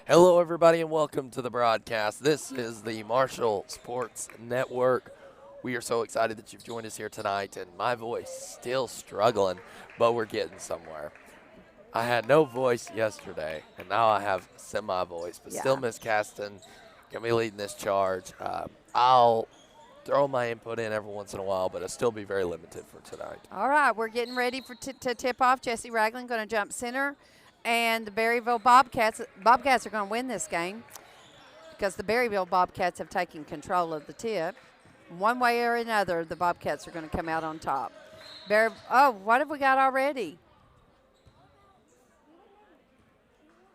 Hello, everybody, and welcome to the broadcast. This is the Marshall Sports Network. We are so excited that you've joined us here tonight, and my voice still struggling, but we're getting somewhere. I had no voice yesterday, and now I have semi-voice, but still Yeah. Miss Caston going to be leading this charge. I'll throw my input in every once in a while, but it'll still be very limited for tonight. All right, we're getting ready to tip off. Jesse Ragland going to jump center, and the Berryville Bobcats are going to win this game because the Berryville Bobcats have taken control of the tip. One way or another, the Bobcats are going to come out on top. What have we got already?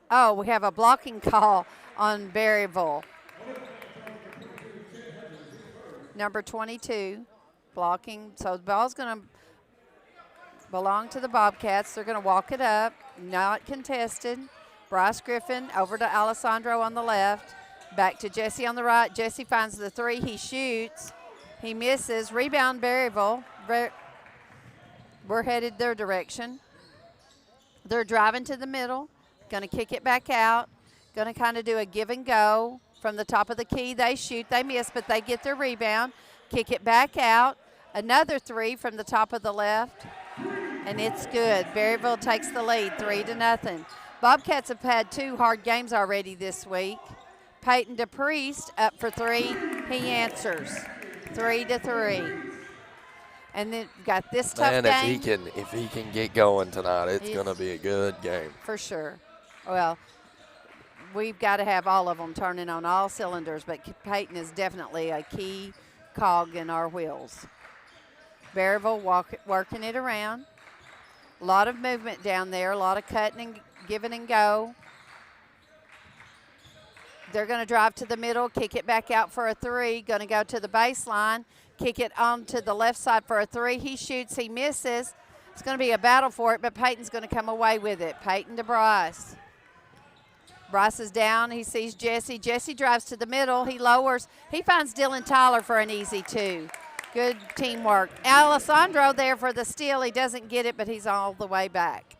Oh, we have a blocking call on Berryville. Number 22, blocking. So the ball's going to belong to the Bobcats. They're going to walk it up, not contested. Bryce Griffin over to Alessandro on the left. Back to Jesse on the right. Jesse finds the three. He shoots. He misses. Rebound Berryville. We're headed their direction. They're driving to the middle. Going to kick it back out. Going to kind of do a give and go. From the top of the key, they shoot. They miss, but they get their rebound. Kick it back out. Another three from the top of the left. And it's good. Berryville takes the lead, 3-0. Bobcats have had two hard games already this week. Peyton DePriest up for three. He answers, 3-3. And then got this tough Man, game. if he can get going tonight, it's going to be a good game. For sure. Well, we've got to have all of them turning on all cylinders, but Peyton is definitely a key cog in our wheels. Berryville working it around. A lot of movement down there, a lot of cutting and giving and go. They're going to drive to the middle, kick it back out for a three, going to go to the baseline, kick it on to the left side for a three. He shoots, he misses. It's going to be a battle for it, but Peyton's going to come away with it. Peyton to Bryce. Bryce is down. He sees Jesse. Jesse drives to the middle. He lowers. He finds Dylan Tyler for an easy two. Good teamwork. Alessandro there for the steal. He doesn't get it, but he's all the way back.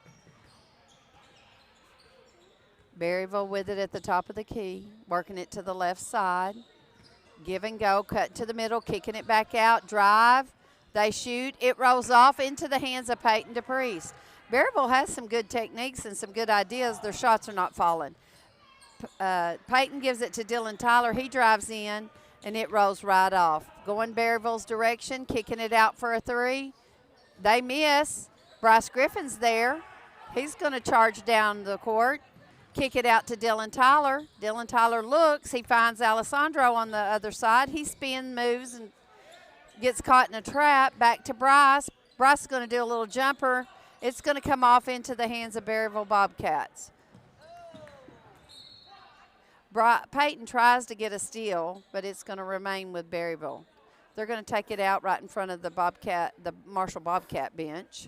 Berryville with it at the top of the key, working it to the left side. Give and go, cut to the middle, kicking it back out, drive. They shoot. It rolls off into the hands of Peyton DePriest. Berryville has some good techniques and some good ideas. Their shots are not falling. Peyton gives it to Dylan Tyler. He drives in, and it rolls right off. Going Berryville's direction, kicking it out for a three. They miss. Bryce Griffin's there. He's going to charge down the court, kick it out to Dylan Tyler. Dylan Tyler looks. He finds Alessandro on the other side. He spins, moves, and gets caught in a trap. Back to Bryce. Bryce is going to do a little jumper. It's going to come off into the hands of Berryville Bobcats. Peyton tries to get a steal, but it's going to remain with Berryville. They're going to take it out right in front of the Marshall Bobcat bench.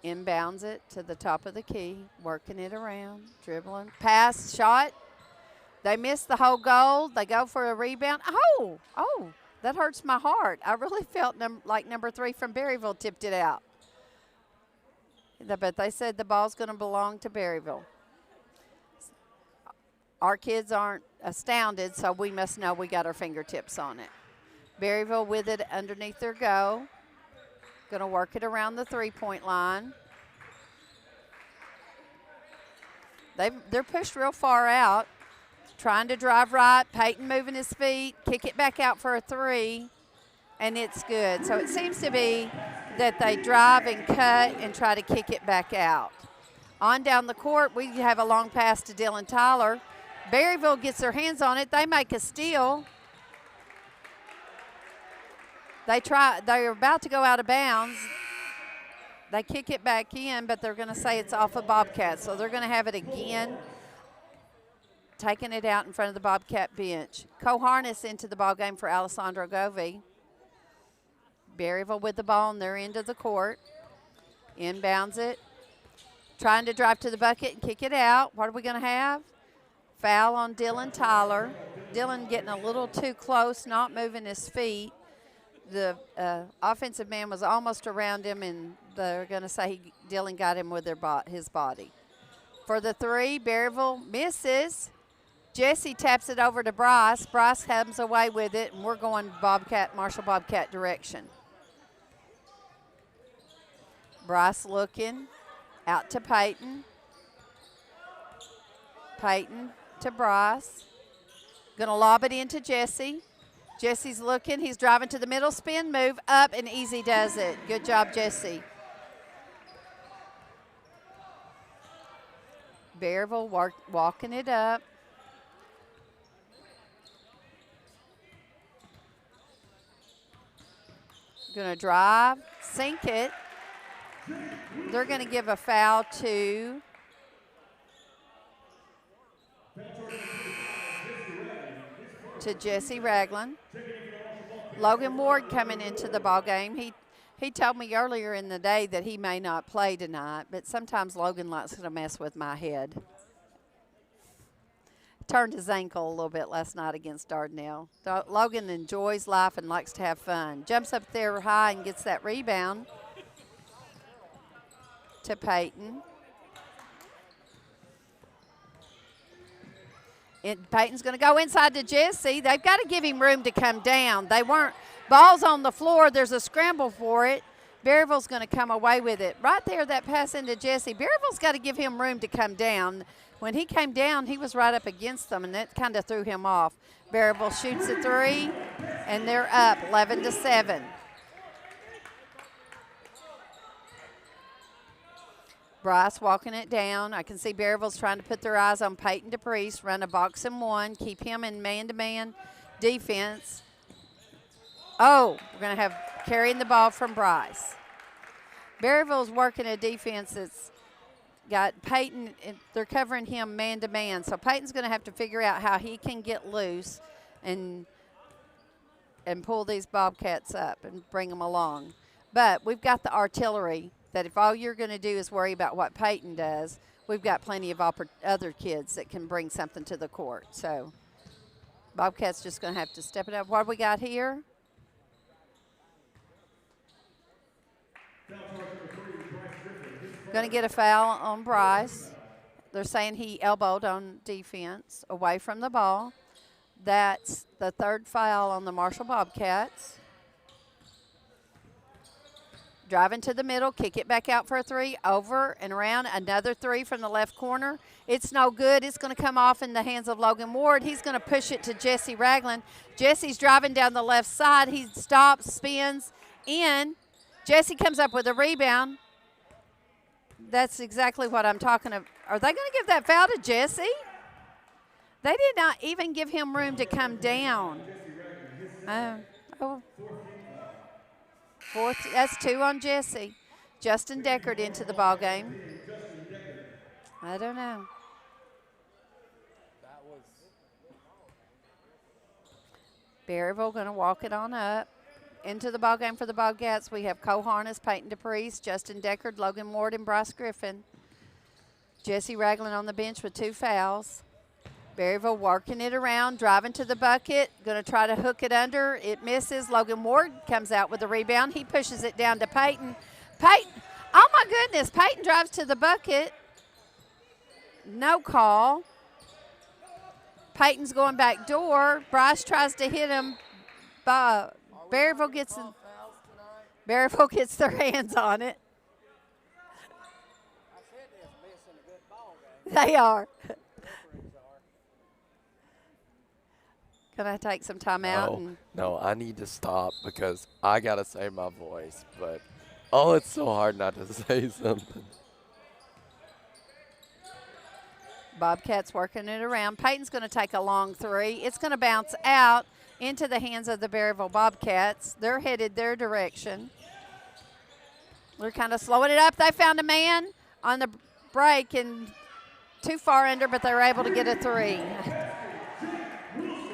Inbounds it to the top of the key, working it around, dribbling. Pass, shot. They miss the whole goal. They go for a rebound. Oh, that hurts my heart. I really felt like number three from Berryville tipped it out. But they said the ball's going to belong to Berryville. Our kids aren't astounded, so we must know we got our fingertips on it. Berryville with it underneath their go. Going to work it around the three-point line. They're pushed real far out. Trying to drive right. Peyton moving his feet. Kick it back out for a three. And it's good. So it seems to be that they drive and cut and try to kick it back out. On down the court, we have a long pass to Dylan Tyler. Berryville gets their hands on it. They make a steal. They're about to go out of bounds. They kick it back in, but they're going to say it's off of Bobcat. So they're going to have it again, taking it out in front of the Bobcat bench. Co-harness into the ball game for Alessandro Govey. Berryville with the ball on their end of the court. Inbounds it. Trying to drive to the bucket and kick it out. What are we going to have? Foul on Dylan Tyler. Dylan getting a little too close, not moving his feet. The offensive man was almost around him, and they're going to say Dylan got him with his body. For the three, Berryville misses. Jesse taps it over to Bryce. Bryce comes away with it, and we're going Marshall Bobcat direction. Bryce looking out to Peyton. Peyton to Bryce. Going to lob it into Jesse. Jesse's looking. He's driving to the middle, spin move, up, and easy does it. Good job, Jesse. Berryville walking it up. Going to drive, sink it. They're going to give a foul to Jesse Ragland. Logan Ward coming into the ball game. He told me earlier in the day that he may not play tonight, but sometimes Logan likes to mess with my head. Turned his ankle a little bit last night against Dardanelle. Logan enjoys life and likes to have fun. Jumps up there high and gets that rebound to Peyton. Peyton's going to go inside to Jesse. They've got to give him room to come down. They weren't. Ball's on the floor. There's a scramble for it. Berryville's going to come away with it. Right there, that pass into Jesse. Berryville's got to give him room to come down. When he came down, he was right up against them, and that kind of threw him off. Berryville shoots a three, and they're up 11-7. Bryce walking it down. I can see Berryville's trying to put their eyes on Peyton DePriest, run a box and one, keep him in man-to-man defense. Oh, we're going to have carrying the ball from Bryce. Berryville's working a defense that's got Peyton, they're covering him man-to-man. So Peyton's going to have to figure out how he can get loose and pull these Bobcats up and bring them along. But we've got the artillery that if all you're going to do is worry about what Peyton does, we've got plenty of other kids that can bring something to the court. So Bobcats just going to have to step it up. What do we got here? Going to get a foul on Bryce. They're saying he elbowed on defense away from the ball. That's the third foul on the Marshall Bobcats. Driving to the middle, kick it back out for a three, over and around, another three from the left corner. It's no good. It's going to come off in the hands of Logan Ward. He's going to push it to Jesse Ragland. Jesse's driving down the left side. He stops, spins, in. Jesse comes up with a rebound. That's exactly what I'm talking about. Are they going to give that foul to Jesse? They did not even give him room to come down. Fourth, that's two on Jesse. Justin Deckard into the ball game. I don't know. Berryville going to walk it on up. Into the ball game for the Bobcats, we have Cole Harness, Peyton DePriest, Justin Deckard, Logan Ward, and Bryce Griffin. Jesse Ragland on the bench with two fouls. Berryville working it around, driving to the bucket, going to try to hook it under. It misses. Logan Ward comes out with the rebound. He pushes it down to Peyton. Peyton, oh my goodness, Peyton drives to the bucket. No call. Peyton's going back door. Bryce tries to hit him. Berryville gets their hands on it. They are. Can I take some time out? No, I need to stop because I got to save my voice. But, it's so hard not to say something. Bobcats working it around. Peyton's going to take a long three. It's going to bounce out into the hands of the Berryville Bobcats. They're headed their direction. They're kind of slowing it up. They found a man on the break and too far under, but they were able to get a three.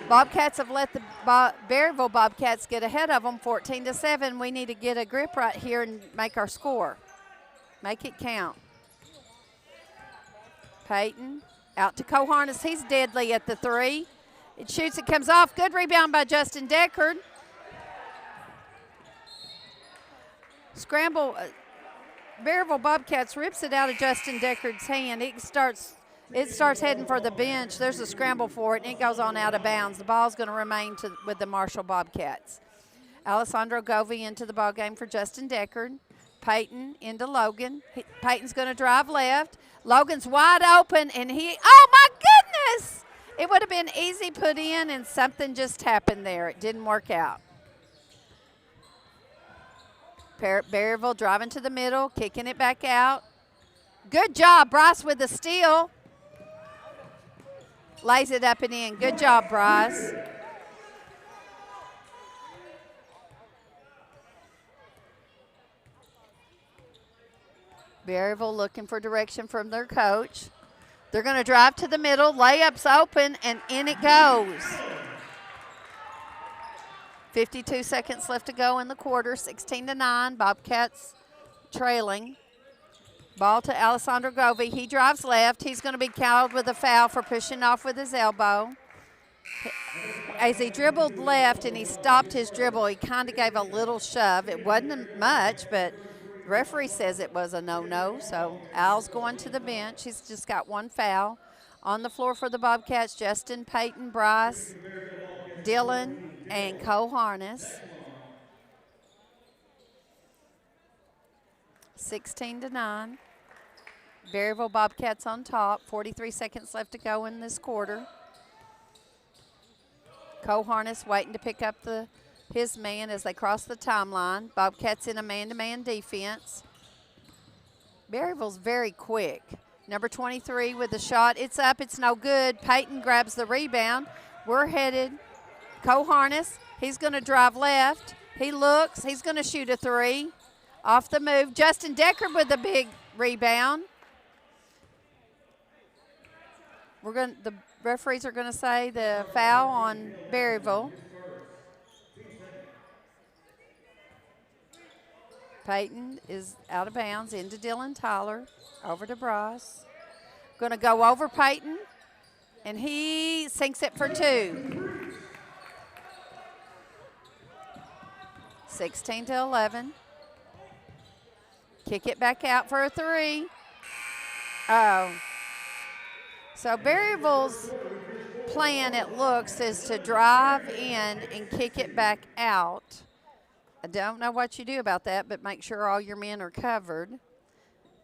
Bobcats have let the Berryville Bobcats get ahead of them 14-7. We need to get a grip right here and make our score. Make it count. Peyton out to Cole Harness. He's deadly at the three. It shoots, it comes off. Good rebound by Justin Deckard. Scramble. Berryville Bobcats rips it out of Justin Deckard's hand. It starts heading for the bench. There's a scramble for it, and it goes on out of bounds. The ball's going to remain with the Marshall Bobcats. Alessandro Govey into the ball game for Justin Deckard. Peyton into Logan. Peyton's going to drive left. Logan's wide open, and oh, my goodness! It would have been easy put in, and something just happened there. It didn't work out. Berryville driving to the middle, kicking it back out. Good job, Bryce, with the steal. Lays it up and in. Good job, Bryce. Berryville looking for direction from their coach. They're going to drive to the middle. Layup's open, and in it goes. 52 seconds left to go in the quarter, 16-9. Bobcats trailing. Ball to Alessandro Govey. He drives left. He's going to be called with a foul for pushing off with his elbow. As he dribbled left and he stopped his dribble, he kind of gave a little shove. It wasn't much, but the referee says it was a no-no, so Al's going to the bench. He's just got one foul. On the floor for the Bobcats, Justin, Peyton, Bryce, Dylan, and Cole Harness. 16-9. Berryville Bobcats on top. 43 seconds left to go in this quarter. Cole Harness waiting to pick up his man as they cross the timeline. Bobcats in a man-to-man defense. Berryville's very quick. Number 23 with the shot. It's up. It's no good. Peyton grabs the rebound. We're headed. Cole Harness. He's going to drive left. He looks. He's going to shoot a three. Off the move. Justin Deckard with the big rebound. The referees are going to say the foul on Berryville. Peyton is out of bounds into Dylan Tyler. Over to Bryce. Going to go over Peyton, and he sinks it for two. 16-11. Kick it back out for a three. Oh. So Berryville's plan, it looks, is to drive in and kick it back out. I don't know what you do about that, but make sure all your men are covered.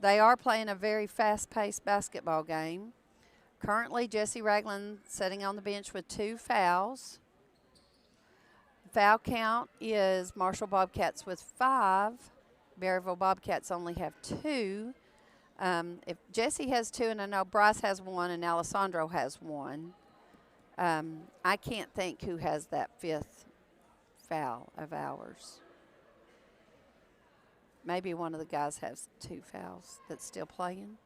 They are playing a very fast-paced basketball game. Currently, Jesse Ragland sitting on the bench with 2 fouls. Foul count is Marshall Bobcats with 5. Berryville Bobcats only have 2. If Jesse has 2, and I know Bryce has 1 and Alessandro has 1, I can't think who has that 5th foul of ours. Maybe one of the guys has 2 fouls that's still playing.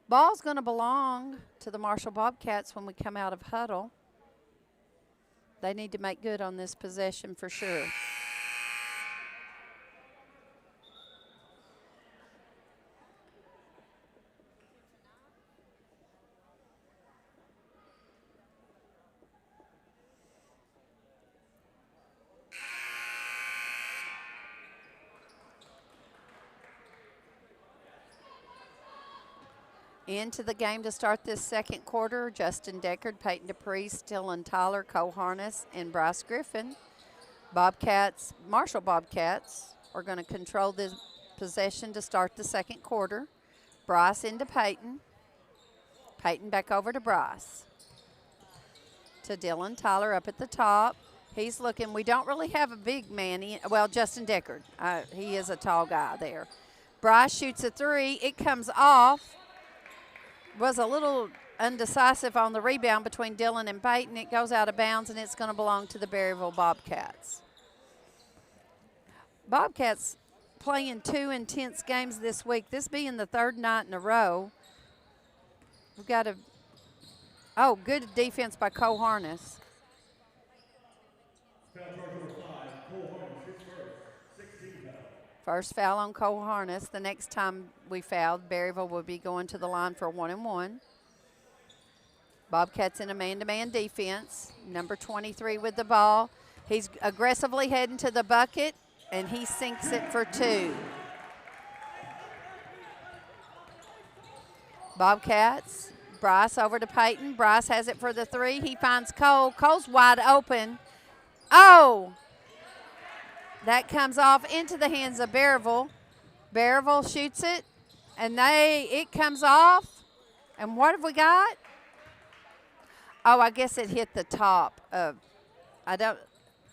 Ball's going to belong to the Marshall Bobcats when we come out of huddle. They need to make good on this possession for sure. Into the game to start this second quarter, Justin Deckard, Peyton DePriest, Dylan Tyler, Cole Harness, and Bryce Griffin. Marshall Bobcats are going to control this possession to start the second quarter. Bryce into Peyton. Peyton back over to Bryce. To Dylan Tyler up at the top. He's looking. We don't really have a big man. Well, Justin Deckard. He is a tall guy there. Bryce shoots a three. It comes off. Was a little undecisive on the rebound between Dylan and Peyton. It goes out of bounds, and it's going to belong to the Berryville Bobcats. Bobcats playing 2 intense games this week. This being the 3rd night in a row. We've got good defense by Cole Harness. First foul on Cole Harness. The next time we fouled, Berryville will be going to the line for 1-and-1. Bobcats in a man-to-man defense. Number 23 with the ball. He's aggressively heading to the bucket. and he sinks it for 2. Bobcats, Bryce over to Peyton. Bryce has it for the 3. He finds Cole. Cole's wide open. Oh! That comes off into the hands of Berryville. Berryville shoots it, and it comes off. And what have we got? Oh, I guess it hit the top of,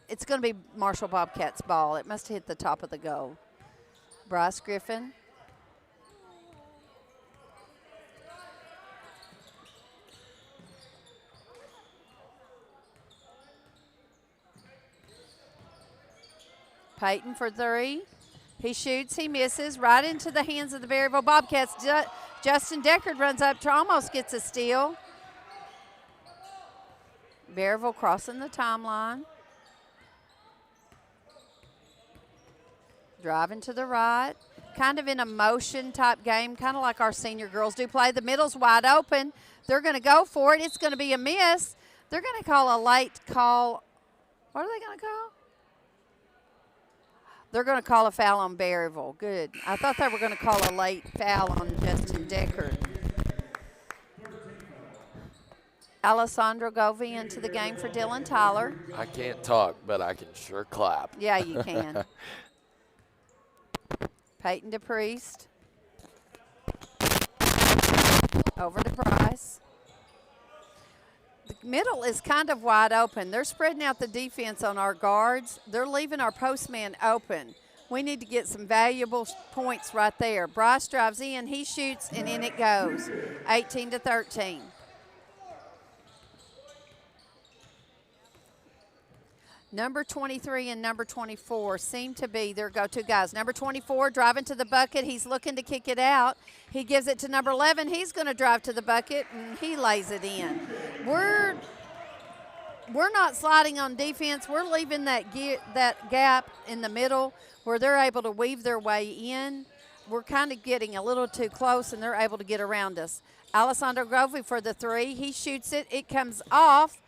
it's going to be Marshall Bobcats' ball. It must have hit the top of the goal. Bryce Griffin. Peyton for 3. He shoots, he misses, right into the hands of the Berryville Bobcats. Justin Deckard runs up to almost gets a steal. Berryville crossing the timeline. Driving to the right. Kind of in a motion type game, kind of like our senior girls do play. The middle's wide open. They're going to go for it. It's going to be a miss. They're going to call a late call. What are they going to call? They're going to call a foul on Berryville. Good. I thought they were going to call a late foul on Justin Deckard. Alessandro Govey into the game for Dylan Tyler. I can't talk, but I can sure clap. Yeah, you can. Peyton DePriest. Over to Bryce. The middle is kind of wide open. They're spreading out the defense on our guards. They're leaving our postman open. We need to get some valuable points right there. Bryce drives in, he shoots, and in it goes. 18-13. Number 23 and number 24 seem to be their go-to guys. Number 24 driving to the bucket. He's looking to kick it out. He gives it to number 11. He's going to drive to the bucket, and he lays it in. We're not sliding on defense. We're leaving that gap in the middle where they're able to weave their way in. We're kind of getting a little too close, and they're able to get around us. Alessandro Govey for the 3. He shoots it. It comes off.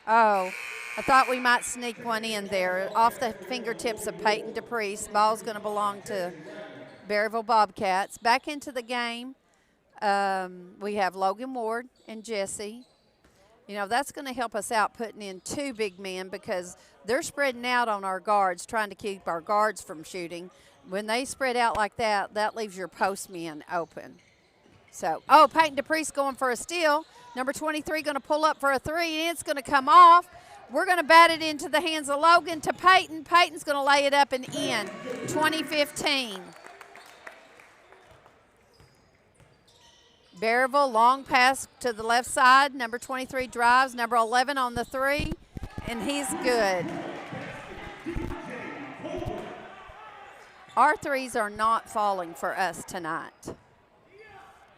Oh, I thought we might sneak one in there. Off the fingertips of Peyton DePriest. Ball's going to belong to Berryville Bobcats. Back into the game, we have Logan Ward and Jesse. You know, that's going to help us out putting in 2 big men because they're spreading out on our guards, trying to keep our guards from shooting. When they spread out like that, that leaves your postmen open. So, oh, Peyton DePriest going for a steal. Number 23 going to pull up for a 3, and it's going to come off. We're going to bat it into the hands of Logan to Peyton. Peyton's going to lay it up and in. 20-15. Berryville, long pass to the left side. Number 23 drives. Number 11 on the 3, and he's good. Our threes are not falling for us tonight.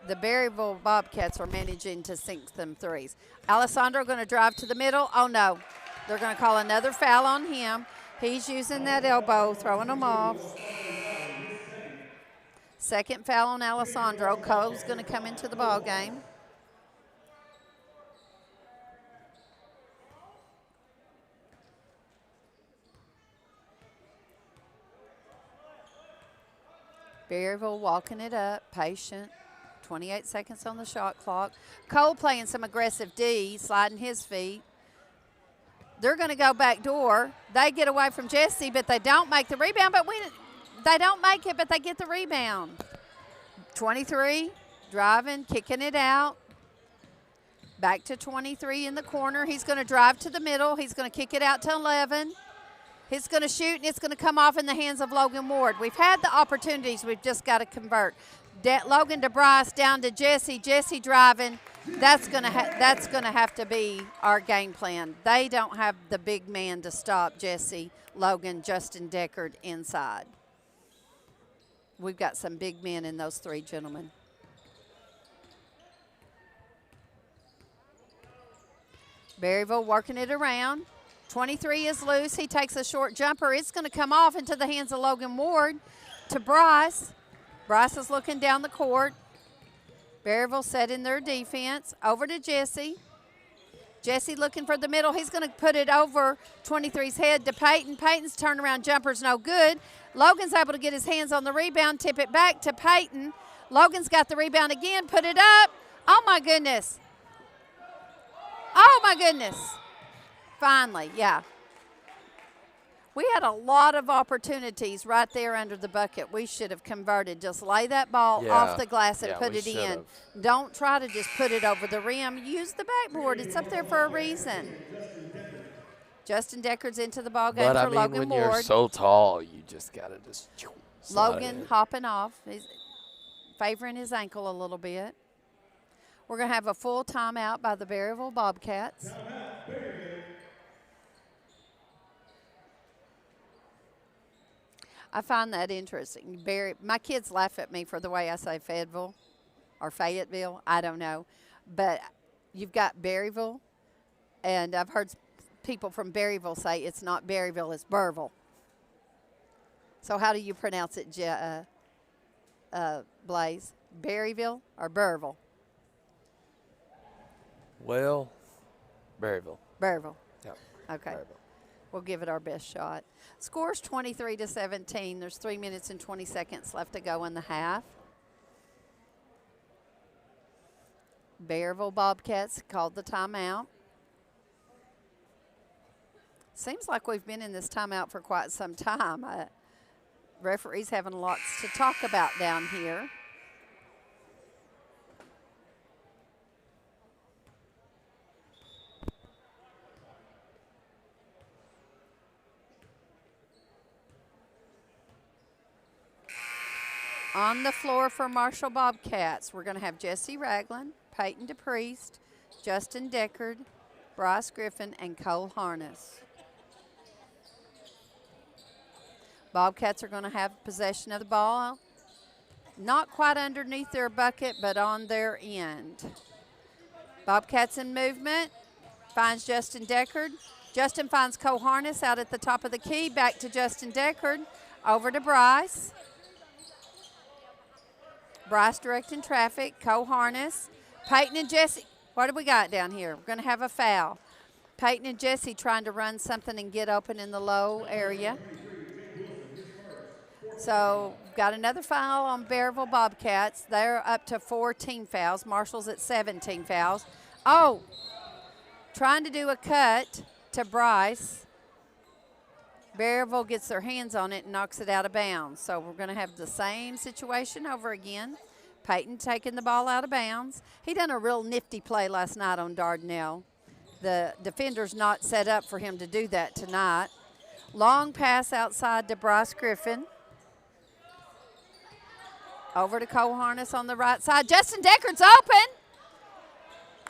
The Berryville Bobcats are managing to sink them threes. Alessandro going to drive to the middle. Oh, no. They're going to call another foul on him. He's using that elbow, throwing them off. Second foul on Alessandro. Cole's going to come into the ball game. Berryville walking it up, patient. 28 seconds on the shot clock. Cole playing some aggressive D, sliding his feet. They're going to go back door. They get away from Jesse, but they don't make the rebound. But they don't make it, but they get the rebound. 23, driving, kicking it out. Back to 23 in the corner. He's going to drive to the middle. He's going to kick it out to 11. He's going to shoot, and it's going to come off in the hands of Logan Ward. We've had the opportunities. We've just got to convert. Logan to Bryce, down to Jesse. Jesse driving. That's going to have to be our game plan. They don't have the big man to stop Jesse, Logan, Justin Deckard inside. We've got some big men in those 3 gentlemen. Berryville working it around. 23 is loose. He takes a short jumper. It's going to come off into the hands of Logan Ward to Bryce. Bryce is looking down the court. Berryville set in their defense. Over to Jesse. Jesse looking for the middle. He's going to put it over 23's head to Peyton. Peyton's turnaround jumper's no good. Logan's able to get his hands on the rebound, tip it back to Peyton. Logan's got the rebound again, put it up. Oh, my goodness. Oh, my goodness. Finally, yeah. We had a lot of opportunities right there under the bucket. We should have converted. Just lay that ball off the glass and put it in. Don't try to just put it over the rim. Use the backboard. It's up there for a reason. Justin Deckard's into the ball game for Logan when Ward. You're so tall, you just got to just Logan hopping off. He's favoring his ankle a little bit. We're going to have a full timeout by the Berryville Bobcats. I find that interesting. My kids laugh at me for the way I say Fayetteville or Fayetteville. I don't know. But you've got Berryville, and I've heard people from Berryville say it's not Berryville, it's Burville. So how do you pronounce it, Blaze? Berryville or Burville? Well, Berryville. Berryville. Yeah. Okay. Berryville. We'll give it our best shot. Score's 23-17. There's 3 minutes and 20 seconds left to go in the half. Berryville Bobcats called the timeout. Seems like we've been in this timeout for quite some time. Referees having lots to talk about down here. On the floor for Marshall Bobcats, we're going to have Jesse Ragland, Peyton DePriest, Justin Deckard, Bryce Griffin, and Cole Harness. Bobcats are going to have possession of the ball, not quite underneath their bucket, but on their end. Bobcats in movement, finds Justin Deckard. Justin finds Cole Harness out at the top of the key, back to Justin Deckard, over to Bryce. Bryce directing traffic, Cole Harness. Peyton and Jesse, what do we got down here? We're going to have a foul. Peyton and Jesse trying to run something and get open in the low area. So got another foul on Berryville Bobcats. They're up to 14 fouls. Marshall's at 17 fouls. Oh, trying to do a cut to Bryce. Berryville gets their hands on it and knocks it out of bounds. So we're going to have the same situation over again. Peyton taking the ball out of bounds. He done a real nifty play last night on Dardanelle. The defender's not set up for him to do that tonight. Long pass outside to Bryce Griffin. Over to Cole Harness on the right side. Justin Deckard's open.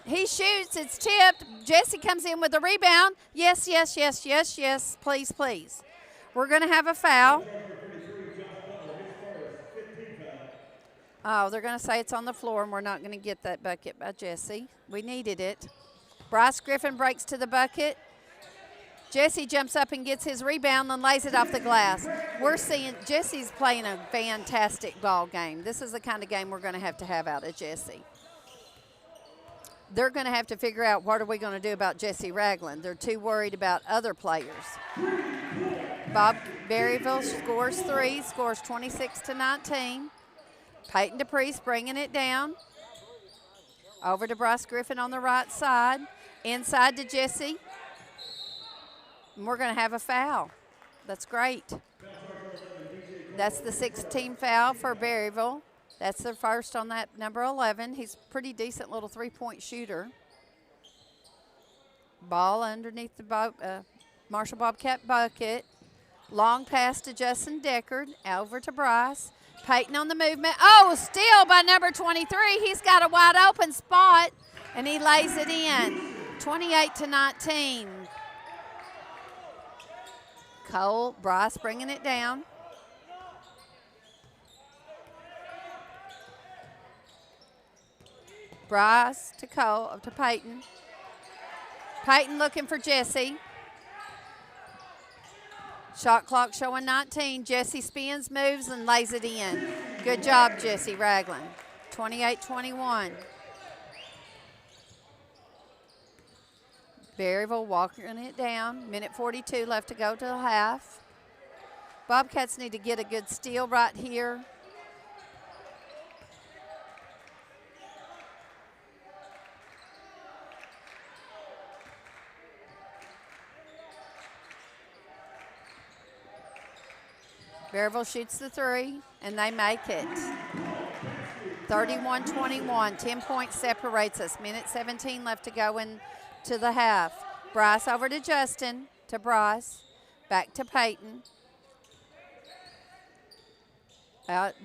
He shoots. It's tipped. Jesse comes in with a rebound. Yes, yes, yes, yes, yes. Please, please. We're going to have a foul. Oh, they're going to say it's on the floor, and we're not going to get that bucket by Jesse. We needed it. Bryce Griffin breaks to the bucket. Jesse jumps up and gets his rebound and lays it off the glass. We're seeing Jesse's playing a fantastic ball game. This is the kind of game we're going to have out of Jesse. They're going to have to figure out what are we going to do about Jesse Ragland. They're too worried about other players. Berryville scores 3, scores 26-19. Peyton DePriest bringing it down. Over to Bryce Griffin on the right side. Inside to Jesse. And we're going to have a foul. That's great. That's the 16th foul for Berryville. That's their first on that number 11. He's a pretty decent little three-point shooter. Ball underneath the Marshall Bobcat bucket. Long pass to Justin Deckard. Over to Bryce. Peyton on the movement. Oh, steal by number 23. He's got a wide open spot, and he lays it in. 28-19. Bryce bringing it down. Bryce to Peyton. Peyton looking for Jesse. Shot clock showing 19. Jesse spins, moves, and lays it in. Good job, Jesse Ragland. 28-21. Berryville walking it down. Minute 42 left to go to the half. Bobcats need to get a good steal right here. Berryville shoots the three, and they make it. 31-21, 10 points separates us. Minute 17 left to go into the half. Bryce over to Justin, to Bryce, back to Peyton.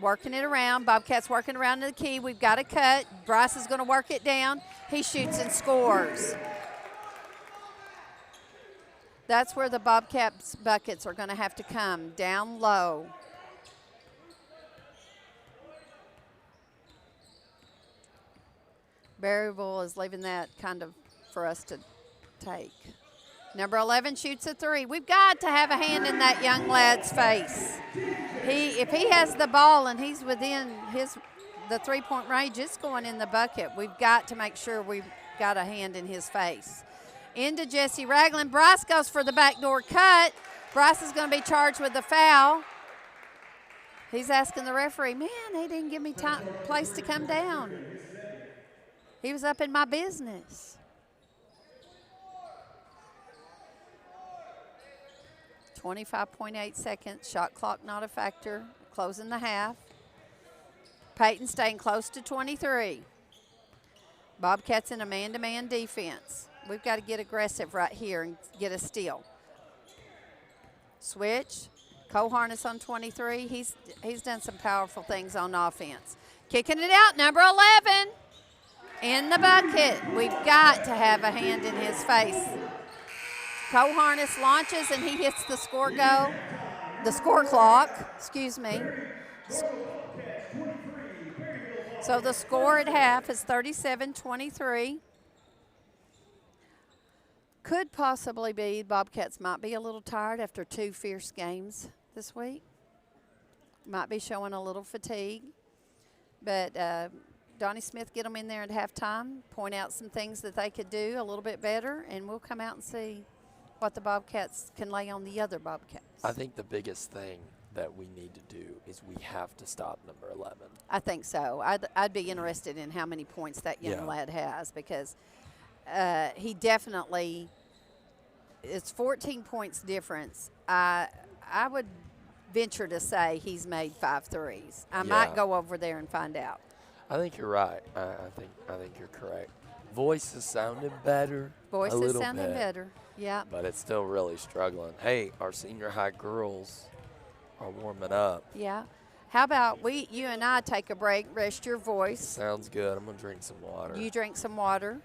Working it around. Bobcats working around to the key. We've got a cut. Bryce is going to work it down. He shoots and scores. That's where the Bobcats buckets are going to have to come, down low. Berryville is leaving that kind of for us to take. Number 11 shoots a three. We've got to have a hand in that young lad's face. If he has the ball and he's within the three-point range, it's going in the bucket. We've got to make sure we've got a hand in his face. Into Jesse Ragland. Bryce goes for the backdoor cut. Bryce is going to be charged with the foul. He's asking the referee, man, he didn't give me place to come down. He was up in my business. 25.8 seconds. Shot clock not a factor. Closing the half. Peyton staying close to 23. Bobcats in a man-to-man defense. We've got to get aggressive right here and get a steal. Switch. Co-harness on 23. He's done some powerful things on offense. Kicking it out, number 11. In the bucket. We've got to have a hand in his face. Co-harness launches and he hits the score clock, excuse me. So the score at half is 37-23. Could possibly be Bobcats might be a little tired after two fierce games this week. Might be showing a little fatigue. But Donnie Smith get them in there at halftime, point out some things that they could do a little bit better, and we'll come out and see what the Bobcats can lay on the other Bobcats. I think the biggest thing that we need to do is we have to stop number 11. I think so. I'd be interested in how many points that young lad has, because he definitely – it's 14 points difference. I would venture to say he's made 5 threes. I might go over there and find out. I think you're right. I think you're correct. Voice is sounding better. Voice is sounding better. Yeah. But it's still really struggling. Hey, our senior high girls are warming up. Yeah. How about you and I take a break, rest your voice. Sounds good. I'm going to drink some water. You drink some water,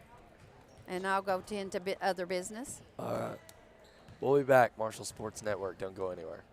and I'll go tend to other business. All right. We'll be back. Marshall Sports Network. Don't go anywhere.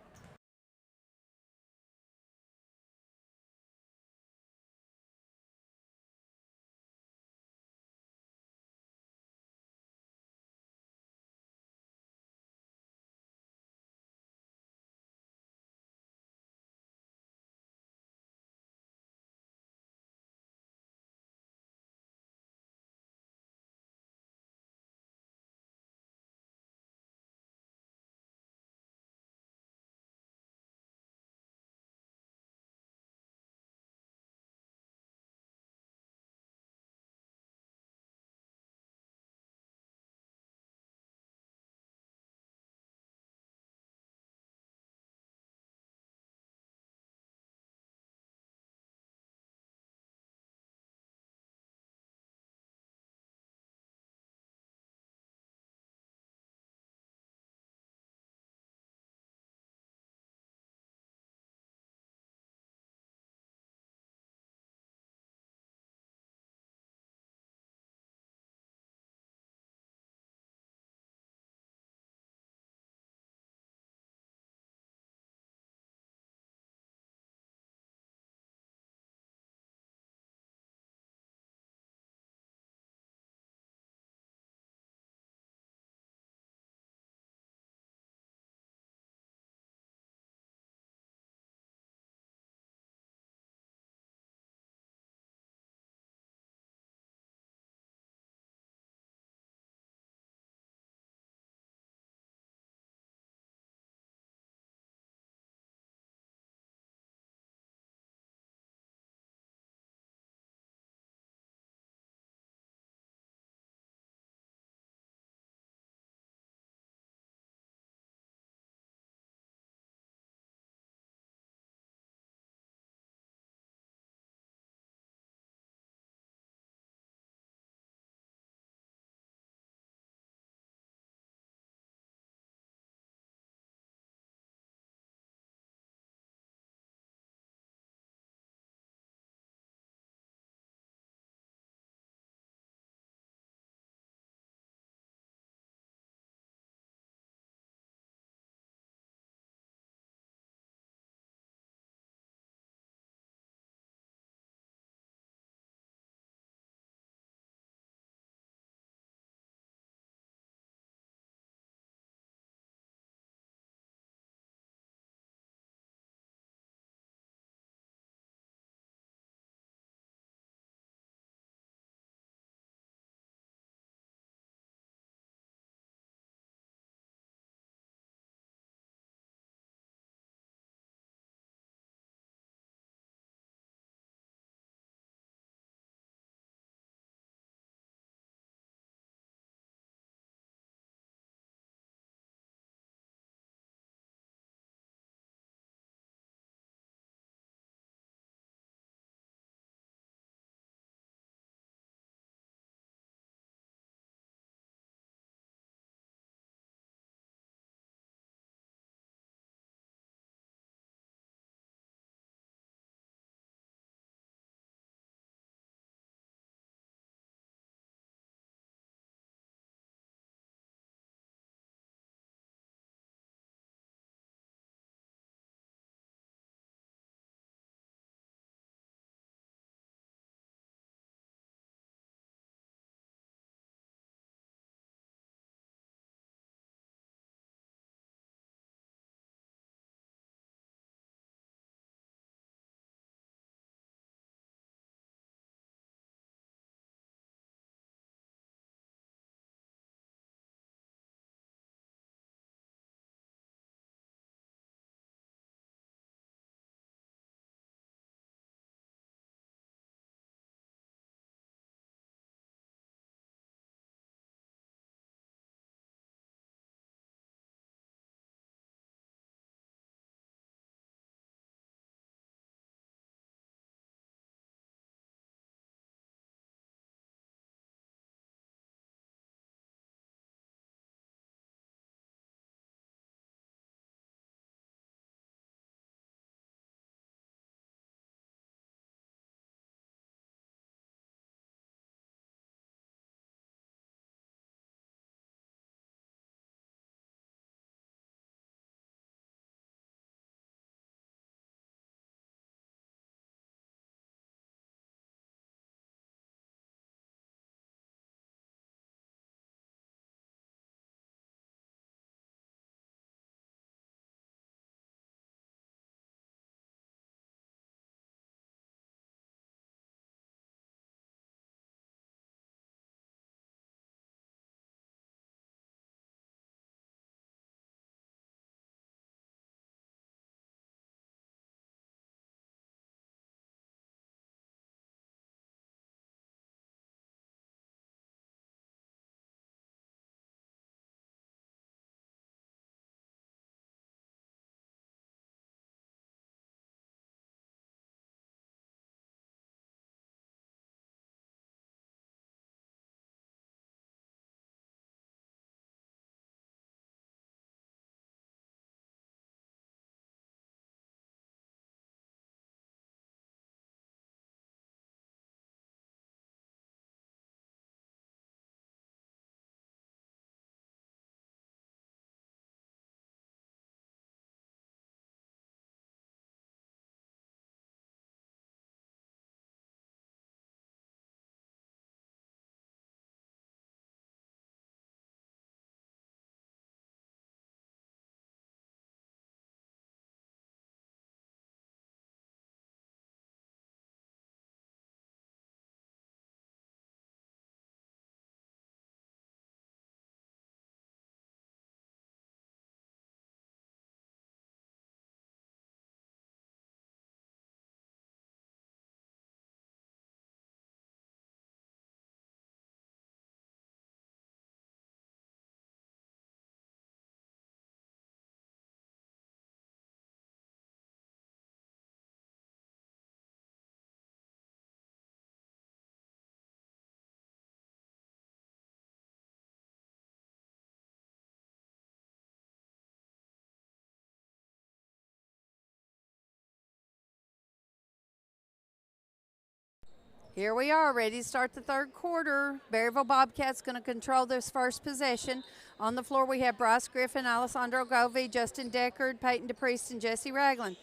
Here we are, ready to start the third quarter. Berryville Bobcats going to control this first possession. On the floor, we have Bryce Griffin, Alessandro Govey, Justin Deckard, Peyton DePriest, and Jesse Ragland.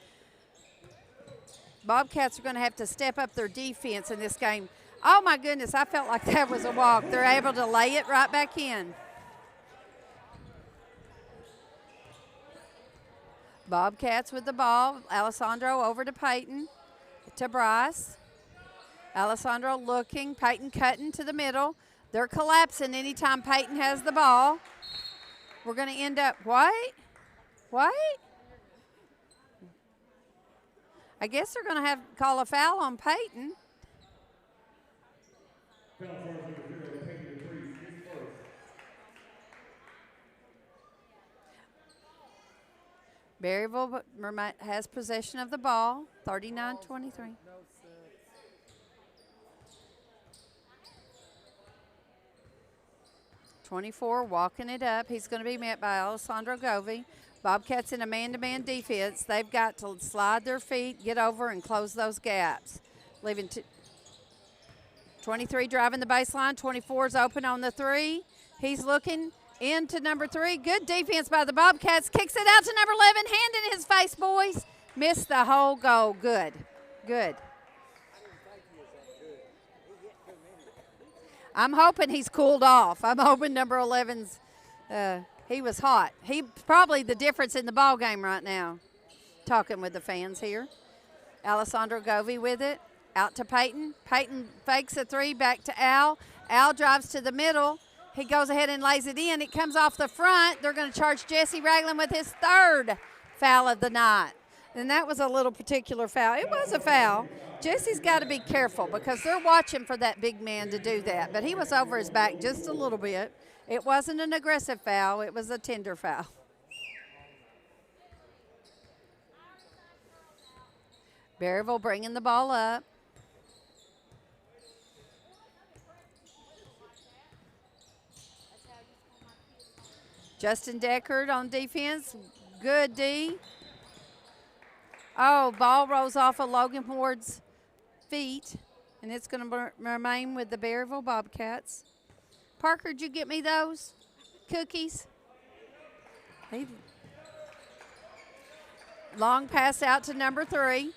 Bobcats are going to have to step up their defense in this game. Oh, my goodness, I felt like that was a walk. They're able to lay it right back in. Bobcats with the ball. Alessandro over to Peyton, to Bryce. Alessandro looking, Peyton cutting to the middle. They're collapsing anytime Peyton has the ball. We're going to end up, wait. I guess they're going to have to call a foul on Peyton. Berryville has possession of the ball, 39-23. 24, walking it up. He's going to be met by Alessandro Govey. Bobcats in a man-to-man defense. They've got to slide their feet, get over, and close those gaps. Leaving 23 driving the baseline. 24 is open on the three. He's looking into number 3. Good defense by the Bobcats. Kicks it out to number 11. Hand in his face, boys. Missed the whole goal. Good. I'm hoping he's cooled off. I'm hoping number 11's he was hot. He probably the difference in the ball game right now. Talking with the fans here. Alessandro Govey with it. Out to Peyton. Peyton fakes a 3, back to Al. Al drives to the middle. He goes ahead and lays it in. It comes off the front. They're going to charge Jesse Ragland with his 3rd foul of the night. And that was a little particular foul. It was a foul. Jesse's got to be careful because they're watching for that big man to do that. But he was over his back just a little bit. It wasn't an aggressive foul. It was a tender foul. Berryville bringing the ball up. Justin Deckard on defense. Good D. Oh, ball rolls off of Logan Ward's feet, and it's going to remain with the Berryville Bobcats. Parker, did you get me those cookies? Long pass out to number 3.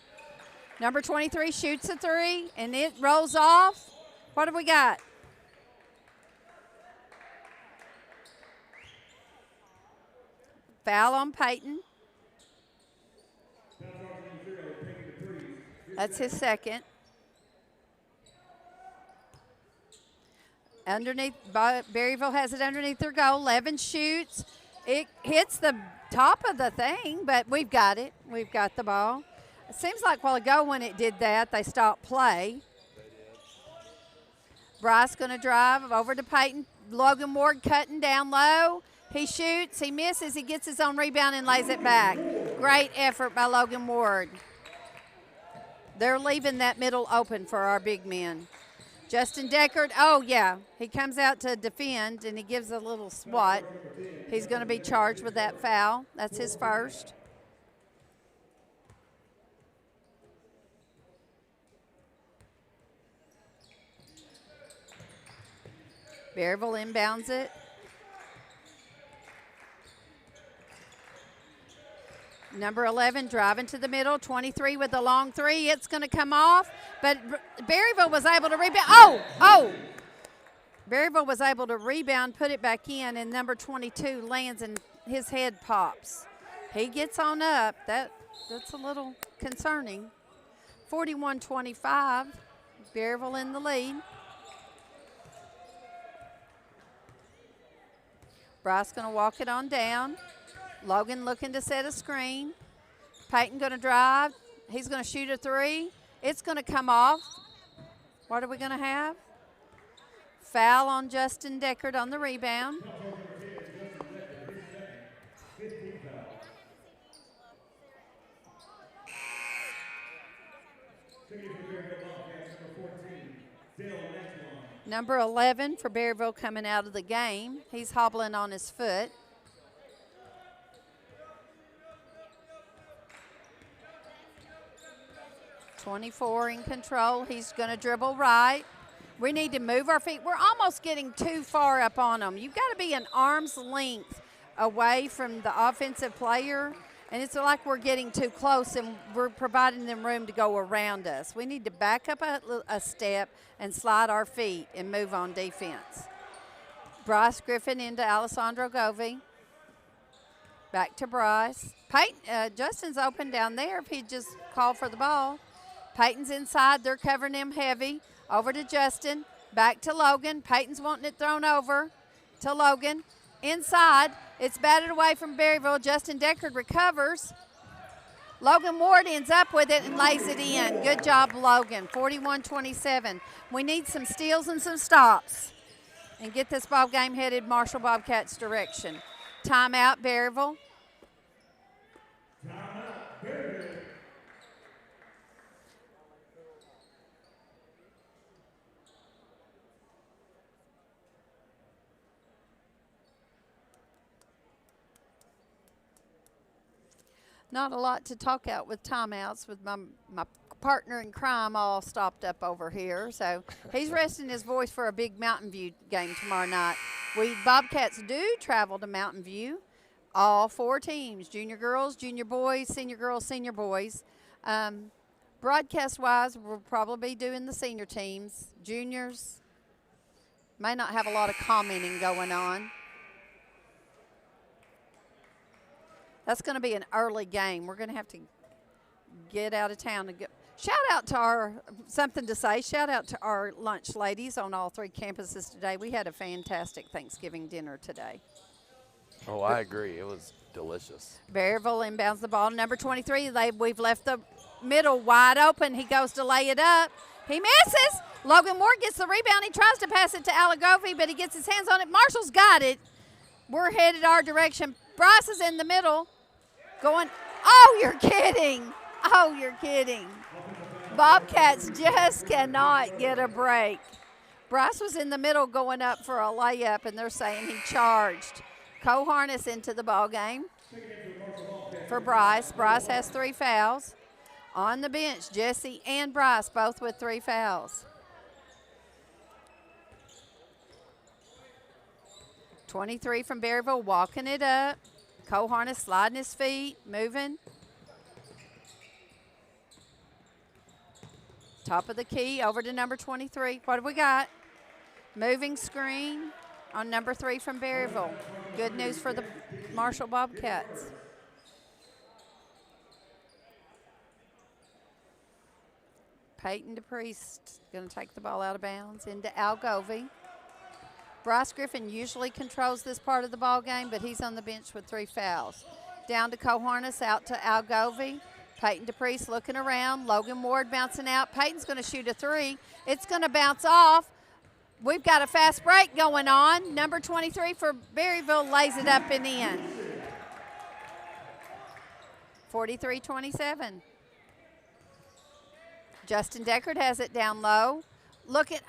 Number 23 shoots a 3, and it rolls off. What have we got? Foul on Peyton. That's his 2nd. Underneath, Berryville has it underneath their goal. 11 shoots. It hits the top of the thing, but we've got it. We've got the ball. It seems like a while ago when it did that, they stopped play. Bryce going to drive over to Peyton. Logan Ward cutting down low. He shoots, he misses, he gets his own rebound and lays it back. Great effort by Logan Ward. They're leaving that middle open for our big men. Justin Deckard, oh yeah, he comes out to defend and he gives a little swat. He's going to be charged with that foul. That's his 1st. Berryville inbounds it. Number 11 driving to the middle. 23 with the long 3. It's going to come off, but Berryville was able to rebound. Oh! Berryville was able to rebound, put it back in, and number 22 lands and his head pops. He gets on up. That's a little concerning. 41-25. Berryville in the lead. Bryce going to walk it on down. Logan looking to set a screen. Peyton going to drive. He's going to shoot a 3. It's going to come off. What are we going to have? Foul on Justin Deckard on the rebound. Number 11 for Berryville coming out of the game. He's hobbling on his foot. 24 in control. He's going to dribble right. We need to move our feet. We're almost getting too far up on them. You've got to be an arm's length away from the offensive player, and it's like we're getting too close and we're providing them room to go around us. We need to back up a step and slide our feet and move on defense. Bryce Griffin into Alessandro Govey. Back to Bryce. Peyton, Justin's open down there if he'd just call for the ball. Peyton's inside. They're covering him heavy. Over to Justin. Back to Logan. Peyton's wanting it thrown over to Logan. Inside. It's batted away from Berryville. Justin Deckard recovers. Logan Ward ends up with it and lays it in. Good job, Logan. 41-27. We need some steals and some stops and get this ball game headed Marshall Bobcats' direction. Timeout, Berryville. Not a lot to talk out with timeouts with my partner in crime all stopped up over here. So he's resting his voice for a big Mountain View game tomorrow night. We Bobcats do travel to Mountain View, all 4 teams, junior girls, junior boys, senior girls, senior boys. Broadcast-wise, we'll probably be doing the senior teams. Juniors may not have a lot of commenting going on. That's going to be an early game. We're going to have to get out of town and go. Shout out to our lunch ladies on all 3 campuses today. We had a fantastic Thanksgiving dinner today. Oh, I agree. It was delicious. Berryville inbounds the ball. Number 23, we've left the middle wide open. He goes to lay it up. He misses. Logan Ward gets the rebound. He tries to pass it to Alagovy, but he gets his hands on it. Marshall's got it. We're headed our direction. Bryce is in the middle. Going, oh, you're kidding. Oh, you're kidding. Bobcats just cannot get a break. Bryce was in the middle going up for a layup, and they're saying he charged. Co-Harness into the ball game for Bryce. Bryce has 3 fouls. On the bench, Jesse and Bryce both with 3 fouls. 23 from Berryville walking it up. Co-Harness sliding his feet, moving. Top of the key, over to number 23. What do we got? Moving screen on number 3 from Berryville. Good news for the Marshall Bobcats. Peyton DePriest going to take the ball out of bounds into Algovy. Bryce Griffin usually controls this part of the ball game, but he's on the bench with 3 fouls. Down to Co-Harness, out to Algovy. Peyton DePriest looking around. Logan Ward bouncing out. Peyton's going to shoot a 3. It's going to bounce off. We've got a fast break going on. Number 23 for Berryville lays it up and in. 43-27. Justin Deckard has it down low. Look at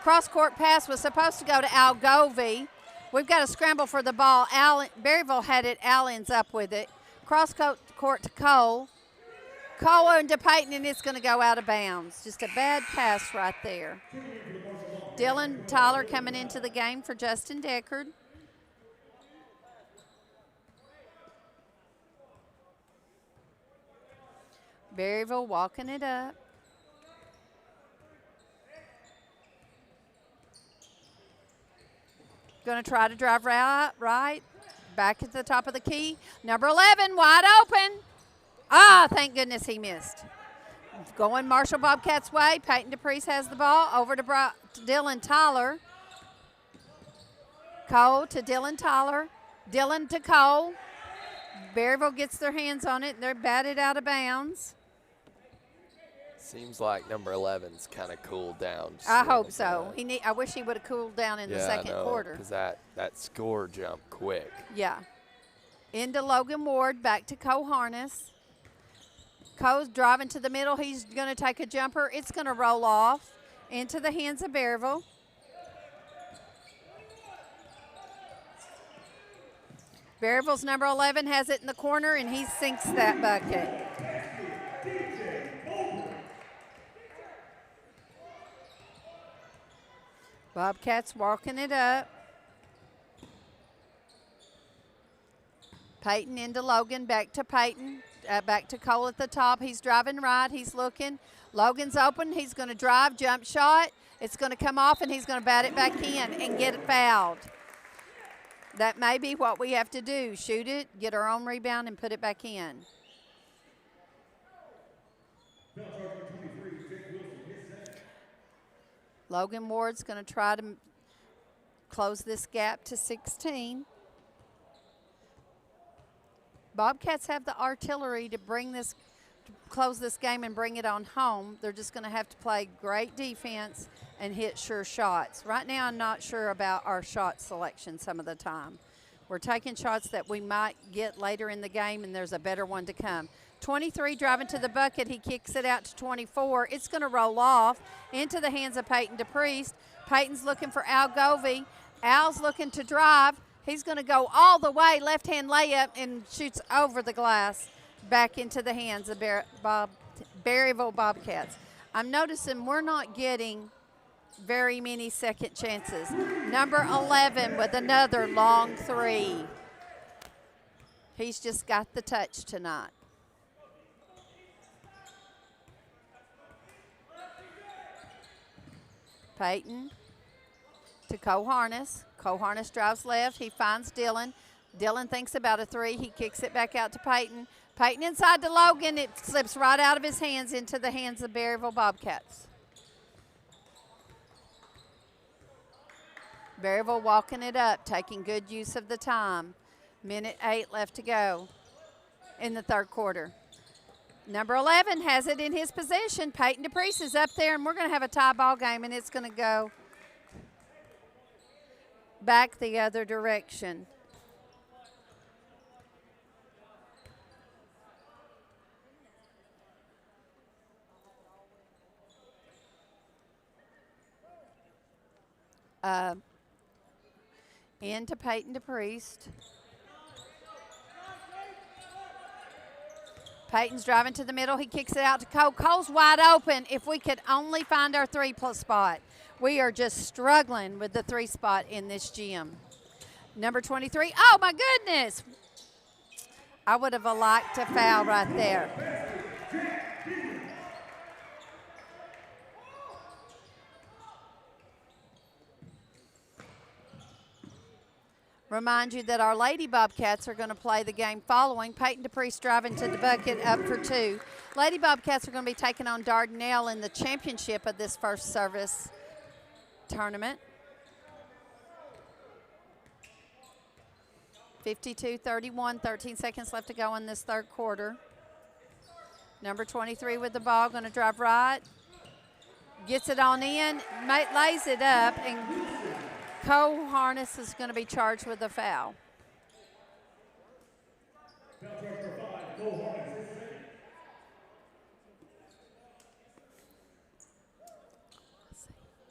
cross-court pass was supposed to go to Algovy. We've got to scramble for the ball. Berryville had it. Allen's up with it. Cross-court to Cole. Cole into Peyton, and it's going to go out of bounds. Just a bad pass right there. Dylan Tyler coming into the game for Justin Deckard. Berryville walking it up. Going to try to drive right. Back at the top of the key. Number 11, wide open. Ah, thank goodness he missed. Going Marshall Bobcats' way. Peyton DePriest has the ball. Over to Dylan Tyler. Cole to Dylan Tyler. Dylan to Cole. Berryville gets their hands on it. They're batted out of bounds. Seems like number 11's kind of cooled down. I hope so. I wish he would have cooled down in the second quarter. Because that score jumped quick. Yeah. Into Logan Ward, back to Co-Harness. Cole's driving to the middle. He's going to take a jumper. It's going to roll off into the hands of Berryville. Berryville's number 11 has it in the corner, and he sinks that bucket. Bobcats walking it up. Peyton into Logan, back to Peyton, back to Cole at the top. He's driving right, he's looking. Logan's open, he's going to drive, jump shot. It's going to come off, and he's going to bat it back in and get it fouled. That may be what we have to do, shoot it, get our own rebound, and put it back in. Logan Ward's going to try to close this gap to 16. Bobcats have the artillery to close this game and bring it on home. They're just going to have to play great defense and hit sure shots. Right now, I'm not sure about our shot selection some of the time. We're taking shots that we might get later in the game, and there's a better one to come. 23 driving to the bucket. He kicks it out to 24. It's going to roll off into the hands of Peyton DePriest. Peyton's looking for Al Govey. Al's looking to drive. He's going to go all the way, left-hand layup, and shoots over the glass back into the hands of Berryville Bobcats. I'm noticing we're not getting very many second chances. Number 11 with another long three. He's just got the touch tonight. Peyton to Coharness. Coharness drives left. He finds Dillon. Dillon thinks about a three. He kicks it back out to Peyton. Peyton inside to Logan. It slips right out of his hands into the hands of Berryville Bobcats. Berryville walking it up, taking good use of the time. Minute 8 left to go in the third quarter. Number 11 has it in his possession. Peyton DePriest is up there, and we're going to have a tie ball game, and it's going to go back the other direction. Into Peyton DePriest. Peyton's driving to the middle. He kicks it out to Cole. Cole's wide open. If we could only find our three-plus spot. We are just struggling with the three spot in this gym. Number 23. Oh, my goodness. I would have liked a foul right there. Remind you that our Lady Bobcats are going to play the game following. Peyton DePriest driving to the bucket, up for two. Lady Bobcats are going to be taking on Dardanelle in the championship of this first service tournament. 52-31, 13 seconds left to go in this third quarter. Number 23 with the ball, going to drive right. Gets it on in, lays it up, and Coharness is going to be charged with a foul. Foul charge number 5, Coharness, his second.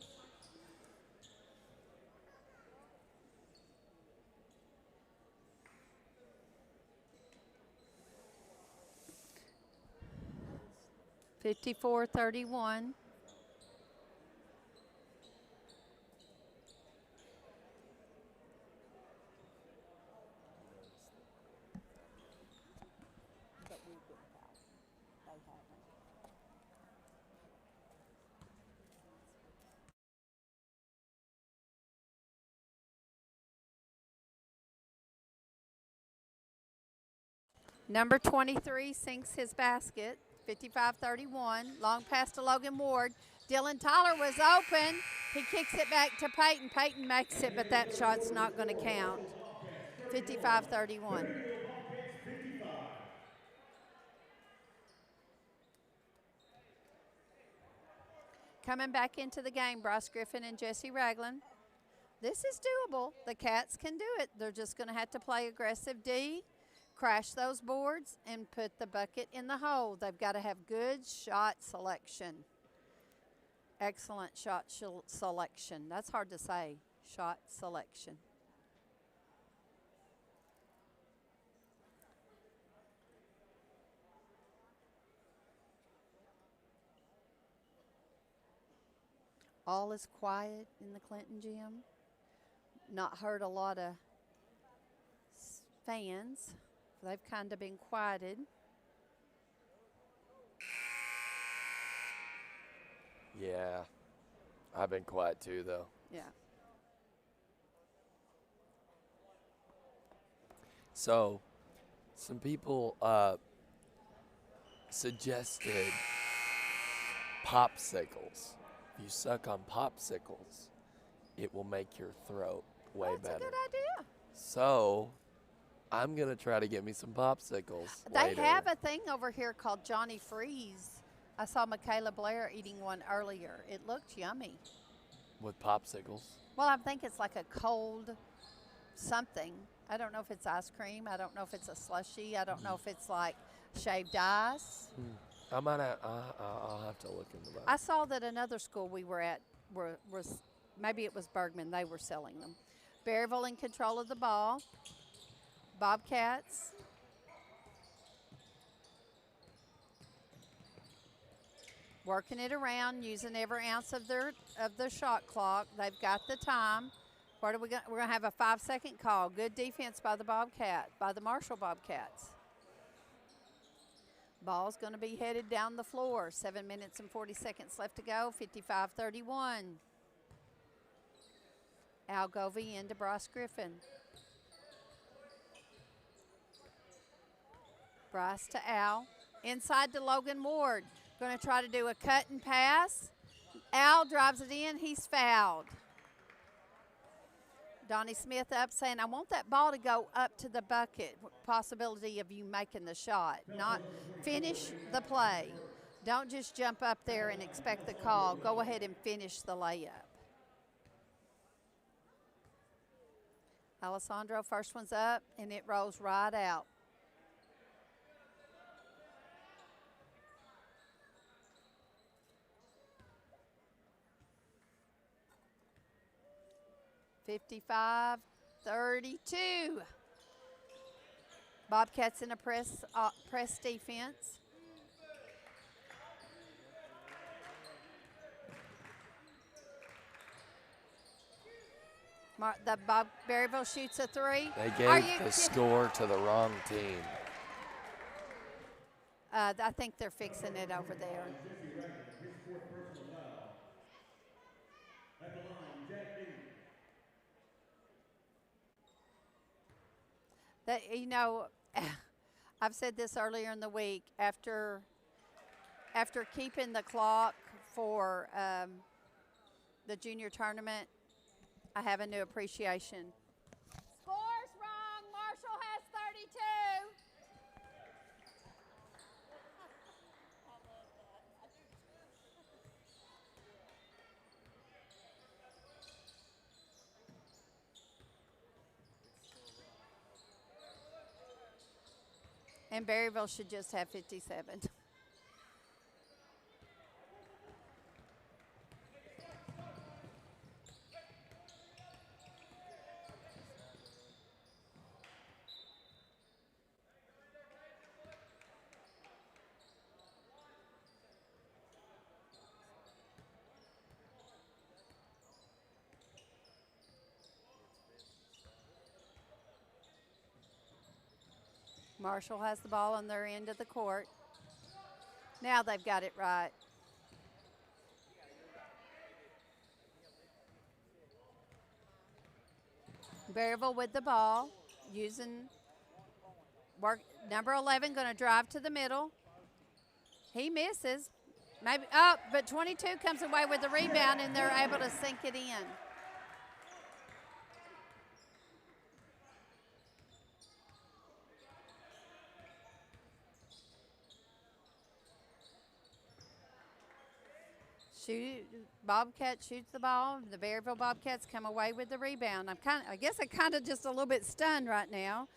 (54-31). Number 23 sinks his basket, 55-31. Long pass to Logan Ward. Dylan Tyler was open. He kicks it back to Peyton. Peyton makes it, but that shot's not going to count. 55-31. Coming back into the game, Bryce Griffin and Jesse Ragland. This is doable. The Cats can do it. They're just going to have to play aggressive D, crash those boards, and put the bucket in the hole. They've got to have good shot selection. Excellent shot selection. That's hard to say, shot selection. All is quiet in the Clinton gym. Not heard a lot of fans. They've kind of been quieted. Yeah. I've been quiet too, though. Yeah. So, some people suggested popsicles. If you suck on popsicles, it will make your throat way That's better. a good idea. So, I'm going to try to get me some popsicles They later. have a thing over here called Johnny Freeze. I saw Michaela Blair eating one earlier. It looked yummy. With popsicles. Well, I think it's like a cold something. I don't know if it's ice cream. I don't know if it's a slushie. I don't know if it's like shaved ice. I might have, I'll have to look into that. I saw that another school we were at was maybe it was Bergman. They were selling them. Berryville in control of the ball. Bobcats. Working it around, using every ounce of their shot clock. They've got the time. What are we going? We're going to have a 5-second call. Good defense by the Marshall Bobcats. Ball's going to be headed down the floor. 7 minutes and 40 seconds left to go. 55-31. Al Govey into Bryce Griffin. Bryce to Al. Inside to Logan Ward. Going to try to do a cut and pass. Al drives it in. He's fouled. Donnie Smith up saying, I want that ball to go up to the bucket. Possibility of you making the shot. Not finish the play. Don't just jump up there and expect the call. Go ahead and finish the layup. Alessandro, first one's up, and it rolls right out. (55-32). Bobcats in a press defense. Berryville shoots a three. They gave the score to the wrong team. I think they're fixing it over there. At the line, Jack Ingram. That, you know, I've said this earlier in the week. After keeping the clock for the junior tournament, I have a new appreciation. Score's wrong. Marshall has 32. And Berryville should just have 57. Marshall has the ball on their end of the court. Now they've got it right. Berryville with the ball, using work. Number 11 going to drive to the middle. He misses. Maybe but 22 comes away with the rebound, and they're able to sink it in. Bobcat shoots the ball. The Berryville Bobcats come away with the rebound. I guess I'm kind of just a little bit stunned right now.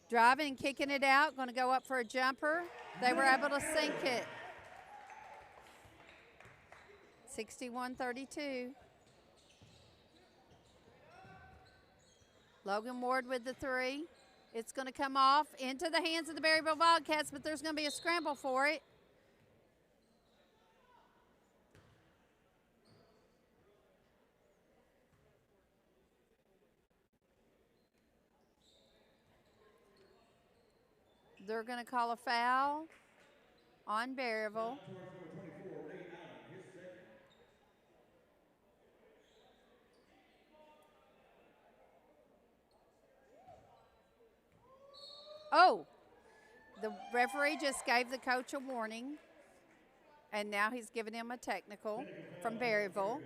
Driving and kicking it out. Going to go up for a jumper. They were able to sink it. 61-32. Logan Ward with the three. It's going to come off into the hands of the Berryville Bobcats, but there's going to be a scramble for it. they're going to call a foul on Berryville. Towards number 24, Ray Allen, his second. Oh, the referee just gave the coach a warning, and now he's giving him a technical from Berryville.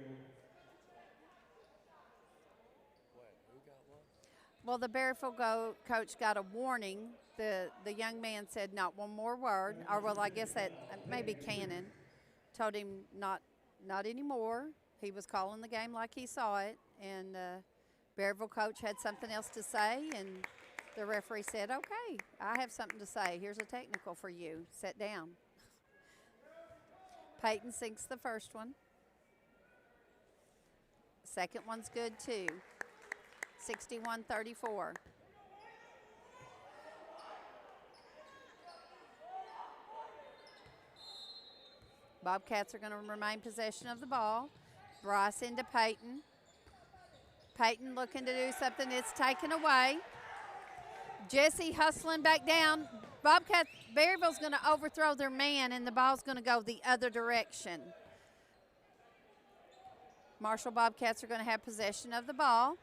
Well, the Berryville coach got a warning. The young man said not one more word, or well, I guess that maybe Cannon told him not anymore. He was calling the game like he saw it, and Berryville coach had something else to say, and the referee said, "Okay, I have something to say. Here's a technical for you. Sit down." Peyton sinks the first one. Second one's good too. 61-34. Bobcats are going to remain possession of the ball. Bryce into Peyton. Peyton looking to do something. It's taken away. Jesse hustling back down. Berryville's going to overthrow their man, and the ball's going to go the other direction. Marshall Bobcats are going to have possession of the ball.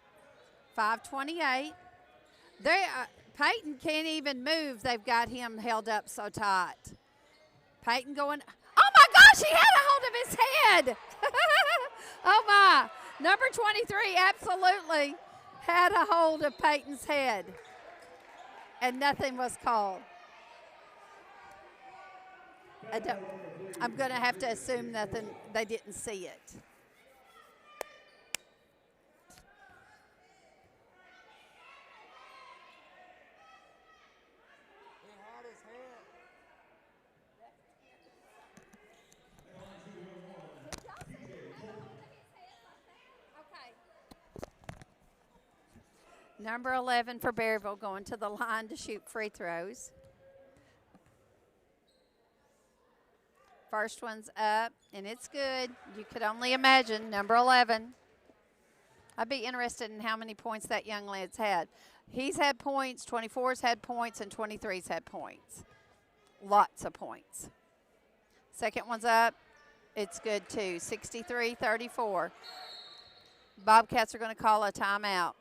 5:28. Peyton can't even move. They've got him held up so tight. Peyton going, oh my gosh, he had a hold of his head. Oh my. Number 23 absolutely had a hold of Peyton's head. And nothing was called. I'm going to have to assume nothing. They didn't see it. Number 11 for Berryville going to the line to shoot free throws. First one's up, and it's good. You could only imagine, number 11. I'd be interested in how many points that young lad's had. He's had points, 24's had points, and 23's had points. Lots of points. Second one's up. It's good, too. 63-34. Bobcats are going to call a timeout.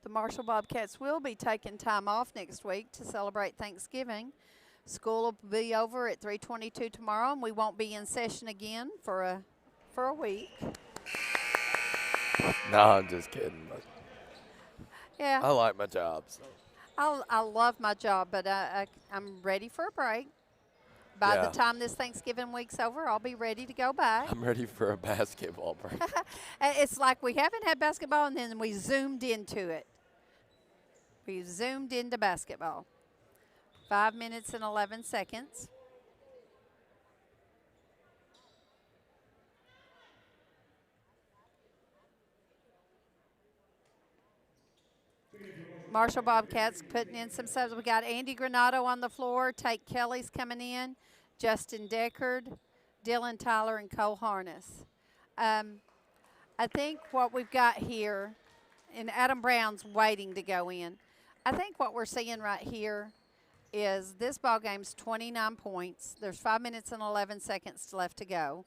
The Marshall Bobcats will be taking time off next week to celebrate Thanksgiving. School will be over at 3:22 tomorrow, and we won't be in session again for a week. No, I'm just kidding. But yeah, I like my job. So. I love my job, but I'm ready for a break. By the time this Thanksgiving week's over, I'll be ready to go back. I'm ready for a basketball break. It's like we haven't had basketball, and then we zoomed into it. We zoomed into basketball. 5 minutes and 11 seconds. Marshall Bobcats putting in some subs. We got Andy Granado on the floor. Tate Kelly's coming in. Justin Deckard, Dylan Tyler, and Cole Harness. I think what we've got here, and Adam Brown's waiting to go in. I think what we're seeing right here is this ball game's 29 points. There's 5 minutes and 11 seconds left to go.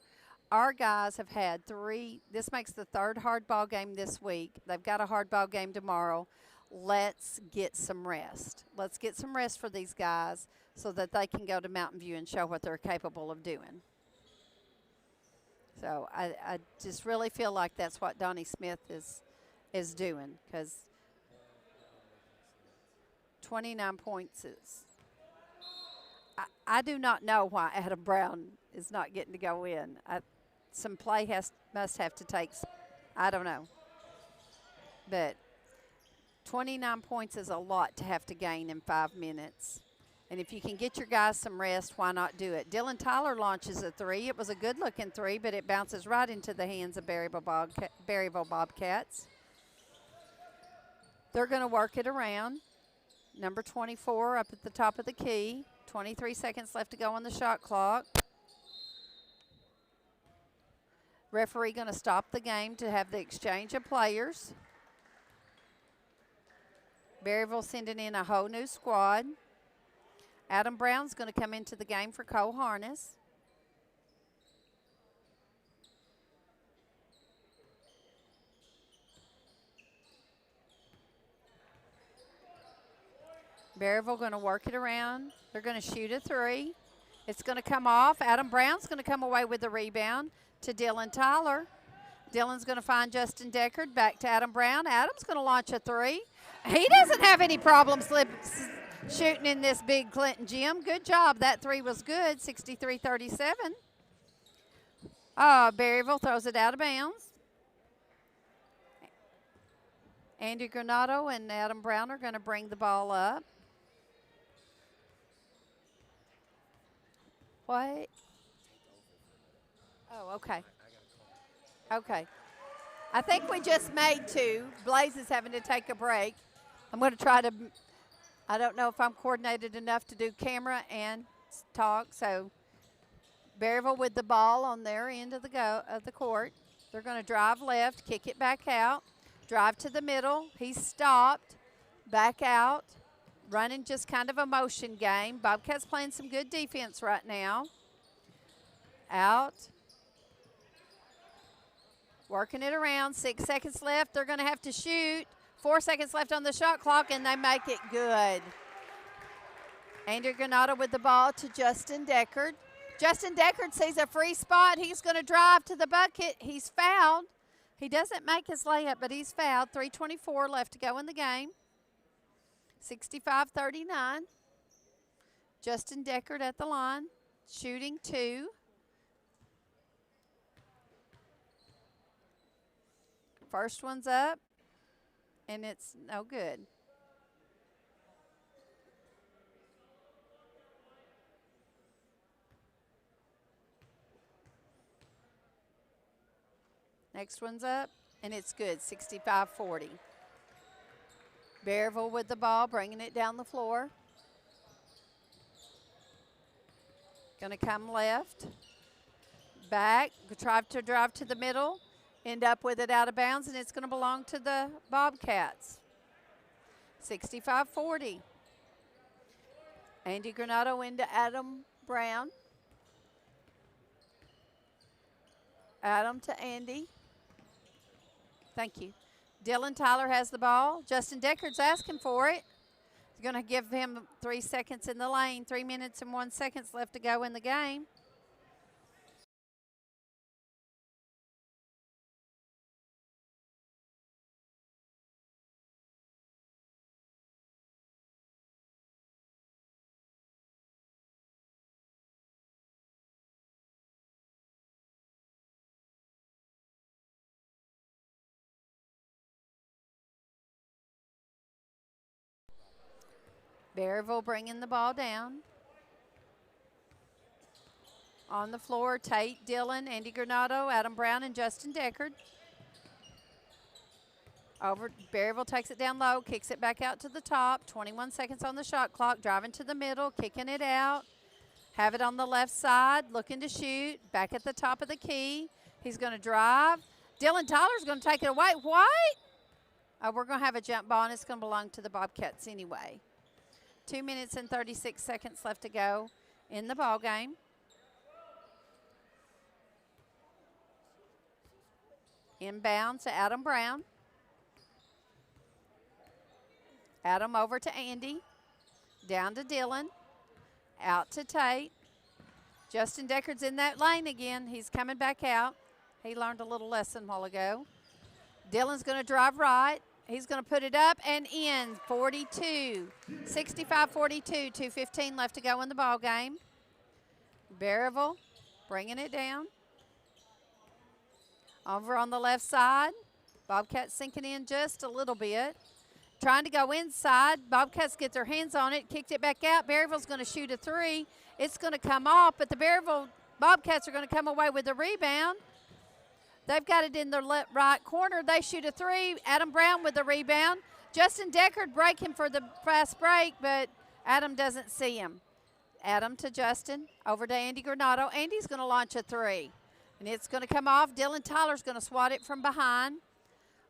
Our guys have had three. This makes the third hard ball game this week. They've got a hard ball game tomorrow. Let's get some rest. Let's get some rest for these guys so that they can go to Mountain View and show what they're capable of doing. So I just really feel like that's what Donnie Smith is doing, because 29 points is – I do not know why Adam Brown is not getting to go in. Some play must have to take – I don't know. But 29 points is a lot to have to gain in 5 minutes. And if you can get your guys some rest, why not do it? Dylan Tyler launches a three. It was a good-looking three, but it bounces right into the hands of Berryville Bobcats. They're going to work it around. Number 24 up at the top of the key. 23 seconds left to go on the shot clock. Referee going to stop the game to have the exchange of players. Berryville sending in a whole new squad. Adam Brown's going to come into the game for Cole Harness. Berryville going to work it around. They're going to shoot a three. It's going to come off. Adam Brown's going to come away with the rebound to Dylan Tyler. Dylan's going to find Justin Deckard. Back to Adam Brown. Adam's going to launch a three. He doesn't have any problems shooting in this big Clinton gym. Good job. That three was good, 63-37. Berryville throws it out of bounds. Andy Granado and Adam Brown are going to bring the ball up. What? Oh, okay. Okay. I think we just made two. Blaze is having to take a break. I'm going to try to, I don't know if I'm coordinated enough to do camera and talk. So Berryville with the ball on their end of the court. They're going to drive left, kick it back out, drive to the middle. He's stopped, back out, running just kind of a motion game. Bobcats playing some good defense right now. Out. Working it around, 6 seconds left. They're going to have to shoot. 4 seconds left on the shot clock, and they make it good. Andrew Granado with the ball to Justin Deckard. Justin Deckard sees a free spot. He's going to drive to the bucket. He's fouled. He doesn't make his layup, but he's fouled. 3:24 left to go in the game. 65-39. Justin Deckard at the line, shooting two. First one's up, and it's no good. Next one's up, and it's good, 65-40. Berryville with the ball, bringing it down the floor. Going to come left, back, try to drive to the middle. End up with it out of bounds, and it's going to belong to the Bobcats. 65-40. Andy Granado into Adam Brown. Adam to Andy. Thank you. Dylan Tyler has the ball. Justin Deckard's asking for it. He's going to give him 3 seconds in the lane. 3 minutes and 1 second left to go in the game. Berryville bringing the ball down. On the floor, Tate, Dillon, Andy Granado, Adam Brown, and Justin Deckard. Berryville takes it down low, kicks it back out to the top. 21 seconds on the shot clock, driving to the middle, kicking it out. Have it on the left side, looking to shoot. Back at the top of the key. He's going to drive. Dylan Tyler's going to take it away. What? Oh, we're going to have a jump ball, and it's going to belong to the Bobcats anyway. 2 minutes and 36 seconds left to go in the ball game. Inbound to Adam Brown. Adam over to Andy. Down to Dillon. Out to Tate. Justin Deckard's in that lane again. He's coming back out. He learned a little lesson a while ago. Dillon's going to drive right. He's going to put it up and in, 42. 65-42, 2:15 left to go in the ball game. Berryville bringing it down. Over on the left side, Bobcats sinking in just a little bit. trying to go inside. Bobcats get their hands on it, kicked it back out. Berryville's going to shoot a three. It's going to come off, but the Berryville Bobcats are going to come away with the rebound. They've got it in their right corner. They shoot a three. Adam Brown with the rebound. Justin Deckard breaking for the fast break, but Adam doesn't see him. Adam to Justin, over to Andy Granado. Andy's going to launch a three, and it's going to come off. Dylan Tyler's going to swat it from behind.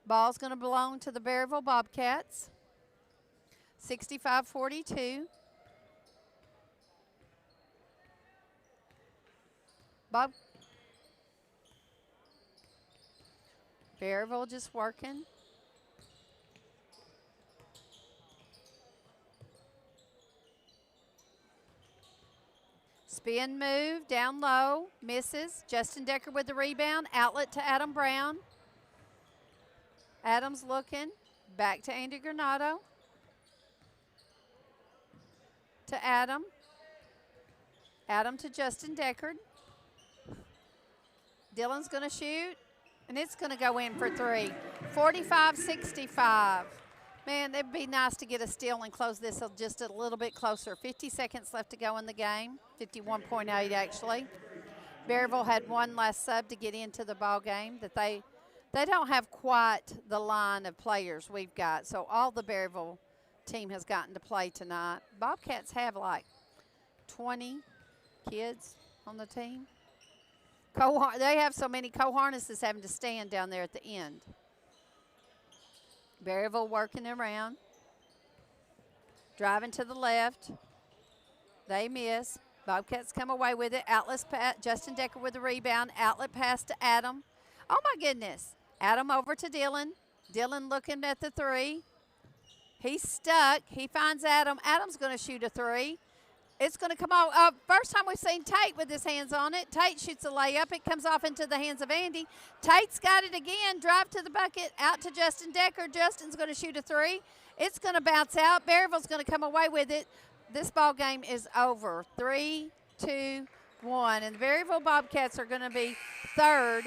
Ball's going to belong to the Berryville Bobcats. 65-42. Berryville just working. Spin move, down low, misses. Justin Deckard with the rebound, outlet to Adam Brown. Adams looking, back to Andy Granado. To Adam. Adam to Justin Deckard. Dylan's going to shoot, and it's going to go in for three. 45-65. Man, it'd be nice to get a steal and close this just a little bit closer. 50 seconds left to go in the game. 51.8 actually. Berryville had one last sub to get into the ball game. That they don't have quite the line of players we've got. So all the Berryville team has gotten to play tonight. Bobcats have like 20 kids on the team. They have so many co-harnesses having to stand down there at the end. Berryville working around. Driving to the left. They miss. Bobcats come away with it. Outlet pass. Justin Deckard with the rebound. Outlet pass to Adam. Oh, my goodness. Adam over to Dylan. Dylan looking at the three. He's stuck. He finds Adam. Adam's going to shoot a three. It's going to come off. First time we've seen Tate with his hands on it. Tate shoots a layup. It comes off into the hands of Andy. Tate's got it again. Drive to the bucket. Out to Justin Deckard. Justin's going to shoot a three. It's going to bounce out. Berryville's going to come away with it. This ball game is over. 3-2-1. And the Berryville Bobcats are going to be third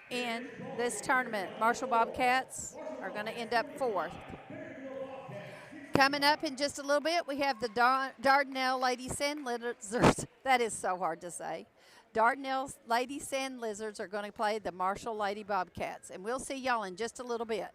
in this tournament. Marshall Bobcats are going to end up fourth. Coming up in just a little bit, we have the Dardanelle Lady Sand Lizards. That is so hard to say. Dardanelle Lady Sand Lizards are going to play the Marshall Lady Bobcats. And we'll see y'all in just a little bit.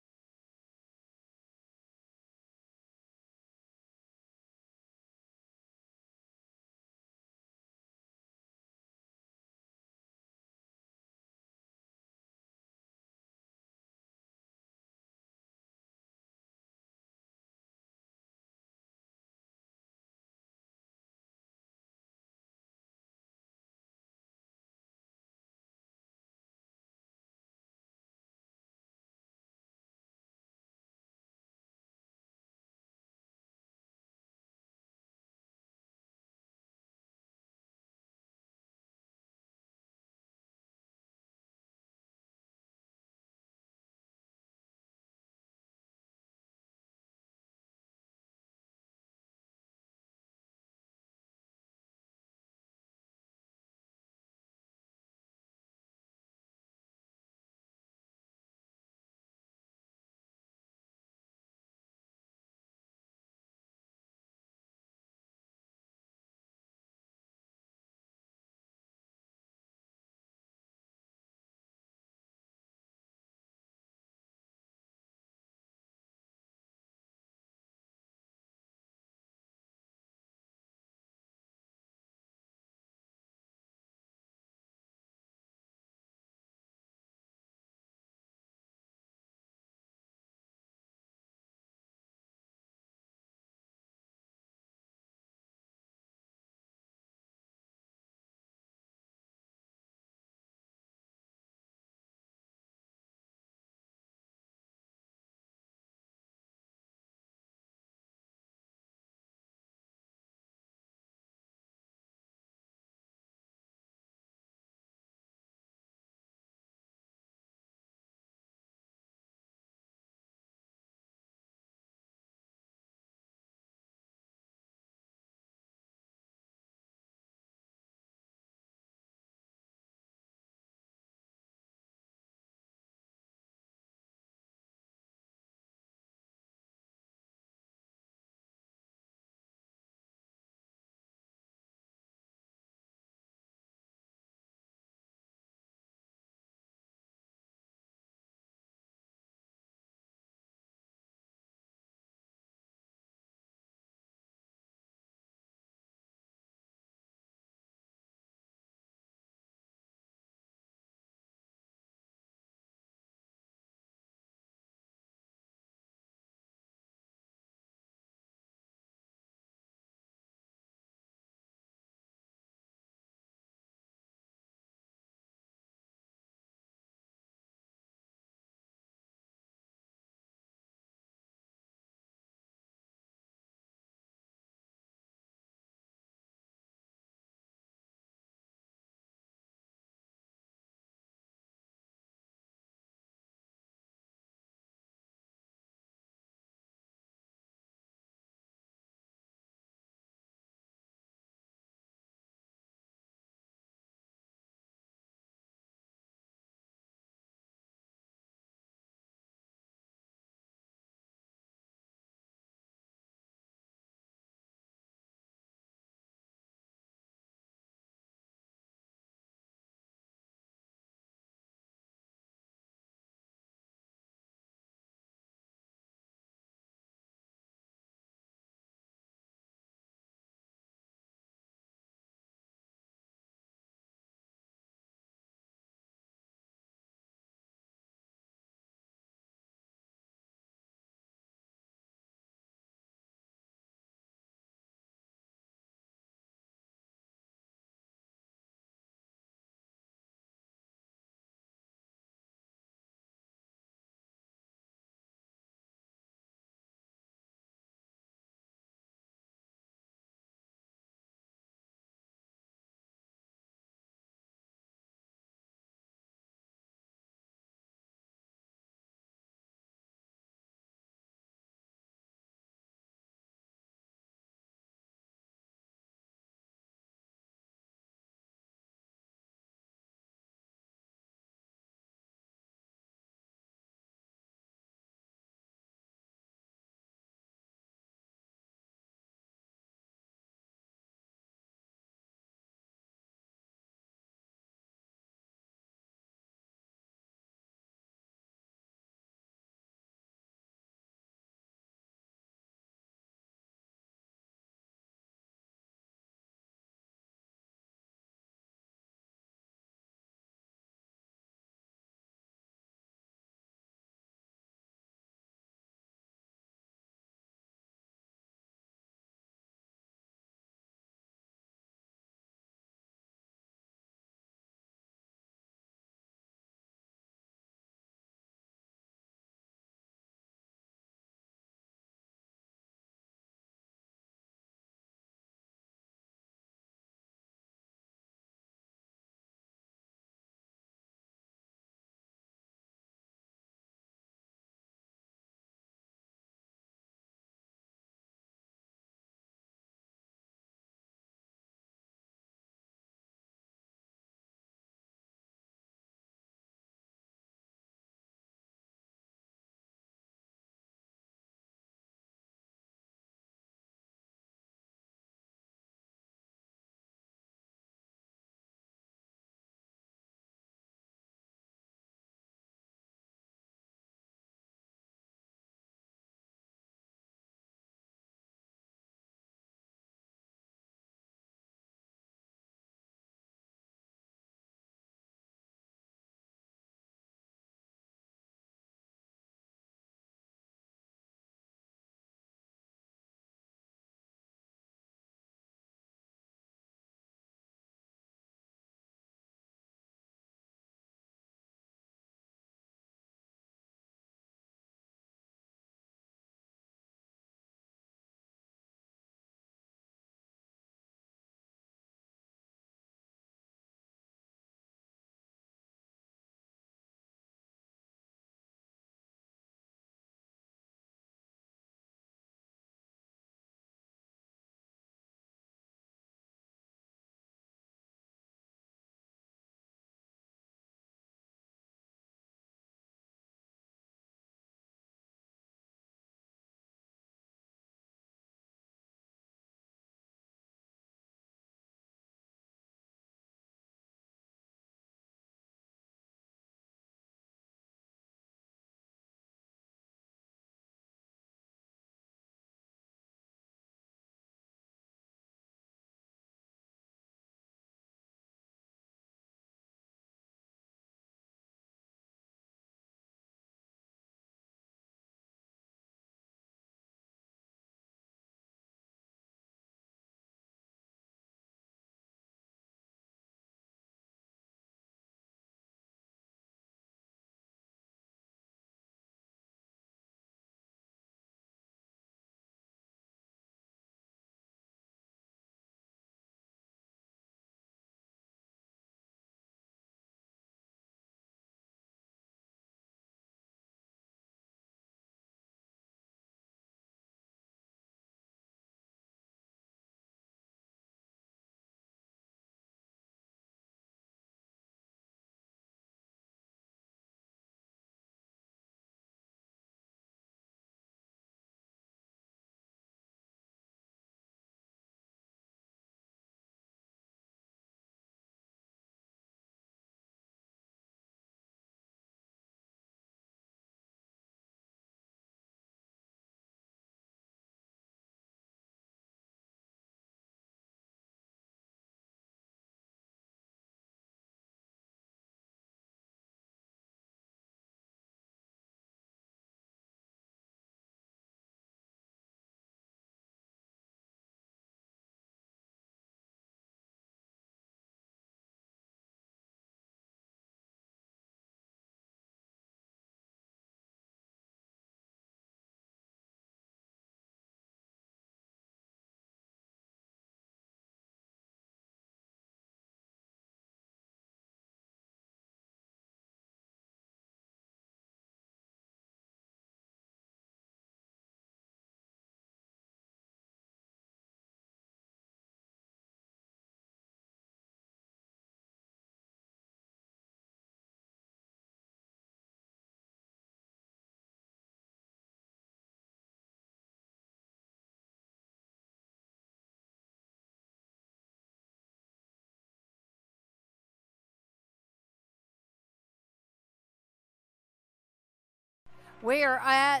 We're at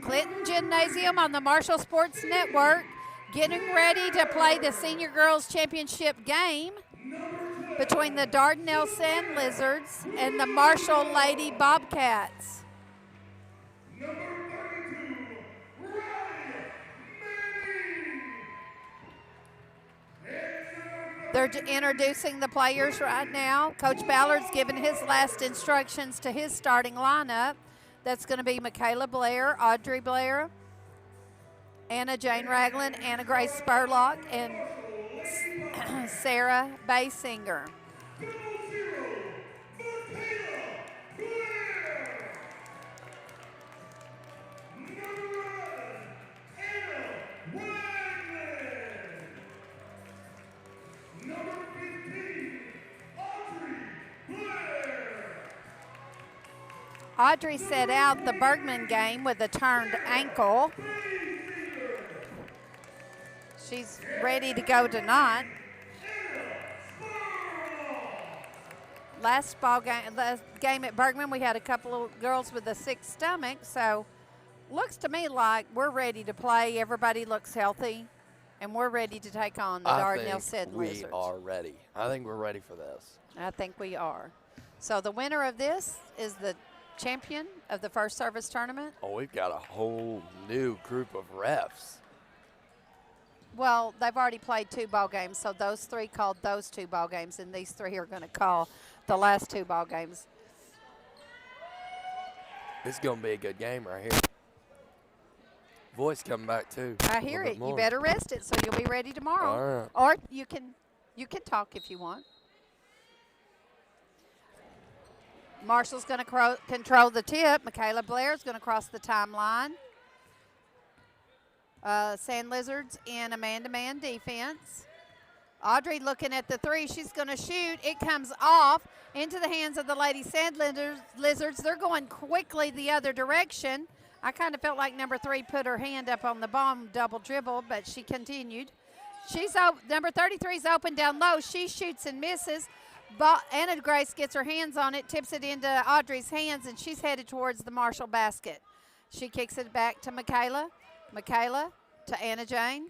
Clinton Gymnasium on the Marshall Sports Network, getting ready to play the Senior Girls Championship game between the Dardanelle Sand Lizards and the Marshall Lady Bobcats. They're introducing the players right now. Coach Ballard's given his last instructions to his starting lineup. That's going to be Michaela Blair, Audrey Blair, Anna Jane Ragland, Anna Grace Spurlock, and Sarah Basinger. Audrey set out the Bergman game with a turned ankle. She's ready to go tonight. Last game at Bergman, we had a couple of girls with a sick stomach, so looks to me like we're ready to play. Everybody looks healthy, and we're ready to take on the Dardanelle Sand Lizards. We are ready. I think we're ready for this. I think we are. So the winner of this is the champion of the first service tournament. Oh, we've got a whole new group of refs. Well, they've already played 2 ball games, so those 3 called those 2 ball games, and these 3 are going to call the last 2 ball games. This is going to be a good game right here. Voice coming back too. I hear it. You better rest it so you'll be ready tomorrow. All right. Or you can talk if you want. Marshall's going to control the tip. Michaela Blair's going to cross the timeline. Sand Lizards in a man-to-man defense. Audrey looking at the 3. She's going to shoot. It comes off into the hands of the Lady Sand Lizards. They're going quickly the other direction. I kind of felt like number 3 put her hand up on the bomb, double dribble, but she continued. Number 33 is open down low. She shoots and misses. Anna Grace gets her hands on it, tips it into Audrey's hands, and she's headed towards the Marshall basket. She kicks it back to Michaela. Michaela to Anna Jane.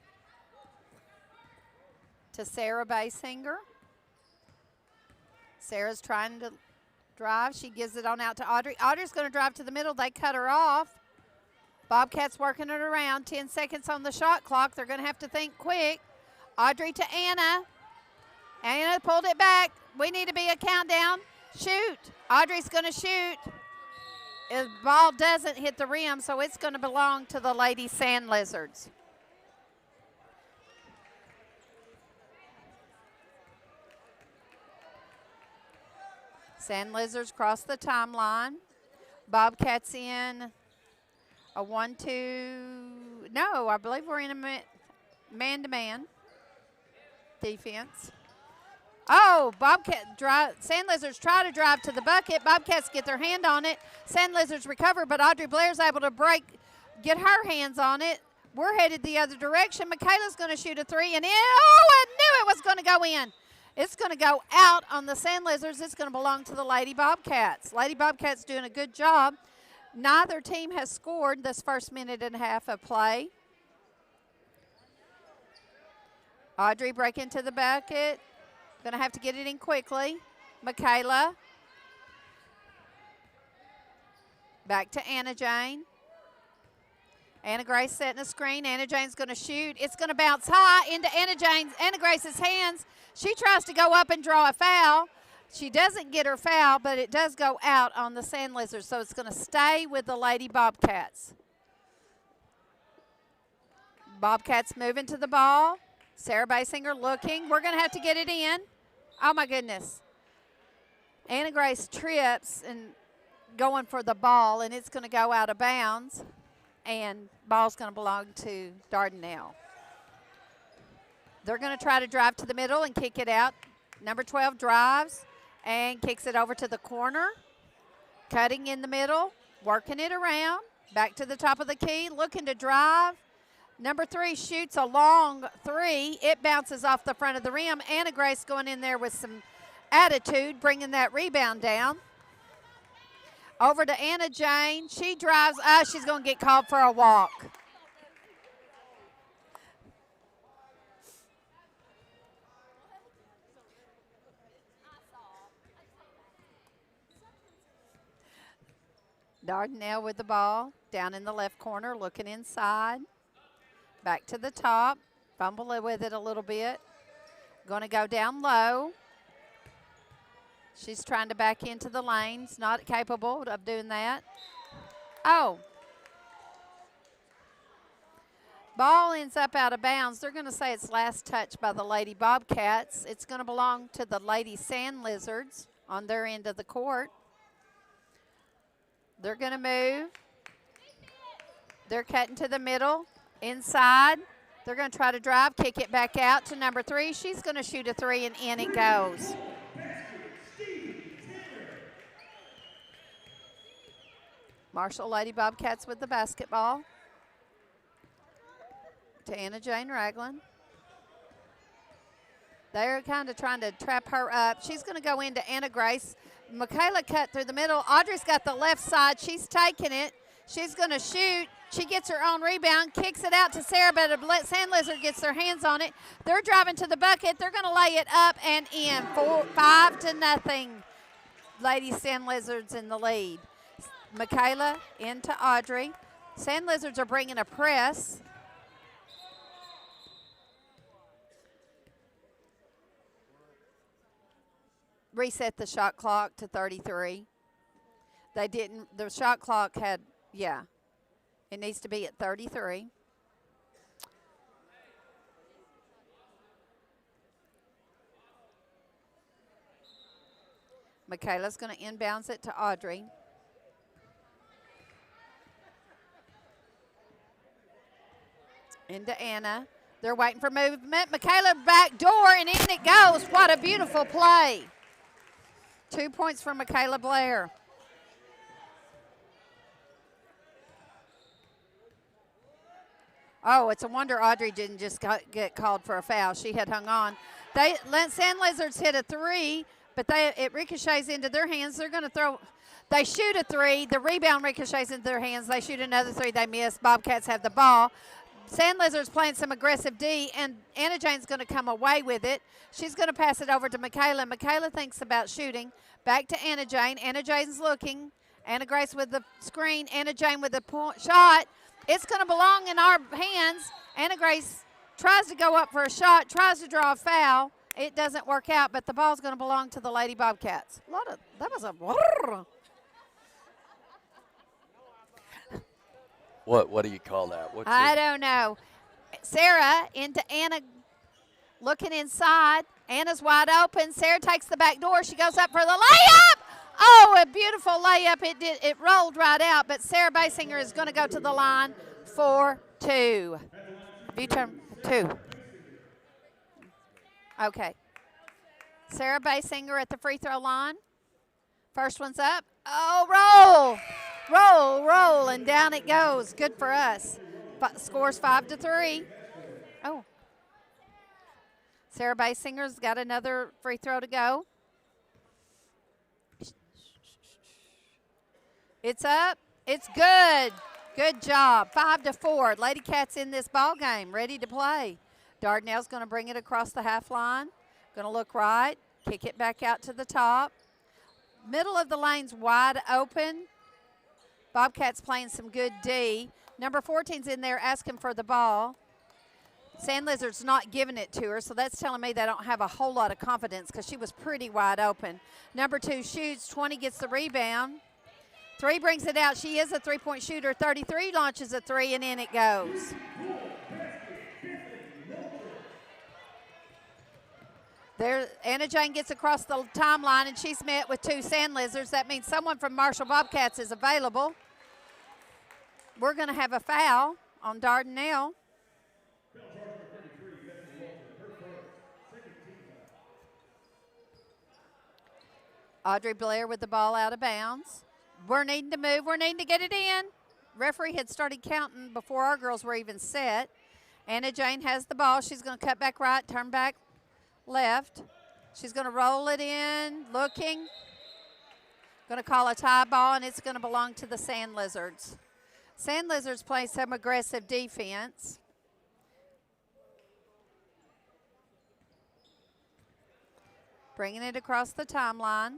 To Sarah Basinger. Sarah's trying to drive. She gives it on out to Audrey. Audrey's going to drive to the middle. They cut her off. Bobcats working it around. 10 seconds on the shot clock. They're going to have to think quick. Audrey to Anna. Anna pulled it back. We need to be a countdown. Shoot. Audrey's going to shoot. The ball doesn't hit the rim, so it's going to belong to the Lady Sand Lizards. Sand Lizards cross the timeline. Bobcats in a 1-2. No, I believe we're in a man-to-man defense. Oh, Sand Lizards try to drive to the bucket. Bobcats get their hand on it. Sand Lizards recover, but Audrey Blair's able to get her hands on it. We're headed the other direction. Michaela's going to shoot a 3, and I knew it was going to go in. It's going to go out on the Sand Lizards. It's going to belong to the Lady Bobcats. Lady Bobcats doing a good job. Neither team has scored this first minute and a half of play. Audrey breaking to the bucket. Going to have to get it in quickly. Michaela. Back to Anna Jane. Anna Grace setting a screen. Anna Jane's going to shoot. It's going to bounce high into Anna Grace's hands. She tries to go up and draw a foul. She doesn't get her foul, but it does go out on the Sand Lizards, so it's going to stay with the Lady Bobcats. Bobcats moving to the ball. Sarah Basinger looking. We're going to have to get it in. Oh, my goodness. Anna Grace trips and going for the ball, and it's going to go out of bounds, and ball's going to belong to Dardanelle. They're going to try to drive to the middle and kick it out. Number 12 drives and kicks it over to the corner. Cutting in the middle, working it around. Back to the top of the key, looking to drive. Number 3 shoots a long 3. It bounces off the front of the rim. Anna Grace going in there with some attitude, bringing that rebound down. Over to Anna Jane. She drives. She's going to get called for a walk. Dardanelle with the ball. Down in the left corner, looking inside. Back to the top. Fumble with it a little bit. Going to go down low. She's trying to back into the lanes. Not capable of doing that. Oh. Ball ends up out of bounds. They're going to say it's last touch by the Lady Bobcats. It's going to belong to the Lady Sand Lizards on their end of the court. They're going to move. They're cutting to the middle, inside. They're going to try to drive, kick it back out to number 3. She's going to shoot a 3, and in it goes. Marshall Lady Bobcats with the basketball. To Anna Jane Ragland. They're kind of trying to trap her up. She's going to go into Anna Grace. Michaela cut through the middle. Audrey's got the left side. She's taking it. She's going to shoot. She gets her own rebound, kicks it out to Sarah, but a Sand Lizard gets their hands on it. They're driving to the bucket. They're going to lay it up and in. 5-0. Lady Sand Lizards in the lead. Michaela into Audrey. Sand Lizards are bringing a press. Reset the shot clock to 33. They didn't, the shot clock had, it needs to be at 33. Michaela's going to inbounds it to Audrey. Into Anna. They're waiting for movement. Michaela back door, and in it goes. What a beautiful play. 2 points for Michaela Blair. Oh, it's a wonder Audrey didn't just get called for a foul. She had hung on. Sand Lizards hit a 3, but it ricochets into their hands. They're going to throw. They shoot a 3. The rebound ricochets into their hands. They shoot another 3. They miss. Bobcats have the ball. Sand Lizards playing some aggressive D, and Anna Jane's going to come away with it. She's going to pass it over to Michaela. Michaela thinks about shooting. Back to Anna Jane. Anna Jane's looking. Anna Grace with the screen. Anna Jane with the shot. It's going to belong in our hands. Anna Grace tries to go up for a shot, tries to draw a foul. It doesn't work out, but the ball's going to belong to the Lady Bobcats. That was a. What do you call that? I don't know. Sarah into Anna, looking inside. Anna's wide open. Sarah takes the back door. She goes up for the layup. Oh, a beautiful layup. It rolled right out, but Sarah Basinger is going to go to the line for 2. V-term 2. Okay. Sarah Basinger at the free throw line. First one's up. Oh, roll. Roll, and down it goes. Good for us. Scores 5-3. Oh. Sarah Basinger's got another free throw to go. It's up. It's good. Good job. 5-4. Lady Cats in this ball game, ready to play. Dardanelle's going to bring it across the half line. Going to look right. Kick it back out to the top. Middle of the lane's wide open. Bobcats playing some good D. Number 14's in there asking for the ball. Sand Lizard's not giving it to her, so that's telling me they don't have a whole lot of confidence because she was pretty wide open. Number 2 shoots. 20 gets the rebound. 3 brings it out. She is a three-point shooter. 33 launches a 3, and in it goes. There, Anna Jane gets across the timeline, and she's met with 2 Sand Lizards. That means someone from Marshall Bobcats is available. We're going to have a foul on Dardanelle. Audrey Blair with the ball out of bounds. We're needing to move. We're needing to get it in. Referee had started counting before our girls were even set. Anna Jane has the ball. She's going to cut back right, turn back left. She's going to roll it in, looking. Going to call a tie ball, and it's going to belong to the Sand Lizards. Sand Lizards play some aggressive defense. Bringing it across the timeline.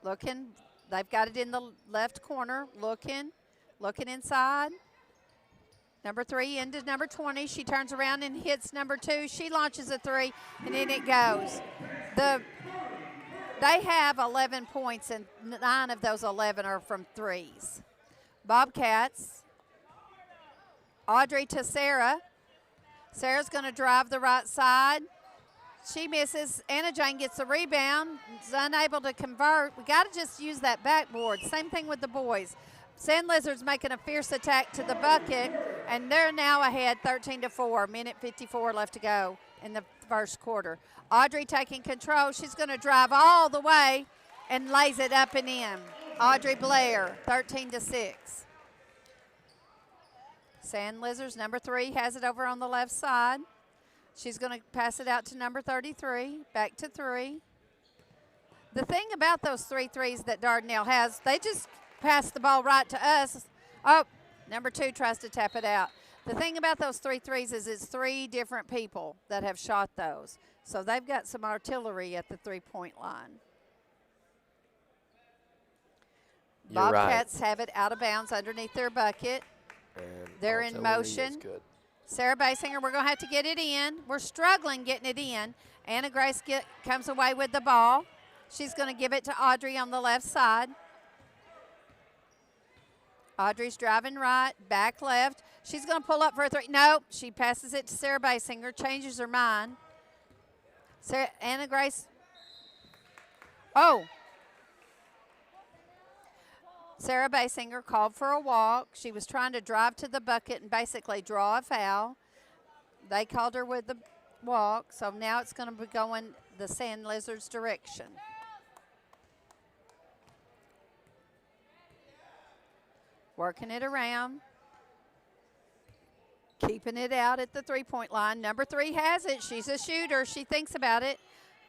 Looking, they've got it in the left corner. Looking inside. Number 3 into number 20. She turns around and hits number 2. She launches a 3, and in it goes. They have 11 points, and 9 of those 11 are from threes. Bobcats. Audrey to Sarah. Sarah's going to drive the right side. She misses. Anna Jane gets the rebound. Is unable to convert. We got to just use that backboard. Same thing with the boys. Sand Lizards making a fierce attack to the bucket, and they're now ahead 13-4. Minute 54 left to go in the first quarter. Audrey taking control. She's going to drive all the way and lays it up and in. Audrey Blair, 13-6. Sand Lizards, number 3, has it over on the left side. She's going to pass it out to number 33, back to 3. The thing about those 3 threes that Dardanelle has, they just pass the ball right to us. Oh, number 2 tries to tap it out. The thing about those 3 threes is it's 3 different people that have shot those. So they've got some artillery at the 3-point line. You're Bobcats right. have it out of bounds underneath their bucket. And They're in artillery is motion. good. Sarah Basinger, we're going to have to get it in. We're struggling getting it in. Anna Grace comes away with the ball. She's going to give it to Audrey on the left side. Audrey's driving right, back left. She's going to pull up for a 3. Nope, she passes it to Sarah Basinger, changes her mind. Anna Grace. Oh. Sarah Basinger called for a walk. She was trying to drive to the bucket and basically draw a foul. They called her with the walk, so now it's going to be going the Sand Lizards' direction. Working it around. Keeping it out at the 3-point line. Number 3 has it. She's a shooter. She thinks about it.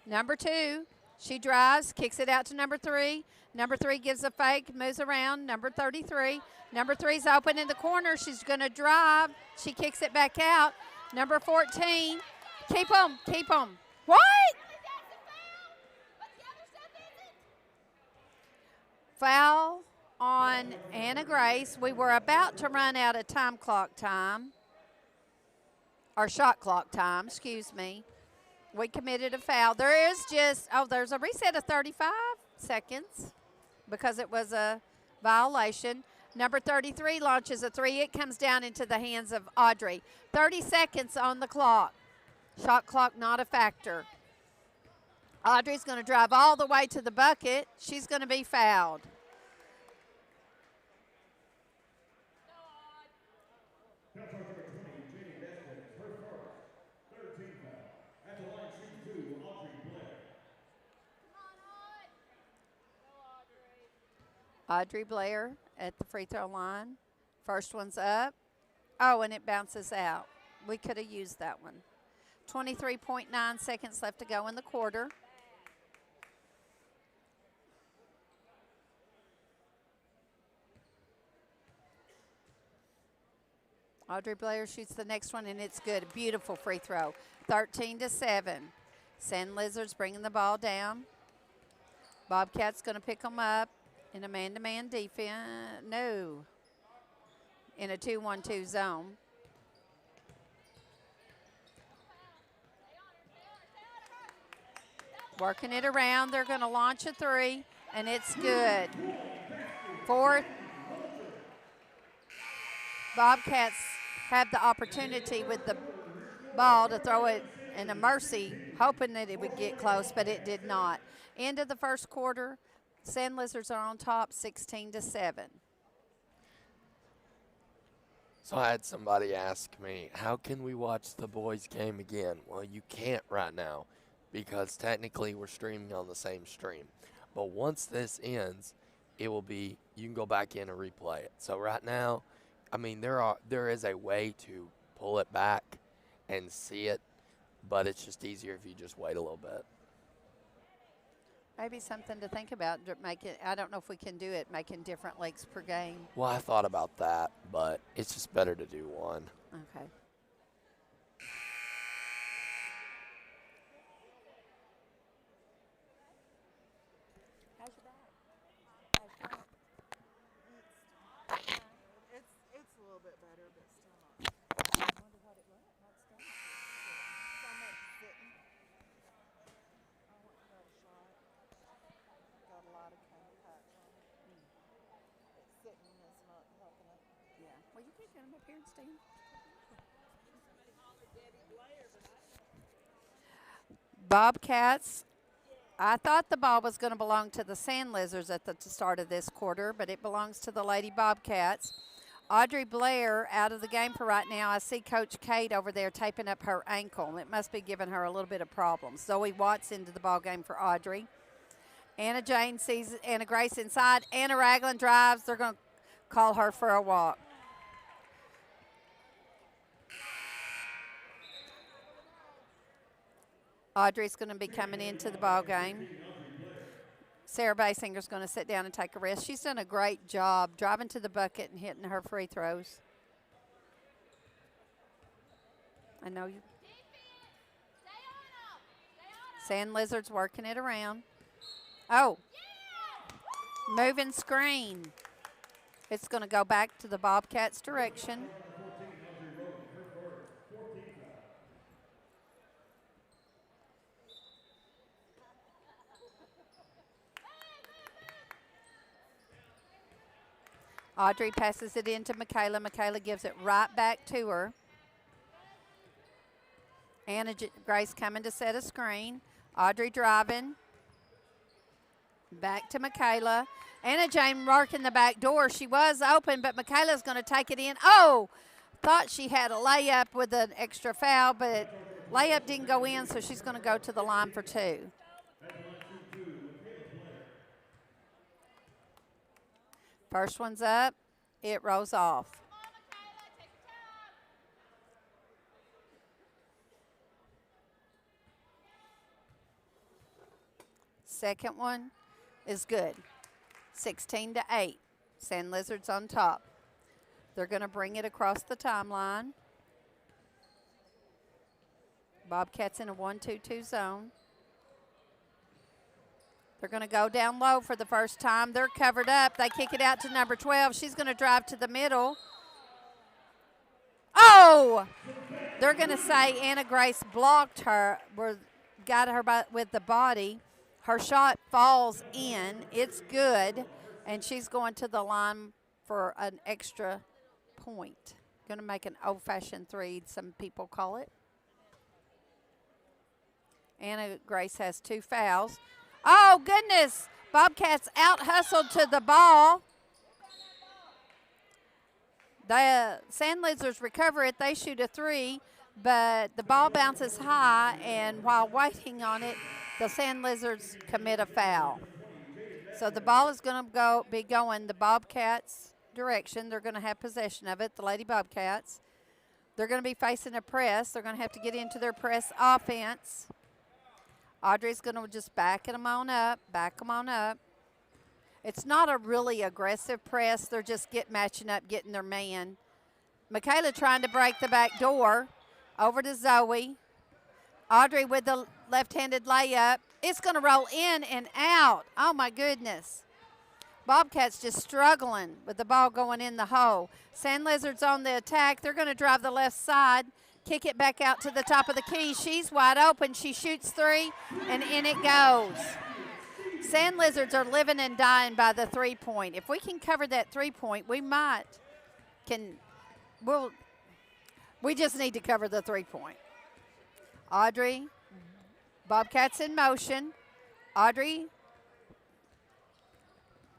Number 2, she drives, kicks it out to number 3. Number 3 gives a fake, moves around. Number 33. Number 3's open in the corner. She's going to drive. She kicks it back out. Number 14. Keep them. Keep them. What? Foul on Anna Grace. We were about to run out of time clock time. Or shot clock time, excuse me. We committed a foul. There is just, there's a reset of 35 seconds because it was a violation. Number 33 launches a 3. It comes down into the hands of Audrey. 30 seconds on the clock. Shot clock not a factor. Audrey's going to drive all the way to the bucket. She's going to be fouled. Audrey Blair at the free throw line. First one's up. Oh, and it bounces out. We could have used that one. 23.9 seconds left to go in the quarter. Audrey Blair shoots the next one, and it's good. Beautiful free throw. 13-7. Sand Lizards bringing the ball down. Bobcats going to pick them up in a man-to-man defense. No. In a 2-1-2 zone. Working it around. They're going to launch a 3, and it's good. 4th. Bobcats have the opportunity with the ball to throw it in a mercy, hoping that it would get close, but it did not. End of the first quarter. Sand Lizards are on top 16-7. So I had somebody ask me, how can we watch the boys' game again? Well, you can't right now because technically we're streaming on the same stream. But once this ends, it will be, you can go back in and replay it. So right now, I mean, there is a way to pull it back and see it, but it's just easier if you just wait a little bit. Maybe something to think about. I don't know if we can do it, making different legs per game. Well, I thought about that, but it's just better to do one. Okay. How's your back? It's a little bit better, but still not. I wonder what's done. So much sitting. I went and got a shot. Got a lot of cane patch on it. But sitting is not helping it. Yeah. Well, you can get them up here and stand. Bobcats. I thought the ball was going to belong to the Sand Lizards at the start of this quarter, but it belongs to the Lady Bobcats. Audrey Blair out of the game for right now. I see Coach Kate over there taping up her ankle. It must be giving her a little bit of problems. Zoe Watts into the ball game for Audrey. Anna Jane sees Anna Grace inside. Anna Ragland drives. They're going to call her for a walk. Audrey's going to be coming into the ball game. Sarah Basinger's going to sit down and take a rest. She's done a great job driving to the bucket and hitting her free throws. I know you. Sand Lizards working it around. Oh. Moving screen. It's going to go back to the Bobcats' direction. Audrey passes it into Michaela. Michaela gives it right back to her. Anna Grace coming to set a screen. Audrey driving. Back to Michaela. Anna Jane working the back door. She was open, but Michaela's going to take it in. Oh, thought she had a layup with an extra foul, but layup didn't go in, so she's going to go to the line for two. First one's up. It rolls off. Second one is good. 16-8. Sand Lizards on top. They're going to bring it across the timeline. Bobcats in a 1-2-2 zone. They're going to go down low for the first time. They're covered up. They kick it out to number 12. She's going to drive to the middle. Oh! They're going to say Anna Grace blocked her, got her with the body. Her shot falls in. It's good. And she's going to the line for an extra point. Going to make an old-fashioned three, some people call it. Anna Grace has 2 fouls. Oh, goodness. Bobcats out-hustled to the ball. The Sand Lizards recover it. They shoot a 3, but the ball bounces high, and while waiting on it, the Sand Lizards commit a foul. So the ball is going to be going the Bobcats' direction. They're going to have possession of it, the Lady Bobcats. They're going to be facing a press. They're going to have to get into their press offense. Audrey's going to just back them on up. It's not a really aggressive press. They're just matching up, getting their man. Michaela trying to break the back door. Over to Zoe. Audrey with the left-handed layup. It's going to roll in and out. Oh, my goodness. Bobcats just struggling with the ball going in the hole. Sand Lizards on the attack. They're going to drive the left side. Kick it back out to the top of the key. She's wide open. She shoots 3, and in it goes. Sand Lizards are living and dying by the 3-point. If we can cover that 3-point, we just need to cover the 3-point. Audrey, Bobcats in motion. Audrey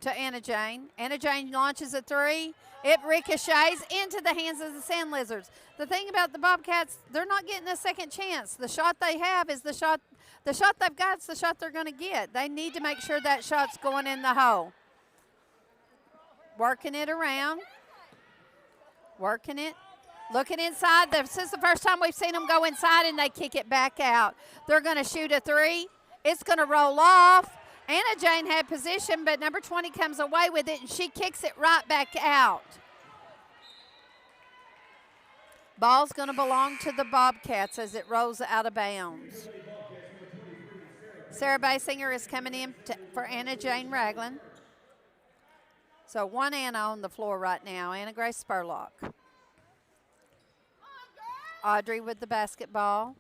to Anna Jane. Anna Jane launches a 3. It ricochets into the hands of the Sand Lizards. The thing about the Bobcats, they're not getting a second chance. The shot they have is the shot they've got is the shot they're going to get. They need to make sure that shot's going in the hole. Working it around. Working it. Looking inside. This is the first time we've seen them go inside, and they kick it back out. They're going to shoot a 3. It's going to roll off, Anna Jane had position, but number 20 comes away with it, and she kicks it right back out. Ball's going to belong to the Bobcats as it rolls out of bounds. Sarah Basinger is coming in for Anna Jane Ragland. So one Anna on the floor right now, Anna Grace Spurlock. Audrey with the basketball.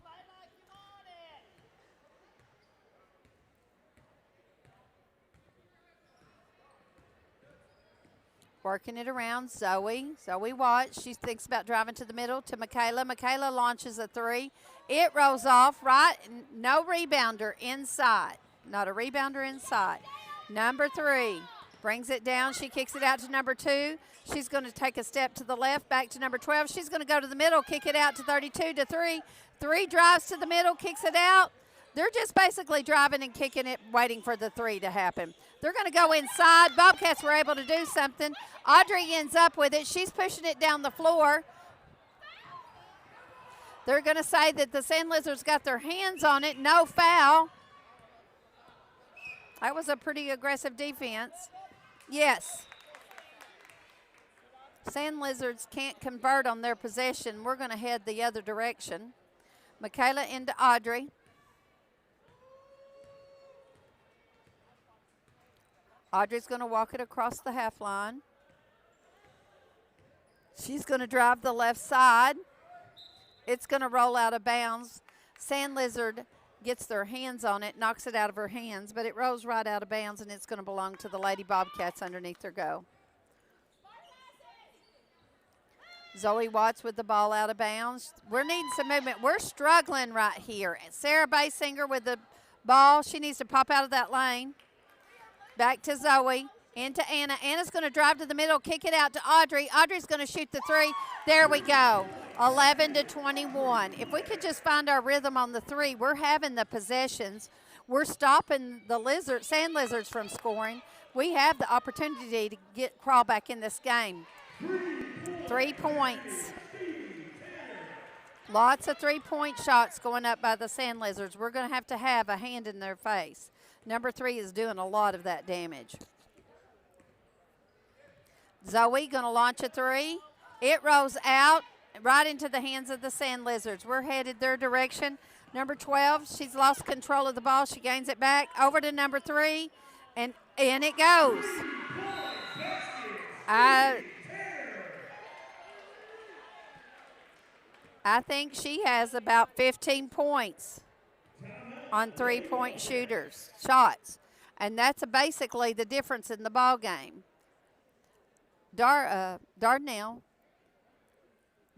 Working it around, Zoe. Zoe Watts. She thinks about driving to the middle to Michaela. Michaela launches a three. It rolls off right. No rebounder inside. Not a rebounder inside. Number 3 brings it down. She kicks it out to number 2. She's going to take a step to the left, back to number 12. She's going to go to the middle, kick it out to 32 to 3. 3 drives to the middle, kicks it out. They're just basically driving and kicking it, waiting for the 3 to happen. They're going to go inside. Bobcats were able to do something. Audrey ends up with it. She's pushing it down the floor. They're going to say that the Sand Lizards got their hands on it. No foul. That was a pretty aggressive defense. Yes. Sand Lizards can't convert on their possession. We're going to head the other direction. Michaela into Audrey. Audrey's going to walk it across the half line. She's going to drive the left side. It's going to roll out of bounds. Sand Lizard gets their hands on it, knocks it out of her hands, but it rolls right out of bounds, and it's going to belong to the Lady Bobcats underneath their go. Zoe Watts with the ball out of bounds. We're needing some movement. We're struggling right here. Sarah Basinger with the ball. She needs to pop out of that lane. Back to Zoe, into Anna. Anna's going to drive to the middle, kick it out to Audrey. Audrey's going to shoot the 3. There we go, 11 to 21. If we could just find our rhythm on the 3, we're having the possessions. We're stopping the Sand Lizards from scoring. We have the opportunity to crawl back in this game. 3 points. Lots of 3-point shots going up by the Sand Lizards. We're going to have a hand in their face. Number 3 is doing a lot of that damage. Zoe going to launch a 3. It rolls out right into the hands of the Sand Lizards. We're headed their direction. Number 12, she's lost control of the ball. She gains it back over to number 3, and in it goes. I think she has about 15 points on 3-point shots. And that's basically the difference in the ball game. Dardanelle,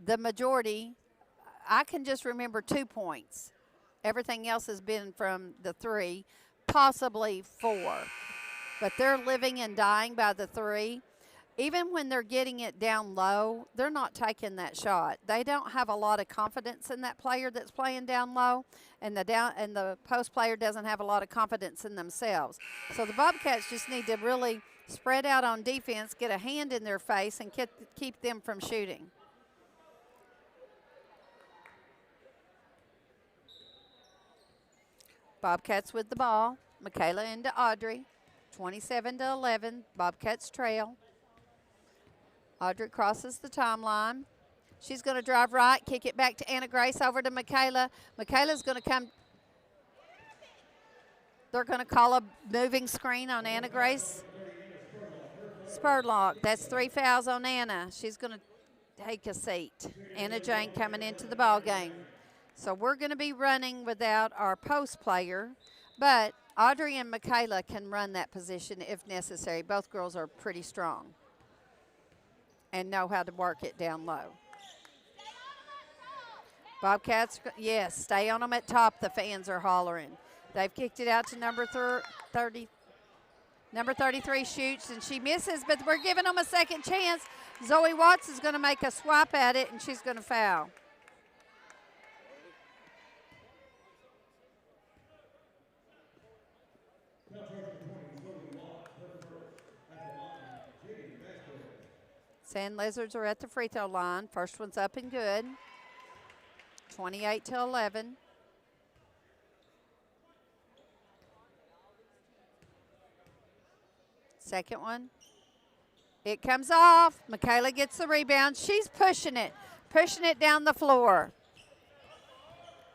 the majority, I can just remember 2 points. Everything else has been from the 3, possibly 4. But they're living and dying by the 3. Even when they're getting it down low, they're not taking that shot. They don't have a lot of confidence in that player that's playing down low, and the post player doesn't have a lot of confidence in themselves. So the Bobcats just need to really spread out on defense, get a hand in their face, and keep them from shooting. Bobcats with the ball. Michaela into Audrey. 27 to 11. Bobcats trail. Audrey crosses the timeline. She's going to drive right, kick it back to Anna Grace, over to Michaela. Michaela's going to come. They're going to call a moving screen on Anna Grace Spurlock. That's 3 fouls on Anna. She's going to take a seat. Anna Jane coming into the ball game. So we're going to be running without our post player, but Audrey and Michaela can run that position if necessary. Both girls are pretty strong and know how to work it down low. Bobcats, yes, stay on them at top, the fans are hollering. They've kicked it out to number 30. Number 33 shoots, and she misses, but we're giving them a second chance. Zoe Watts is going to make a swipe at it, and she's going to foul. Sand Lizards are at the free throw line. First one's up and good. 28 to 11. Second one. It comes off. Michaela gets the rebound. She's pushing it down the floor.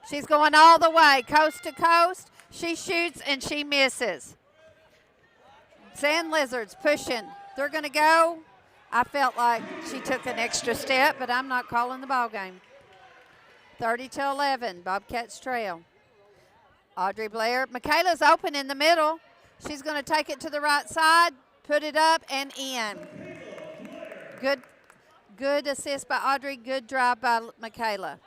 She's going all the way, coast to coast. She shoots and she misses. Sand Lizards pushing. They're going to go. I felt like she took an extra step, but I'm not calling the ball game. 30-11, Bobcats trail. Audrey Blair. Michaela's open in the middle. She's going to take it to the right side, put it up and in. Good assist by Audrey. Good drive by Michaela.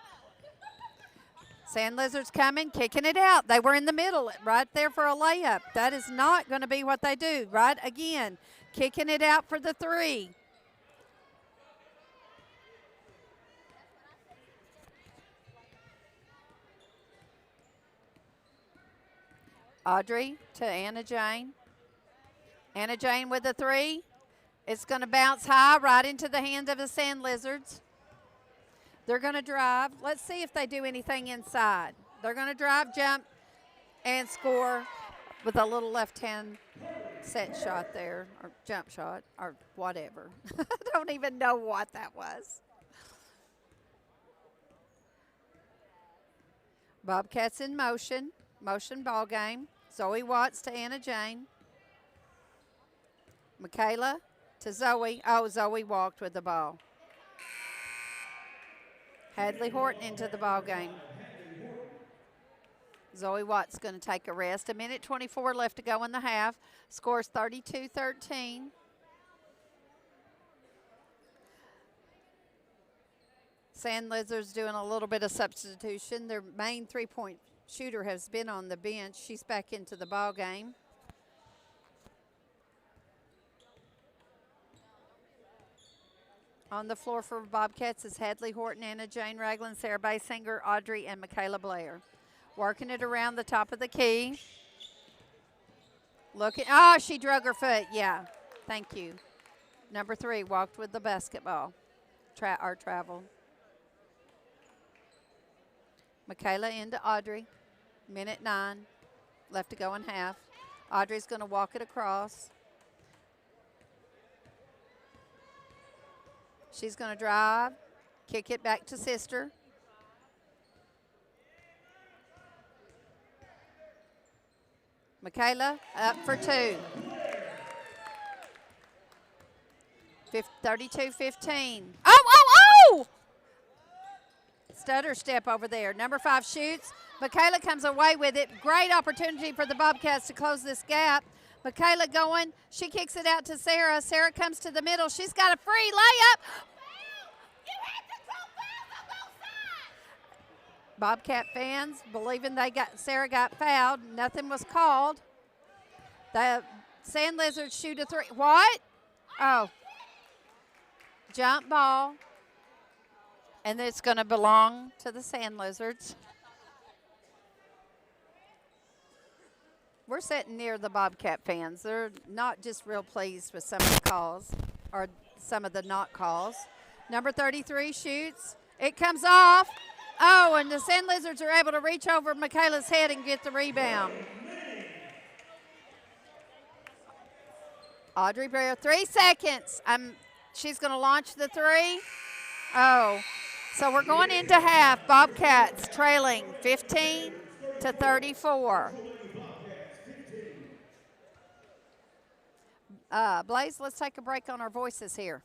Sand Lizards coming, kicking it out. They were in the middle, right there for a layup. That is not going to be what they do. Right again, kicking it out for the three. Audrey to Anna Jane. Anna Jane with the three. It's going to bounce high right into the hands of the Sand Lizards. They're going to drive. Let's see if they do anything inside. They're going to drive, jump, and score with a little left-hand set shot there, or jump shot, or whatever. I don't even know what that was. Bobcats in motion ball game. Zoe Watts to Anna Jane. Michaela to Zoe. Oh, Zoe walked with the ball. Hadley Horton into the ball game. Zoe Watts going to take a rest. 1:24 left to go in the half. Scores 32-13. Sand Lizards doing a little bit of substitution. Their main three-point shooter has been on the bench. She's back into the ball game. On the floor for Bobcats is Hadley Horton, Anna Jane Ragland, Sarah Basinger, Audrey, and Michaela Blair. Working it around the top of the key. Looking, oh, she drug her foot. Yeah, thank you. Number 3 walked with the basketball. Travel. Michaela into Audrey. 1:09 left to go in half. Audrey's going to walk it across. She's going to drive, kick it back to sister. Michaela up for 2. 32-15. Oh! Stutter step over there. Number 5 shoots. Michaela comes away with it. Great opportunity for the Bobcats to close this gap. Michaela going. She kicks it out to Sarah. Sarah comes to the middle. She's got a free layup. Bobcat fans believing Sarah got fouled. Nothing was called. The Sand Lizards shoot a 3. What? Oh. Jump ball. And it's going to belong to the Sand Lizards. We're sitting near the Bobcat fans. They're not just real pleased with some of the calls or some of the not calls. Number 33 shoots. It comes off. Oh, and the Sand Lizards are able to reach over Michaela's head and get the rebound. Audrey Blair, 3 seconds. She's going to launch the 3. Oh, so we're going into half. Bobcats trailing 15-34. Blaze, let's take a break on our voices here.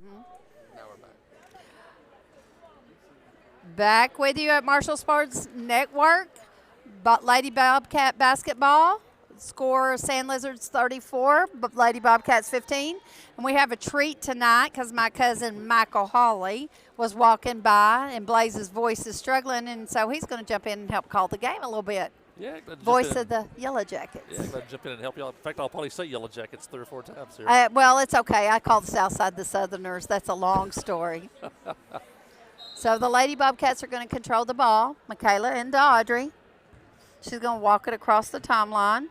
Now we're back. Back with you at Marshall Sports Network. Lady Bobcat Basketball. Score Sand Lizards 34, but Lady Bobcats 15. And we have a treat tonight because my cousin Michael Hawley was walking by, and Blaze's voice is struggling, and so he's going to jump in and help call the game a little bit. Yeah, glad to jump Voice in. of the Yellow Jackets. Yeah, glad to jump in and help you out. In fact, I'll probably say Yellow Jackets 3 or 4 times here. Well, it's okay. I call the South Side the Southerners. That's a long story. So the Lady Bobcats are going to control the ball. Michaela into Audrey. She's going to walk it across the timeline.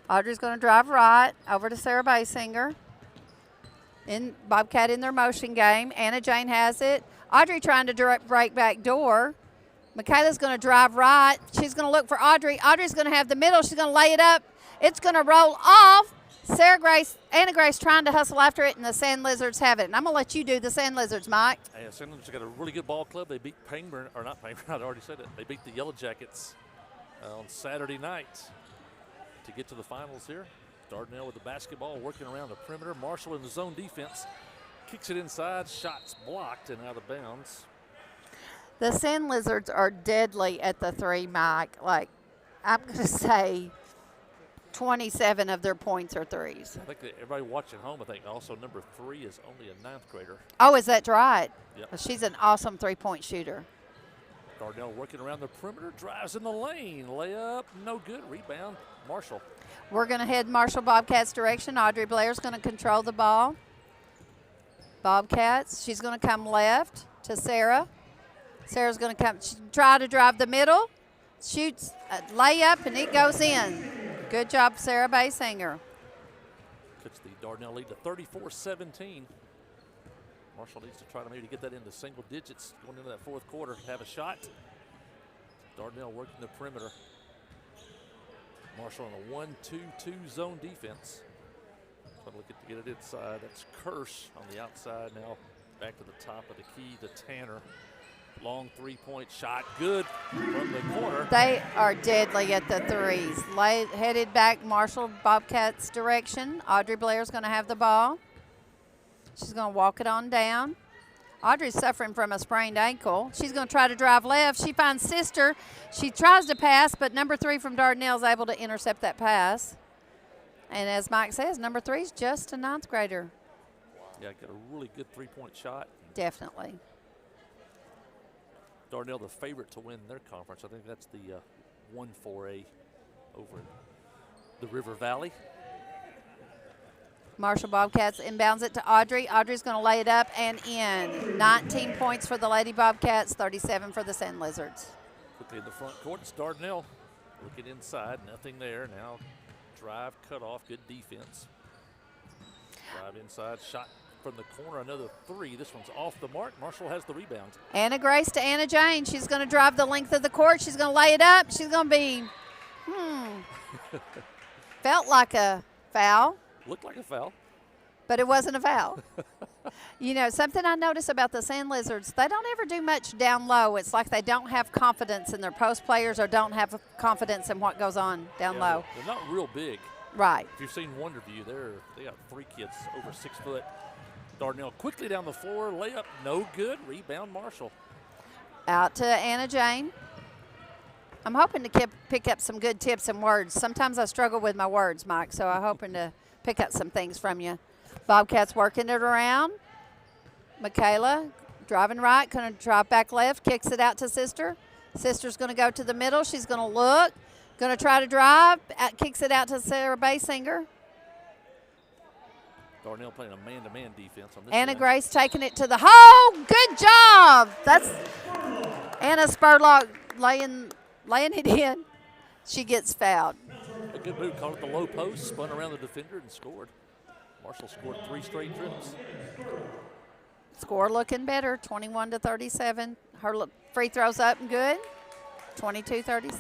Audrey's going to drive right over to Sarah Basinger. Bobcat in their motion game. Anna Jane has it. Audrey trying to break back door. Michaela's going to drive right. She's going to look for Audrey. Audrey's going to have the middle. She's going to lay it up. It's going to roll off. Anna Grace trying to hustle after it, and the Sand Lizards have it. And I'm going to let you do the Sand Lizards, Mike. Yeah, Sand Lizards got a really good ball club. They beat Pangburn, or not Pangburn, I already said it. They beat the Yellow Jackets on Saturday night to get to the finals here. Dardanelle with the basketball, working around the perimeter. Marshall in the zone defense. Kicks it inside. Shots blocked and out of bounds. The Sand Lizards are deadly at the three, Mike. Like, I'm going to say 27 of their points are threes. I think that everybody watching home, I think also number 3 is only a 9th grader. Oh, is that right? Yep. Well, she's an awesome three-point shooter. Dardanelle working around the perimeter, drives in the lane. Layup, no good. Rebound, Marshall. We're going to head Marshall Bobcats direction. Audrey Blair's going to control the ball. Bobcats, she's going to come left to Sarah. Sarah's going to try to drive the middle. Shoots a layup, and it goes in. Good job, Sarah Basinger. Cuts the Dardanelle lead to 34-17. Marshall needs to try to maybe get that into single digits going into that fourth quarter. Have a shot. Dardanelle working the perimeter. Marshall in a 1-2-2 zone defense. Trying to look to get it inside. That's Kirsch on the outside now. Back to the top of the key to Tanner. Long three-point shot, good from the corner. They are deadly at the threes. Headed back Marshall Bobcats direction. Audrey Blair's going to have the ball. She's going to walk it on down. Audrey's suffering from a sprained ankle. She's going to try to drive left. She finds Sister. She tries to pass, but number 3 from Dardanelle is able to intercept that pass. And as Mike says, number 3 is just a 9th grader. Yeah, got a really good three-point shot. Definitely. Dardanelle the favorite to win their conference. I think that's the 1-4A over the River Valley. Marshall Bobcats inbounds it to Audrey. Audrey's going to lay it up and in. 19 points for the Lady Bobcats, 37 for the Sand Lizards. Quickly in the front court, it's Dardanelle looking inside, nothing there. Now drive, cut off, good defense. Drive inside, shot from the corner, another 3. This one's off the mark. Marshall has the rebound. Anna Grace to Anna Jane. She's going to drive the length of the court. She's going to lay it up. She's going to be, felt like a foul. Looked like a foul. But it wasn't a foul. You know, something I notice about the Sand Lizards, they don't ever do much down low. It's like they don't have confidence in their post players or don't have confidence in what goes on down low. They're not real big. Right. If you've seen Wonderview, they got 3 kids over 6 foot. Dardanelle quickly down the floor, layup, no good. Rebound, Marshall. Out to Anna Jane. I'm hoping to pick up some good tips and words. Sometimes I struggle with my words, Mike, so I'm hoping to pick up some things from you. Bobcats working it around. Michaela driving right, going to drive back left, kicks it out to Sister. Sister's going to go to the middle. She's going to look, going to try to drive, kicks it out to Sarah Basinger. Dardanelle playing a man-to-man defense on this Anna end. Grace taking it to the hole. Good job. That's Anna Spurlock laying it in. She gets fouled. A good move, caught at the low post, spun around the defender and scored. Marshall scored 3 straight trips. Score looking better, 21-37. Her free throws up and good, 22-37.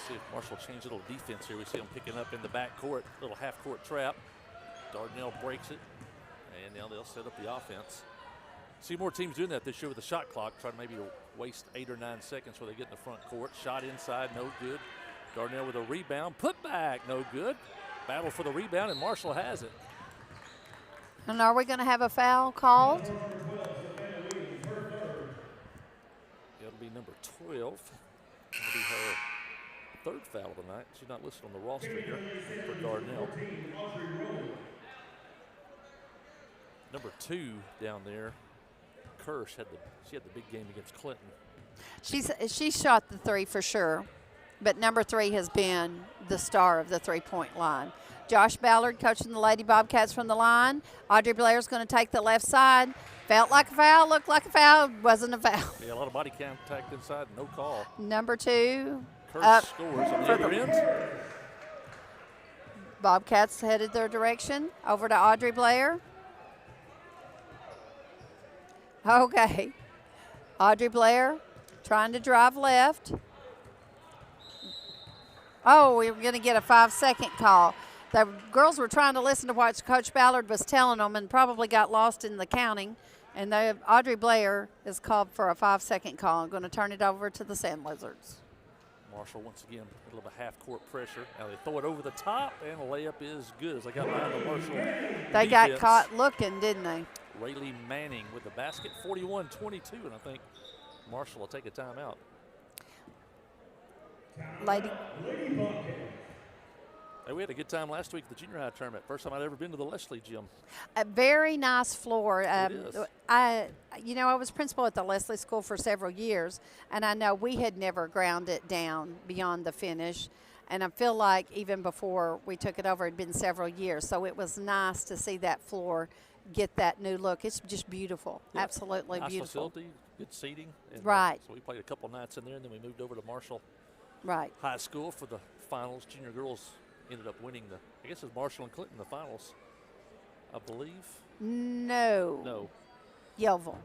See if Marshall changed a little defense here. We see them picking up in the back court, little half-court trap. Dardanelle breaks it, and now they'll set up the offense. See more teams doing that this year with the shot clock, trying to maybe waste 8 or 9 seconds where they get in the front court. Shot inside, no good. Dardanelle with a rebound, put back, no good. Battle for the rebound, and Marshall has it. And are we going to have a foul called? It'll be number 12. It'll be her third foul of the night. She's not listed on the roster here for Dardanelle. Number 2 down there, Kirsch had the big game against Clinton. She shot the 3 for sure, but number 3 has been the star of the three-point line. Josh Ballard coaching the Lady Bobcats from the line. Audrey Blair's going to take the left side. Felt like a foul, looked like a foul, wasn't a foul. Yeah, a lot of body contact inside, no call. Number 2 Kirsch scores on the other end. Bobcats headed their direction over to Audrey Blair. Okay. Audrey Blair trying to drive left. Oh, we were going to get a 5-second call. The girls were trying to listen to what Coach Ballard was telling them and probably got lost in the counting. And Audrey Blair is called for a 5-second call. I'm going to turn it over to the Sand Lizards. Marshall once again, a little bit half-court pressure. Now they throw it over the top, and the layup is good as they got behind the Marshall They got caught looking, didn't they? Rayleigh Manning with the basket, 41-22, and I think Marshall will take a timeout. Lady. Hey, we had a good time last week at the junior high tournament. First time I'd ever been to the Leslie gym. A very nice floor. It is. I was principal at the Leslie School for several years, and I know we had never ground it down beyond the finish. And I feel like even before we took it over, it had been several years. So it was nice to see that floor get that new look. It's just beautiful, absolutely nice beautiful. Facility, good seating. And, right. So we played a couple nights in there, and then we moved over to Marshall High School for the finals. Junior girls ended up winning I guess it was Marshall and Clinton the finals, I believe. No. Yellville.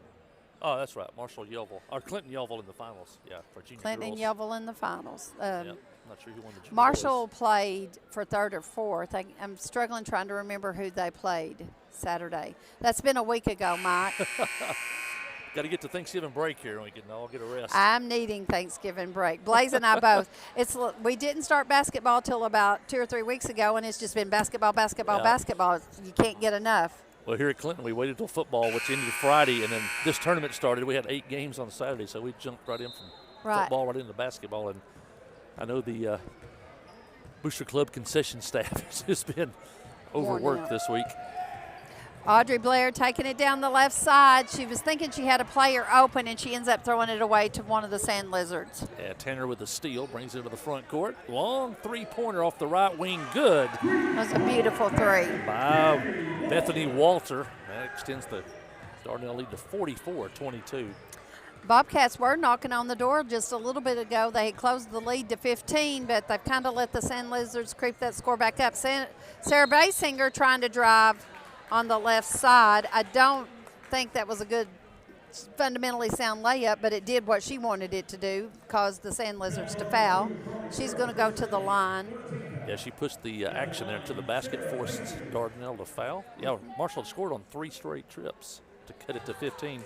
Oh, that's right. Marshall Yellville. Or Clinton Yellville in the finals. Yeah, for junior Clinton girls. and Yellville in the finals. Yeah, not sure who won the junior Marshall boys. played for third or fourth. I'm struggling trying to remember who they played Saturday. That's been a week ago, Mike. Got to get to Thanksgiving break here and we can all get a rest. I'm needing Thanksgiving break. Blaze and I both. We didn't start basketball till about 2 or 3 weeks ago, and it's just been basketball. You can't get enough. Well, here at Clinton, we waited till football, which ended Friday, and then this tournament started. We had 8 games on Saturday, so we jumped right in from football right into basketball. And I know the Booster Club concession staff has just been overworked this week. Audrey Blair taking it down the left side. She was thinking she had a player open, and she ends up throwing it away to one of the Sand Lizards. Yeah, Tanner with the steal brings it to the front court. Long three-pointer off the right wing, good. That was a beautiful 3. By Bethany Walter. That extends the Dardanelle lead to 44-22. Bobcats were knocking on the door just a little bit ago. They had closed the lead to 15, but they've kind of let the Sand Lizards creep that score back up. Sarah Basinger trying to drive on the left side. I don't think that was a good, fundamentally sound layup, but it did what she wanted it to do, caused the Sand Lizards to foul. She's going to go to the line. Yeah, she pushed the action there to the basket, forced Dardanelle to foul. Yeah, Marshall scored on 3 straight trips to cut it to 15.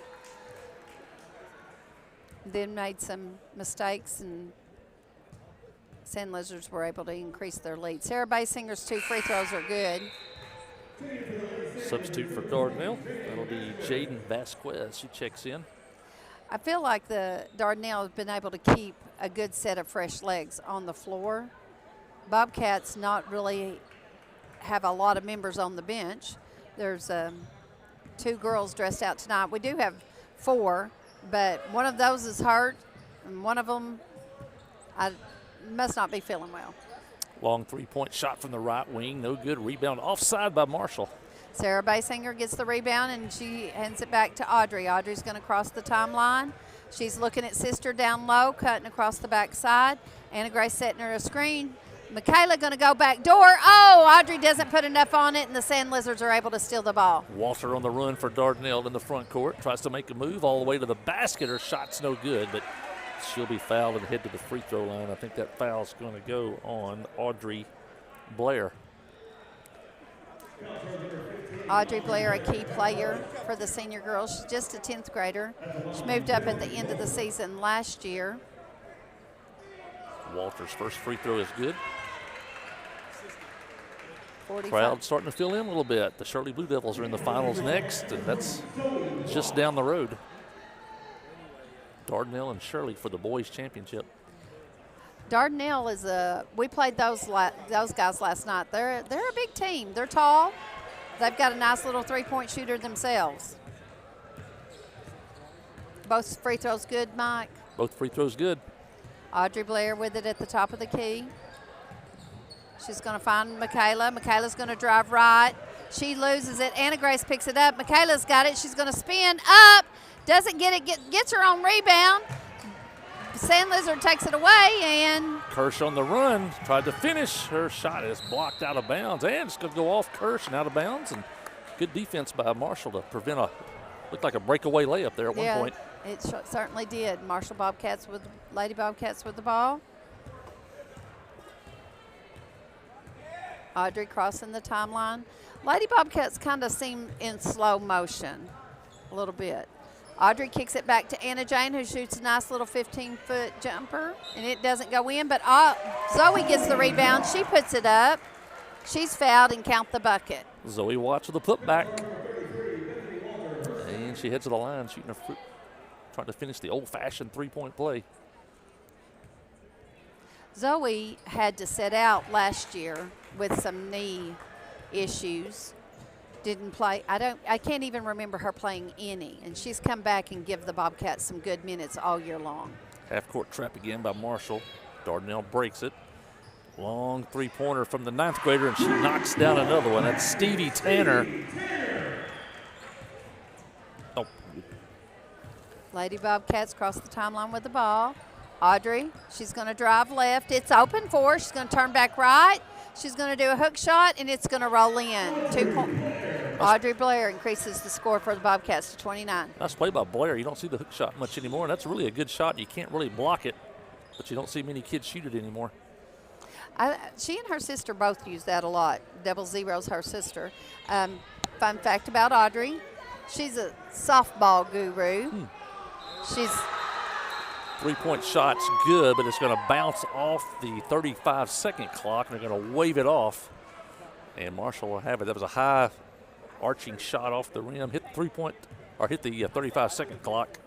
Then made some mistakes, and Sand Lizards were able to increase their lead. Sarah Basinger's 2 free throws are good. Substitute for Dardanelle. That'll be Jaden Vasquez. She checks in. I feel like the Dardanelle has been able to keep a good set of fresh legs on the floor. Bobcats not really have a lot of members on the bench. There's 2 girls dressed out tonight. We do have 4, but one of those is hurt, and one of them must not be feeling well. Long three-point shot from the right wing. No good. Rebound offside by Marshall. Sarah Basinger gets the rebound, and she hands it back to Audrey. Audrey's going to cross the timeline. She's looking at sister down low, cutting across the backside. Anna Grace setting her a screen. Michaela going to go back door. Oh, Audrey doesn't put enough on it, and the Sand Lizards are able to steal the ball. Walter on the run for Dardanelle in the front court. Tries to make a move all the way to the basket. Her shot's no good, but she'll be fouled and head to the free throw line. I think that foul's going to go on Audrey Blair. Audrey Blair, a key player for the senior girls. She's just a 10th grader. She moved up at the end of the season last year. Walter's first free throw is good. 45. Crowd starting to fill in a little bit. The Shirley Blue Devils are in the finals next, and that's just down the road. Dardanelle and Shirley for the boys championship. Dardanelle is we played those guys last night. They're a big team. They're tall. They've got a nice little three-point shooter themselves. Both free throws good, Mike. Both free throws good. Audrey Blair with it at the top of the key. She's going to find Michaela. Michaela's going to drive right. She loses it. Anna Grace picks it up. Michaela's got it. She's going to spin up. Doesn't get it. Gets her own rebound. Sand Lizard takes it away, and Kirsch on the run. Tried to finish. Her shot is blocked out of bounds. And it's going to go off Kirsch and out of bounds. And good defense by Marshall to prevent looked like a breakaway layup there at one point. It certainly did. Marshall Bobcats with Lady Bobcats with the ball. Audrey crossing the timeline. Lady Bobcats kind of seem in slow motion a little bit. Audrey kicks it back to Anna Jane, who shoots a nice little 15-foot jumper, and it doesn't go in, but Zoe gets the rebound. She puts it up. She's fouled and count the bucket. Zoe Watts with a putback. And she heads to the line, trying to finish the old-fashioned three-point play. Zoe had to sit out last year with some knee issues. Didn't play. I can't even remember her playing any, and she's come back and give the Bobcats some good minutes all year long. Half-court trap again by Marshall. Dardanelle breaks it. Long three-pointer from the ninth grader, and she knocks down another one. That's Stevie Tanner. Oh. Lady Bobcats cross the timeline with the ball. Audrey, she's going to drive left. It's open for her. She's going to turn back right. She's going to do a hook shot, and it's going to roll in. 2 points. Audrey Blair increases the score for the Bobcats to 29. Nice play by Blair. You don't see the hook shot much anymore, and that's really a good shot. You can't really block it, but you don't see many kids shoot it anymore. She and her sister both use that a lot. Double Zero's her sister. Fun fact about Audrey, she's a softball guru. She's three-point shot's good, but it's going to bounce off the 35-second clock, and they're going to wave it off. And Marshall will have it. That was a high arching shot off the rim. Hit the three-point, or hit the 35-second clock.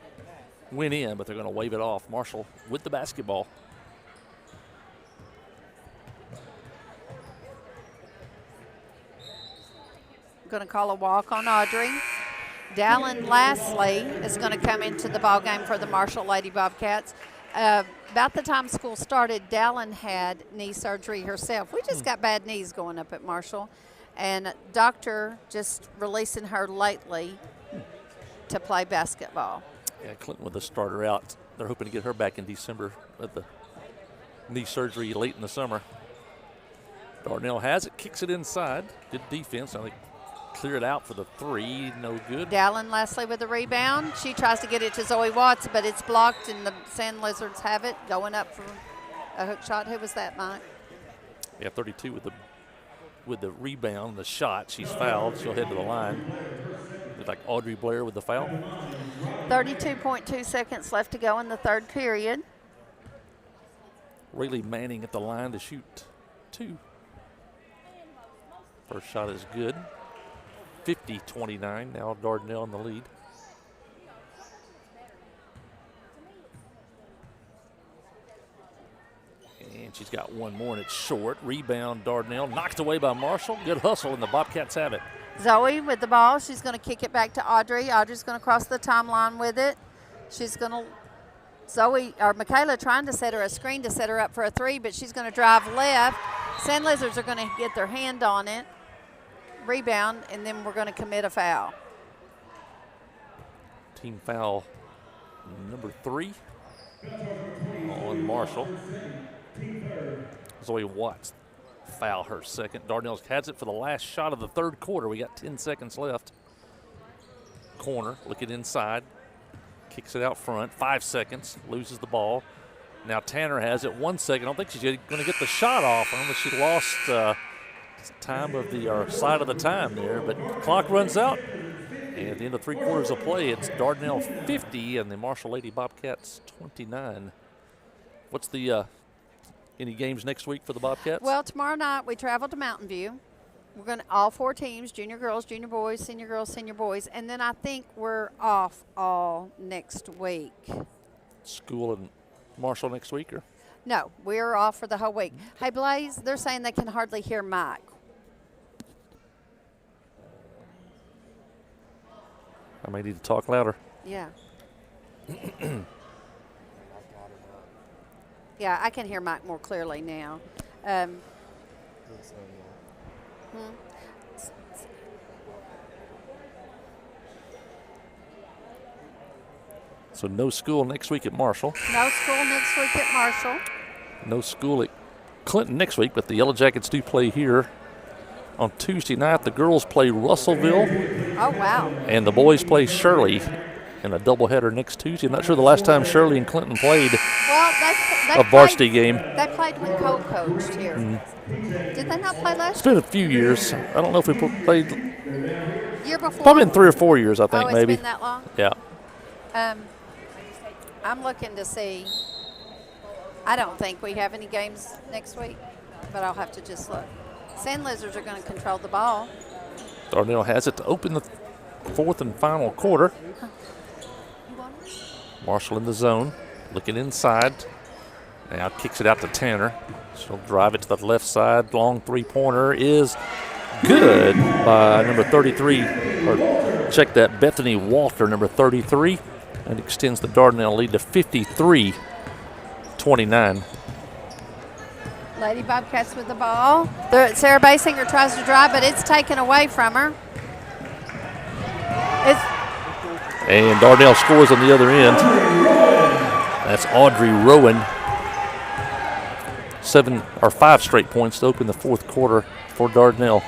Went in, but they're going to wave it off. Marshall with the basketball. going to call a walk on Audrey. Dallin Lastly is going to come into the ball game for the Marshall Lady Bobcats. About the time school started, Dallin had knee surgery herself. We just got bad knees going up at Marshall. And doctor just releasing her lately to play basketball. Yeah, Clinton with the starter out. They're hoping to get her back in December with the knee surgery late in the summer. Dardanelle has it, kicks it inside. Good defense. Now they clear it out for the three. No good. Dallin Lastly with the rebound. She tries to get it to Zoe Watts, but it's blocked, and the Sand Lizards have it. Going up for a hook shot. Who was that, Mike? Yeah, 32 with the rebound, the shot. She's fouled. She'll head to the line. It's like Audrey Blair with the foul. 32.2 seconds left to go in the third period. Rayleigh Manning at the line to shoot two. First shot is good. 50-29. Now Dardanelle in the lead. And she's got one more, and it's short. Rebound, Dardanelle. Knocked away by Marshall. Good hustle, and the Bobcats have it. Zoe with the ball. She's going to kick it back to Audrey. Audrey's going to cross the timeline with it. She's going to Michaela trying to set her a screen to set her up for a three, but she's going to drive left. Sand Lizards are going to get their hand on it. Rebound, and then we're going to commit a foul. Team foul number 3 on Marshall. Zoe Watts foul her second. Dardanelle has it for the last shot of the third quarter. We got 10 seconds left. Corner, looking inside. Kicks it out front. 5 seconds, loses the ball. Now Tanner has it. 1 second. I don't think she's going to get the shot off. I don't know if she lost time of the side of the time there, but the clock runs out. And at the end of 3 quarters of play, it's Dardanelle 50 and the Marshall Lady Bobcats 29. What's the any games next week for the Bobcats? Well, tomorrow night we travel to Mountain View. We're going to all 4 teams, junior girls, junior boys, senior boys, and then I think we're off all next week. School in Marshall next week, or? No, we're off for the whole week. Hey, Blaze, they're saying they can hardly hear Mike. I may need to talk louder. Yeah. Yeah, I can hear Mike more clearly now. So no school next week at Marshall. No school next week at Marshall. No school at Clinton next week, but the Yellow Jackets do play here on Tuesday night. The girls play Russellville. Oh, wow. And the boys play Shirley in a doubleheader next Tuesday. I'm not sure the last time Shirley and Clinton played Well, they a varsity game. They played when Cole coached here. Did they not play last It's been a few years. I don't know if we played. year before? Probably been 3 or 4 years, I think, it's maybe. been that long? Yeah. I'm looking to see. I don't think we have any games next week, but I'll have to just look. Sand Lizards are going to control the ball. Darnell has it to open the 4th and final quarter. Marshall in the zone, looking inside. Now kicks it out to Tanner. She'll drive it to the left side. Long 3-pointer is good by number 33. Or check that, Bethany Walter, number 33. And extends the Dardanelle lead to 53-29. Lady Bobcats with the ball. Sarah Basinger tries to drive, but it's taken away from her. And Dardanelle scores on the other end. That's Audrey Rowan. 5 straight points to open the 4th quarter for Dardanelle.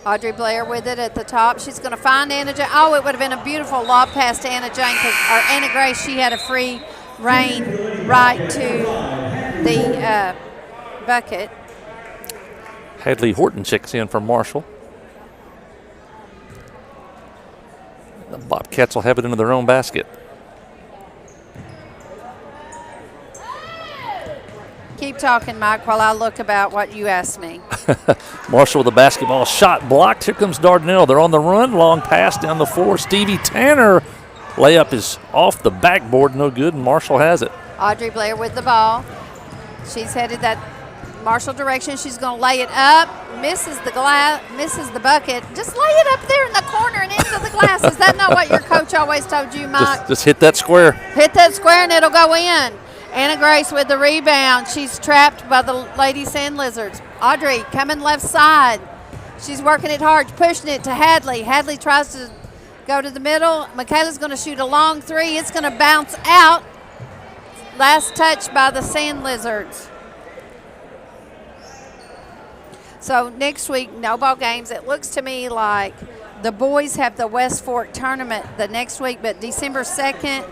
Audrey Blair with it at the top. She's going to find Anna Jane. Oh, it would have been a beautiful lob pass to Anna Jane, or Anna Grace. She had a free rein right to the bucket. Hadley Horton checks in from Marshall. The Bobcats will have it into their own basket. Keep talking, Mike, while I look about what you asked me. Marshall with the basketball shot blocked. Here comes Dardanelle. They're on the run. Long pass down the floor. Stevie Tanner. Layup is off the backboard. No good, and Marshall has it. Audrey Blair with the ball. She's headed that Marshall direction. She's going to lay it up. Misses the bucket. Just lay it up there in the corner and into the glass. Is that not what your coach always told you, Mike? Just hit that square. Hit that square and it'll go in. Anna Grace with the rebound. She's trapped by the Lady Sand Lizards. Audrey coming left side. She's working it hard, pushing it to Hadley. Hadley tries to go to the middle. Michaela's going to shoot a long 3. It's going to bounce out. Last touch by the Sand Lizards. So next week, no ball games. It looks to me like the boys have the West Fork tournament the next week, but December 2nd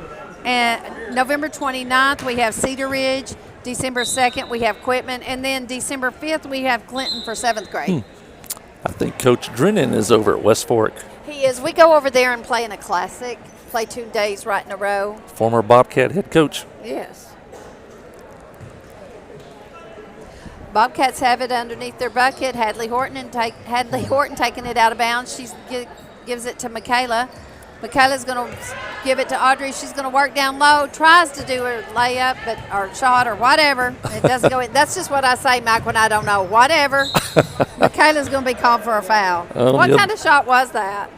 and November 29th, we have Cedar Ridge. December 2nd, we have Quitman. And then December 5th, we have Clinton for 7th grade. I think Coach Drennan is over at West Fork. He is. We go over there and play in a classic, play 2 days right in a row. Former Bobcat head coach. Yes. Bobcats have it underneath their bucket. Hadley Horton taking it out of bounds. She gives it to Michaela. Michaela's going to give it to Audrey. She's going to work down low, tries to do a layup or shot or whatever. It doesn't go in. That's just what I say, Mike, when I don't know. Whatever. Michaela's going to be called for a foul. What kind of shot was that?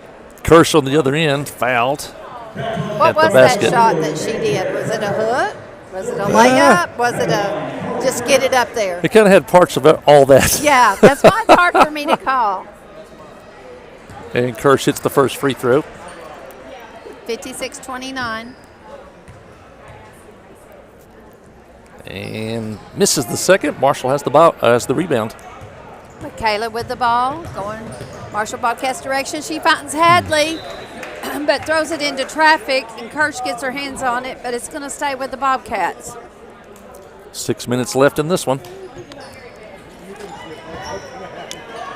Kirsch on the other end fouled. What was that shot that she did? Was it a hook? Was it a layup? Was it a just get it up there? It kind of had parts of all that. Yeah, that's why it's hard for me to call. And Kirsch hits the first free throw. 56-29. And misses the second. Marshall has the rebound. Michaela with the ball, going Marshall Bobcats direction. She finds Hadley, but throws it into traffic, and Kirsch gets her hands on it, but it's going to stay with the Bobcats. 6 minutes left in this one.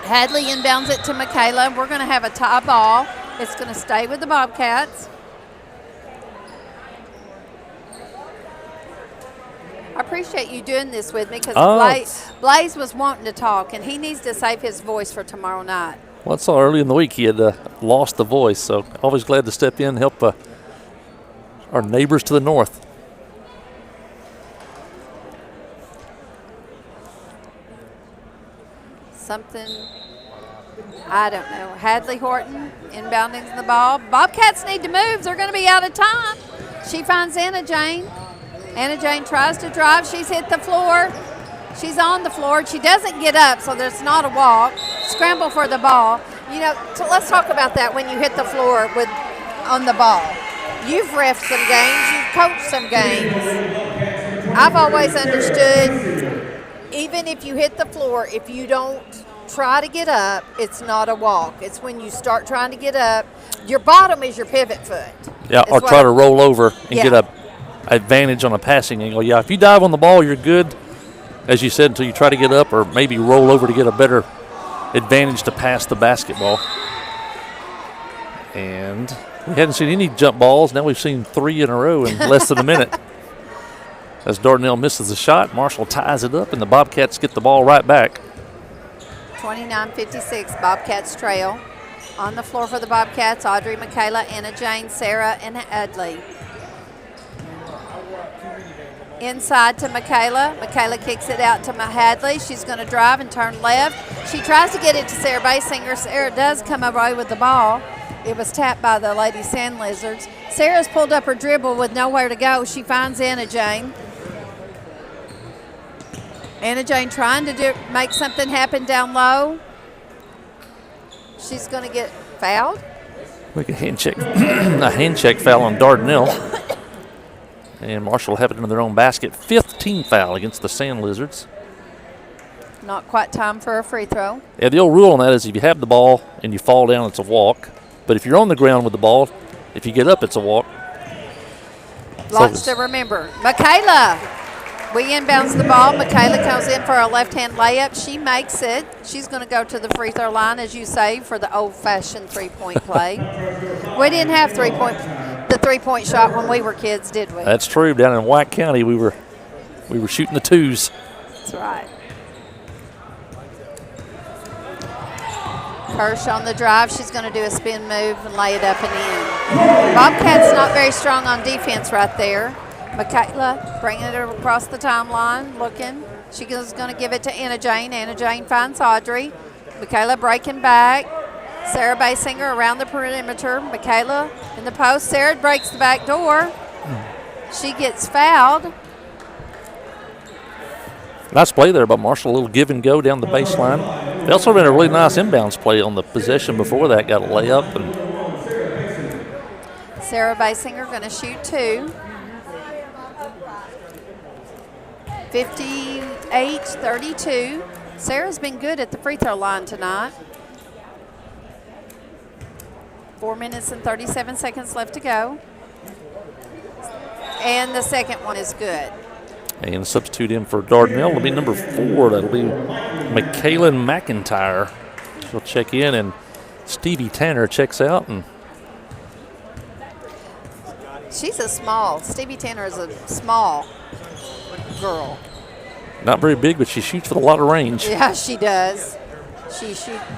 Hadley inbounds it to Michaela. We're going to have a tie ball. It's going to stay with the Bobcats. I appreciate you doing this with me because Oh, Blaze was wanting to talk, and he needs to save his voice for tomorrow night. Well, I saw early in the week he had lost the voice, so always glad to step in and help our neighbors to the north. Something, I don't know. Hadley Horton inbounding the ball. Bobcats need to move. They're going to be out of time. She finds Anna Jane. Anna Jane tries to drive. She's hit the floor. She's on the floor. She doesn't get up, so there's not a walk. Scramble for the ball. You know, so let's talk about that when you hit the floor on the ball. You've reffed some games. You've coached some games. I've always understood, even if you hit the floor, if you don't try to get up, it's not a walk. It's when you start trying to get up. Your bottom is your pivot foot. Yeah, or try to roll over and get a advantage on a passing angle. Yeah, if you dive on the ball, you're good, as you said, until you try to get up or maybe roll over to get a better advantage to pass the basketball. And we hadn't seen any jump balls. Now we've seen 3 in a row in less than a minute. As Dardanelle misses the shot, Marshall ties it up, and the Bobcats get the ball right back. 29-56, Bobcats trail. On the floor for the Bobcats, Audrey, Michaela, Anna Jane, Sarah, and Hadley. Inside to Michaela. Michaela kicks it out to Hadley. She's going to drive and turn left. She tries to get it to Sarah Basinger. Sarah does come away with the ball. It was tapped by the Lady Sand Lizards. Sarah's pulled up her dribble with nowhere to go. She finds Anna Jane. Anna Jane trying to make something happen down low. She's going to get fouled. Like a hand check, a hand check foul on Dardanelle. And Marshall have it into their own basket. 5th team foul against the Sand Lizards. Not quite time for a free throw. Yeah, the old rule on that is if you have the ball and you fall down, it's a walk. But if you're on the ground with the ball, if you get up, it's a walk. Lots to remember. Michaela. We inbounds the ball. Michaela comes in for a left-hand layup. She makes it. She's going to go to the free throw line, as you say, for the old-fashioned three-point play. We didn't have the three-point shot when we were kids, did we? That's true. Down in White County, we were shooting the twos. That's right. Kirsch on the drive. She's going to do a spin move and lay it up and in. Bobcats not very strong on defense right there. Michaela bringing it across the timeline, looking. She is going to give it to Anna Jane. Anna Jane finds Audrey. Michaela breaking back. Sarah Basinger around the perimeter. Michaela in the post. Sarah breaks the back door. She gets fouled. Nice play there by Marshall. A little give and go down the baseline. They also ran a really nice inbounds play on the possession before that. Got a layup. And Sarah Basinger going to shoot 2. 58-32. Sarah's been good at the free throw line tonight. 4 minutes and 37 seconds left to go. And the second one is good. And substitute in for Dardanelle. It'll be number 4. That'll be Michaela McIntyre. She'll check in, and Stevie Tanner checks out. And she's Stevie Tanner is a small girl. Not very big, but she shoots with a lot of range. Yeah, she does.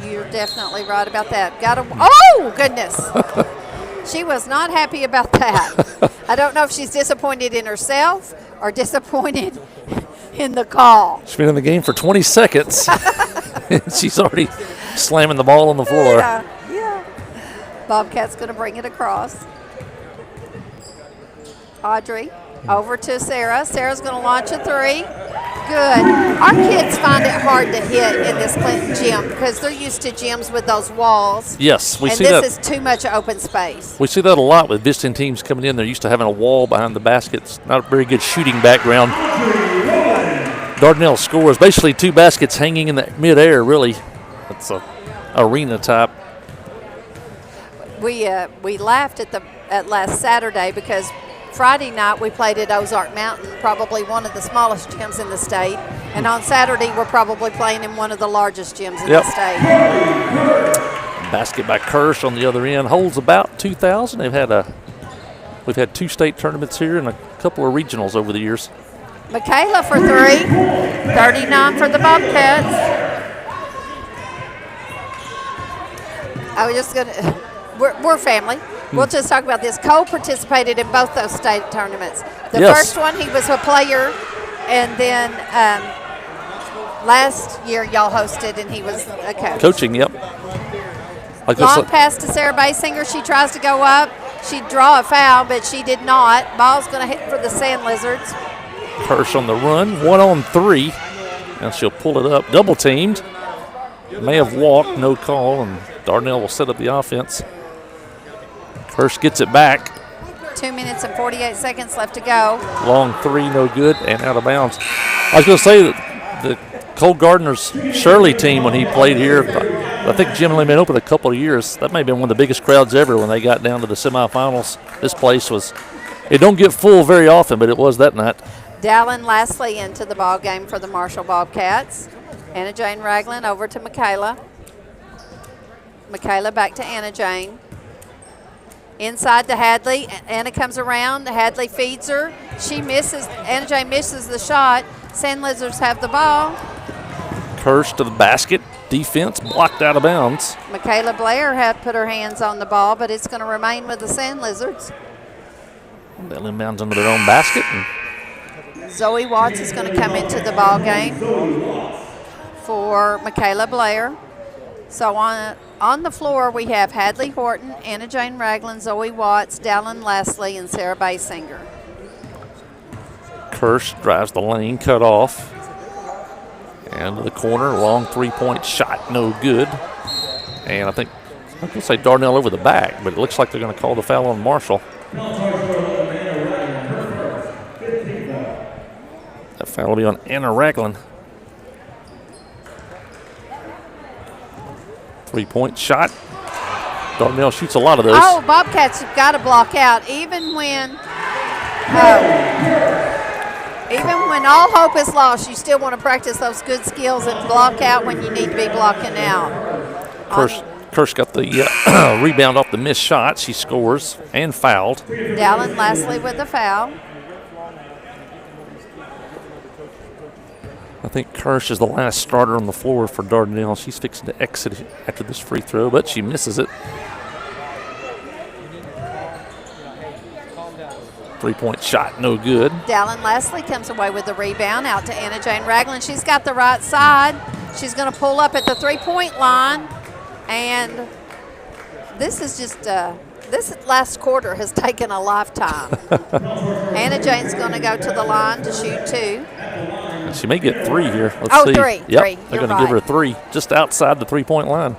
You're definitely right about that. Oh, goodness. She was not happy about that. I don't know if she's disappointed in herself or disappointed in the call. She's been in the game for 20 seconds. She's already slamming the ball on the floor. Yeah. Bobcat's going to bring it across. Audrey over to Sarah. Sarah's going to launch a 3. Good. Our kids find it hard to hit in this Clinton gym because they're used to gyms with those walls. Yes, we see that. And this is too much open space. We see that a lot with visiting teams coming in. They're used to having a wall behind the baskets. Not a very good shooting background. Dardanelle scores basically 2 baskets hanging in the midair, really. It's a arena type. We laughed at last Saturday because Friday night we played at Ozark Mountain, probably one of the smallest gyms in the state. And on Saturday we're probably playing in one of the largest gyms in the state. Basket by Kirsch on the other end holds about 2,000. We've had 2 state tournaments here and a couple of regionals over the years. Michaela for 3. 39 for the Bobcats. I was just going to, we're family. We'll just talk about this. Cole participated in both those state tournaments. The Yes. first one, he was a player, and then last year y'all hosted, and he was a coach. Coaching, yep. Like this, Long pass to Sarah Basinger. She tries to go up. She'd draw a foul, but she did not. Ball's going to hit for the Sand Lizards. Kirsch on the run, 1-on-3. Now she'll pull it up, double teamed. May have walked, no call, and Dardanelle will set up the offense. Kirsch gets it back. 2 minutes and 48 seconds left to go. Long 3, no good, and out of bounds. I was going to say that the Cole Gardner's Shirley team, when he played here, I think Jim only been open a couple of years. That may have been one of the biggest crowds ever when they got down to the semifinals. This place was, it don't get full very often, but it was that night. Dallin Lastly into the ball game for the Marshall Bobcats. Anna Jane Ragland over to Michaela. Michaela back to Anna Jane. Inside to Hadley. Anna comes around. Hadley feeds her. She misses. Anna Jane misses the shot. Sand Lizards have the ball. Kirsch to the basket. Defense blocked out of bounds. Michaela Blair had put her hands on the ball, but it's going to remain with the Sand Lizards. They'll inbounds under their own basket. And Zoe Watts is going to come into the ball game for Michaela Blair. So on the floor we have Hadley Horton, Anna Jane Ragland, Zoe Watts, Dallin Lastly, and Sarah Basinger. Kirsch drives the lane, cut off. And to the corner, long 3-point shot, no good. And I think, I'm going to say Dardanelle over the back, but it looks like they're going to call the foul on Marshall. That foul will be on Anna Ragland. 3-point shot. Dardanelle shoots a lot of those. Oh, Bobcats have got to block out, even when all hope is lost. You still want to practice those good skills and block out when you need to be blocking out. Kirsch got the rebound off the missed shot. She scores and fouled. Dallin Lastly with the foul. I think Kirsch is the last starter on the floor for Dardanelle. She's fixing to exit after this free throw, but she misses it. 3-point shot, no good. Dallin Lastly comes away with the rebound out to Anna Jane Ragland. She's got the right side. She's going to pull up at the 3-point line. And this is just, this last quarter has taken a lifetime. Anna Jane's going to go to the line to shoot 2. She may get 3 here. Let's see. Three. Yep, Three. they're You're going to give her right. 3 just outside the 3-point line.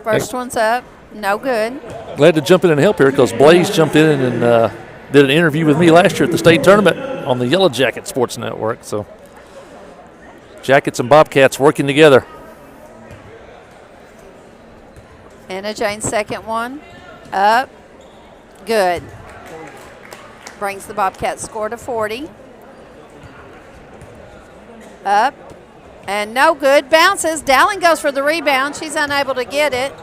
First one's up. No good. Glad to jump in and help here because Blaze jumped in and did an interview with me last year at the state tournament on the Yellow Jacket Sports Network. So Jackets and Bobcats working together. Anna Jane's second one. Up. Good. Brings the Bobcats score to 40. Up. And no good. Bounces. Dallin goes for the rebound. She's unable to get it.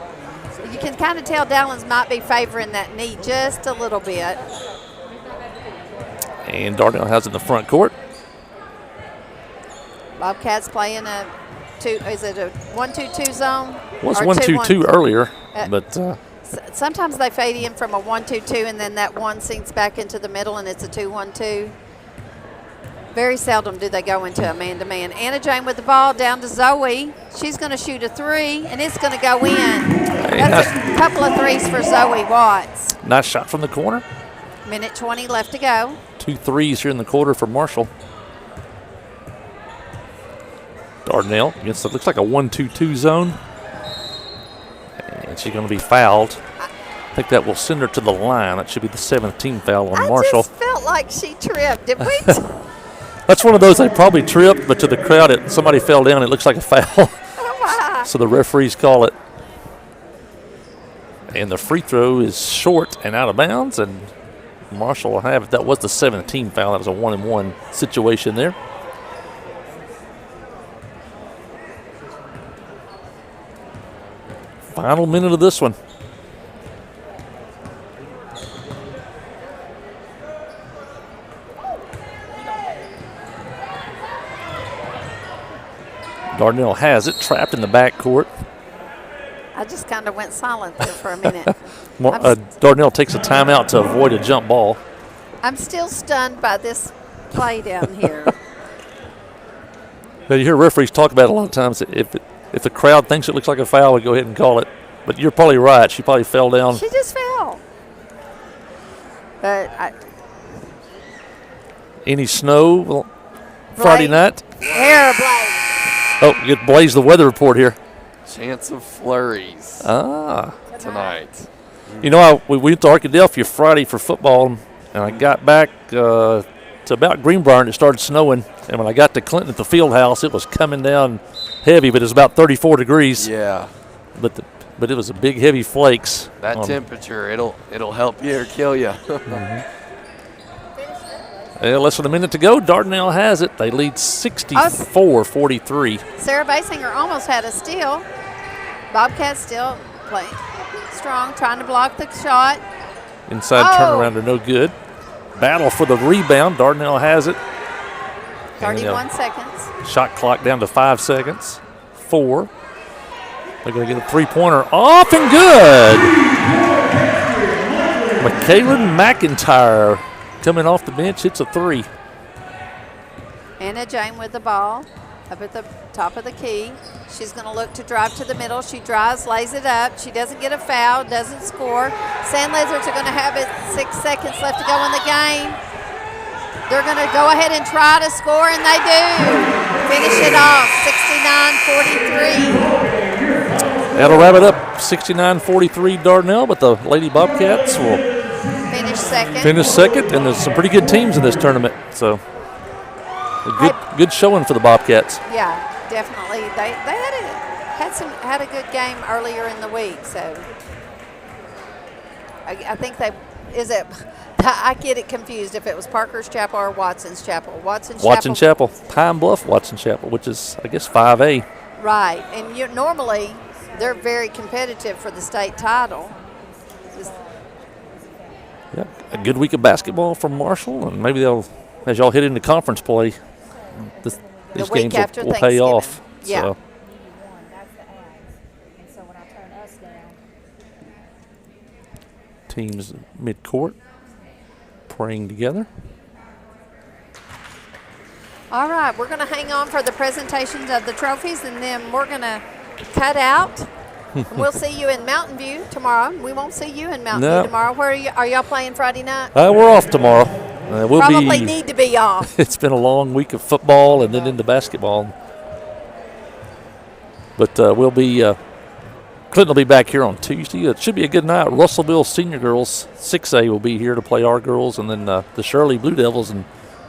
You can kind of tell Dallin's might be favoring that knee just a little bit. And Dardanelle has it in the front court. Bobcats playing a 1-2-2 zone? Was Or 1-2-2 earlier, but Sometimes they fade in from a 1-2-2 and then that one sinks back into the middle and it's a 2-1-2. Very seldom do they go into a man-to-man. Anna Jane with the ball down to Zoe. She's going to shoot a 3, and it's going to go in. That's a couple of threes for Zoe Watts. nice shot from the corner. Minute 20 left to go. 2 threes here in the quarter for Marshall. Dardanelle against what looks like a 1-2-2 zone. And she's going to be fouled. I think that will send her to the line. That should be the 7th team foul on Marshall. I just felt like she tripped. Did we? That's one of those they probably tripped, but to the crowd, somebody fell down. It looks like a foul. Oh, my. So the referees call it. And the free throw is short and out of bounds, and Marshall will have it. That was the 7th team foul. That was a 1-and-1 situation there. Final minute of this one. Dardanelle has it, trapped in the backcourt. I just kind of went silent there for a minute. Dardanelle takes a timeout to avoid a jump ball. I'm still stunned by this play down here. But you hear referees talk about it a lot of times. If the crowd thinks it looks like a foul, we go ahead and call it. But you're probably right. She probably fell down. She just fell. But Any snow Friday night? Air Blake. Oh, get Blaze the weather report here. Chance of flurries tonight. You know, we went to Arkadelphia Friday for football, and I got back to about Greenbrier, and it started snowing. And when I got to Clinton at the field house, it was coming down heavy, but it was about 34 degrees. Yeah. But it was a big, heavy flakes. That temperature, it'll help you or kill you. Less than a minute to go. Dardanelle has it. They lead 64-43. Sarah Basinger almost had a steal. Bobcats still playing strong, trying to block the shot. Inside turnaround are no good. Battle for the rebound. Dardanelle has it. 31 seconds. Shot clock down to 5 seconds. 4. They're going to get a three-pointer off and good. McKaylin McIntyre coming off the bench hits a 3. Anna Jane with the ball up at the top of the key. She's going to look to drive to the middle. She drives, lays it up. She doesn't get a foul, doesn't score. Sand Lizards are going to have it 6 seconds left to go in the game. They're going to go ahead and try to score, and they do. Finish it off, 69-43. That'll wrap it up, 69-43 Dardanelle, but the Lady Bobcats will finish second, and there's some pretty good teams in this tournament. So a good showing for the Bobcats. Yeah, definitely. They had a good game earlier in the week. So I think I get it confused if it was Parker's Chapel or Watson's Chapel. Watson Chapel, Pine Bluff Watson Chapel, which is I guess 5A. Right, and normally they're very competitive for the state title. Yeah, a good week of basketball from Marshall, and maybe they'll, as y'all head into conference play, these games will pay off. Yeah. So. Teams mid-court praying together. All right, we're going to hang on for the presentations of the trophies, and then we're going to cut out. We'll see you in Mountain View tomorrow. We won't see you in Mountain View tomorrow. Where are y'all playing Friday night? We're off tomorrow. We'll probably need to be off. It's been a long week of football and then into basketball. But we'll be Clinton will be back here on Tuesday. It should be a good night. Russellville Senior Girls 6A will be here to play our girls, and then the Shirley Blue Devils and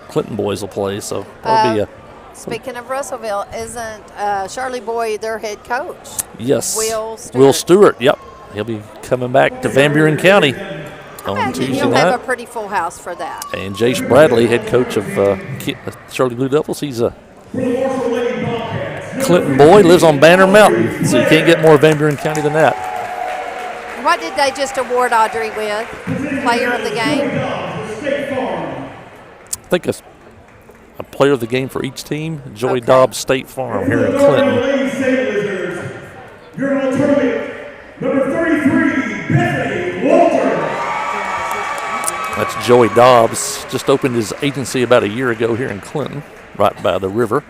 Clinton boys will play. So that'll be a. Speaking of Russellville, isn't Charlie Boy their head coach? Yes. Will Stewart. Yep. He'll be coming back to Van Buren County on Tuesday you'll night. have a pretty full house for that. And Jace Bradley, head coach of Shirley Blue Devils, he's a Clinton boy, lives on Banner Mountain, so you can't get more Van Buren County than that. What did they just award Audrey with? Player of the game? I think a player of the game for each team. Joey Dobbs State Farm here in Clinton. Your alternate, number 33, Bethany Walter. That's Joey Dobbs. Just opened his agency about a year ago here in Clinton, right by the river.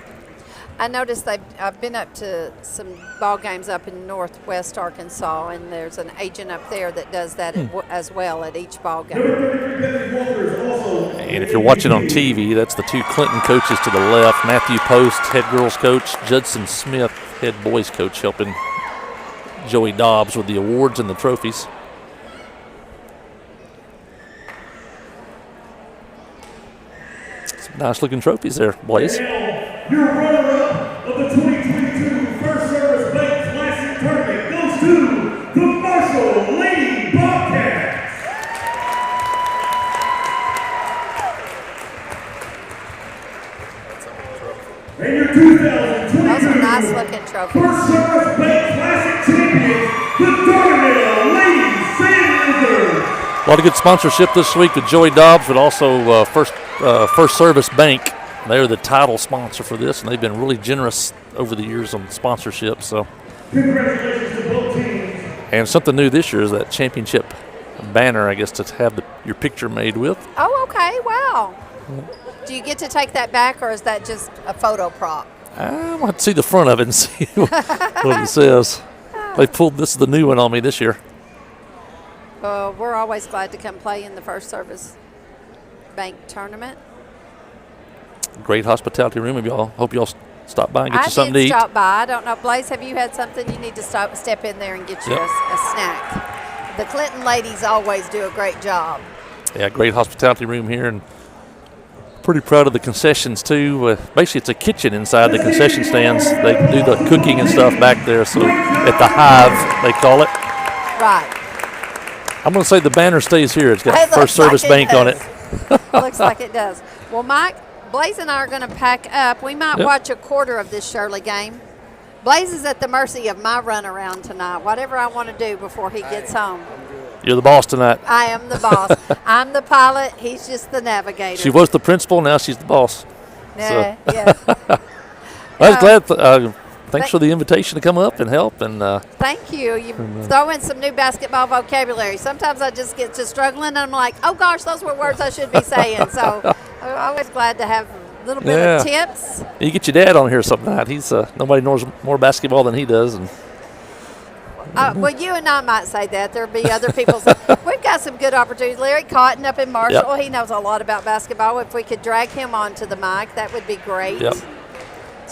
I noticed I've been up to some ball games up in northwest Arkansas, and there's an agent up there that does that as well at each ball game. And if you're watching on TV, that's the two Clinton coaches to the left. Matthew Post, head girls coach. Judson Smith, head boys coach, helping Joey Dobbs with the awards and the trophies. Some nice looking trophies there, Blaze. Your runner-up of the 2022 First Service Bank Classic Tournament goes to the Marshall Lady Bobcats. And your 2022 Those are nice looking trophies. First Service Bank Classic champions, the Dardanelle Lady Sand Lizards. A lot of good sponsorship this week with Joey Dobbs, but also First Service Bank. They're the title sponsor for this, and they've been really generous over the years on sponsorship. So, Congratulations to both teams. and something new this year is that championship banner, I guess, to have your picture made with. Oh, okay. Wow. Do you get to take that back, or is that just a photo prop? I want to see the front of it and see what it says. They pulled this is the new one on me this year. We're always glad to come play in the First Service Bank tournament. Great hospitality room. Hope y'all stop by and get I you something did to eat. stop by. I don't know, Blaze, have you had something? You need to step in there and get you Yep. a snack. The Clinton ladies always do a great job. Yeah, great hospitality room here, and pretty proud of the concessions too. Basically, it's a kitchen inside the concession stands. They do the cooking and stuff back there. So at the Hive, they call it. Right. I'm going to say the banner stays here. It's got It looks First Service like Bank on it. Looks like it does. Well, Mike, Blaze and I are going to pack up. We might Yep. watch a quarter of this Shirley game. Blaze is at the mercy of my runaround tonight. Whatever I want to do before he gets home. You're the boss tonight. I am the boss. I'm the pilot. He's just the navigator. She was the principal. Now she's the boss. Yeah, yeah. I was glad. Thanks for the invitation to come up and help. And Thank you. You throw in some new basketball vocabulary. Sometimes I just get to struggling, and I'm like, oh gosh, those were words I should be saying. So I'm always glad to have a little bit of tips. you get your dad on here some night. He's nobody knows more basketball than he does. And Well, you and I might say that. There'll be other people. We've got some good opportunities. Larry Cotton up in Marshall, Yep. he knows a lot about basketball. If we could drag him onto the mic, that would be great. Yep.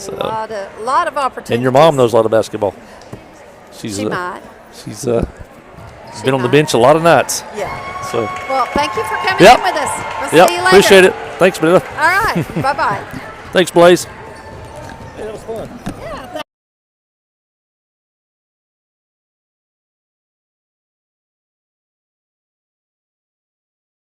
A lot of opportunities. And your mom knows a lot of basketball. She's She might. She's She been on the might. bench a lot of nights. Yeah. So Well, thank you for coming Yep. in with us. We'll yep, see you later. appreciate it. Thanks, Manila. All right. Bye-bye. Thanks, Blaze. Yeah,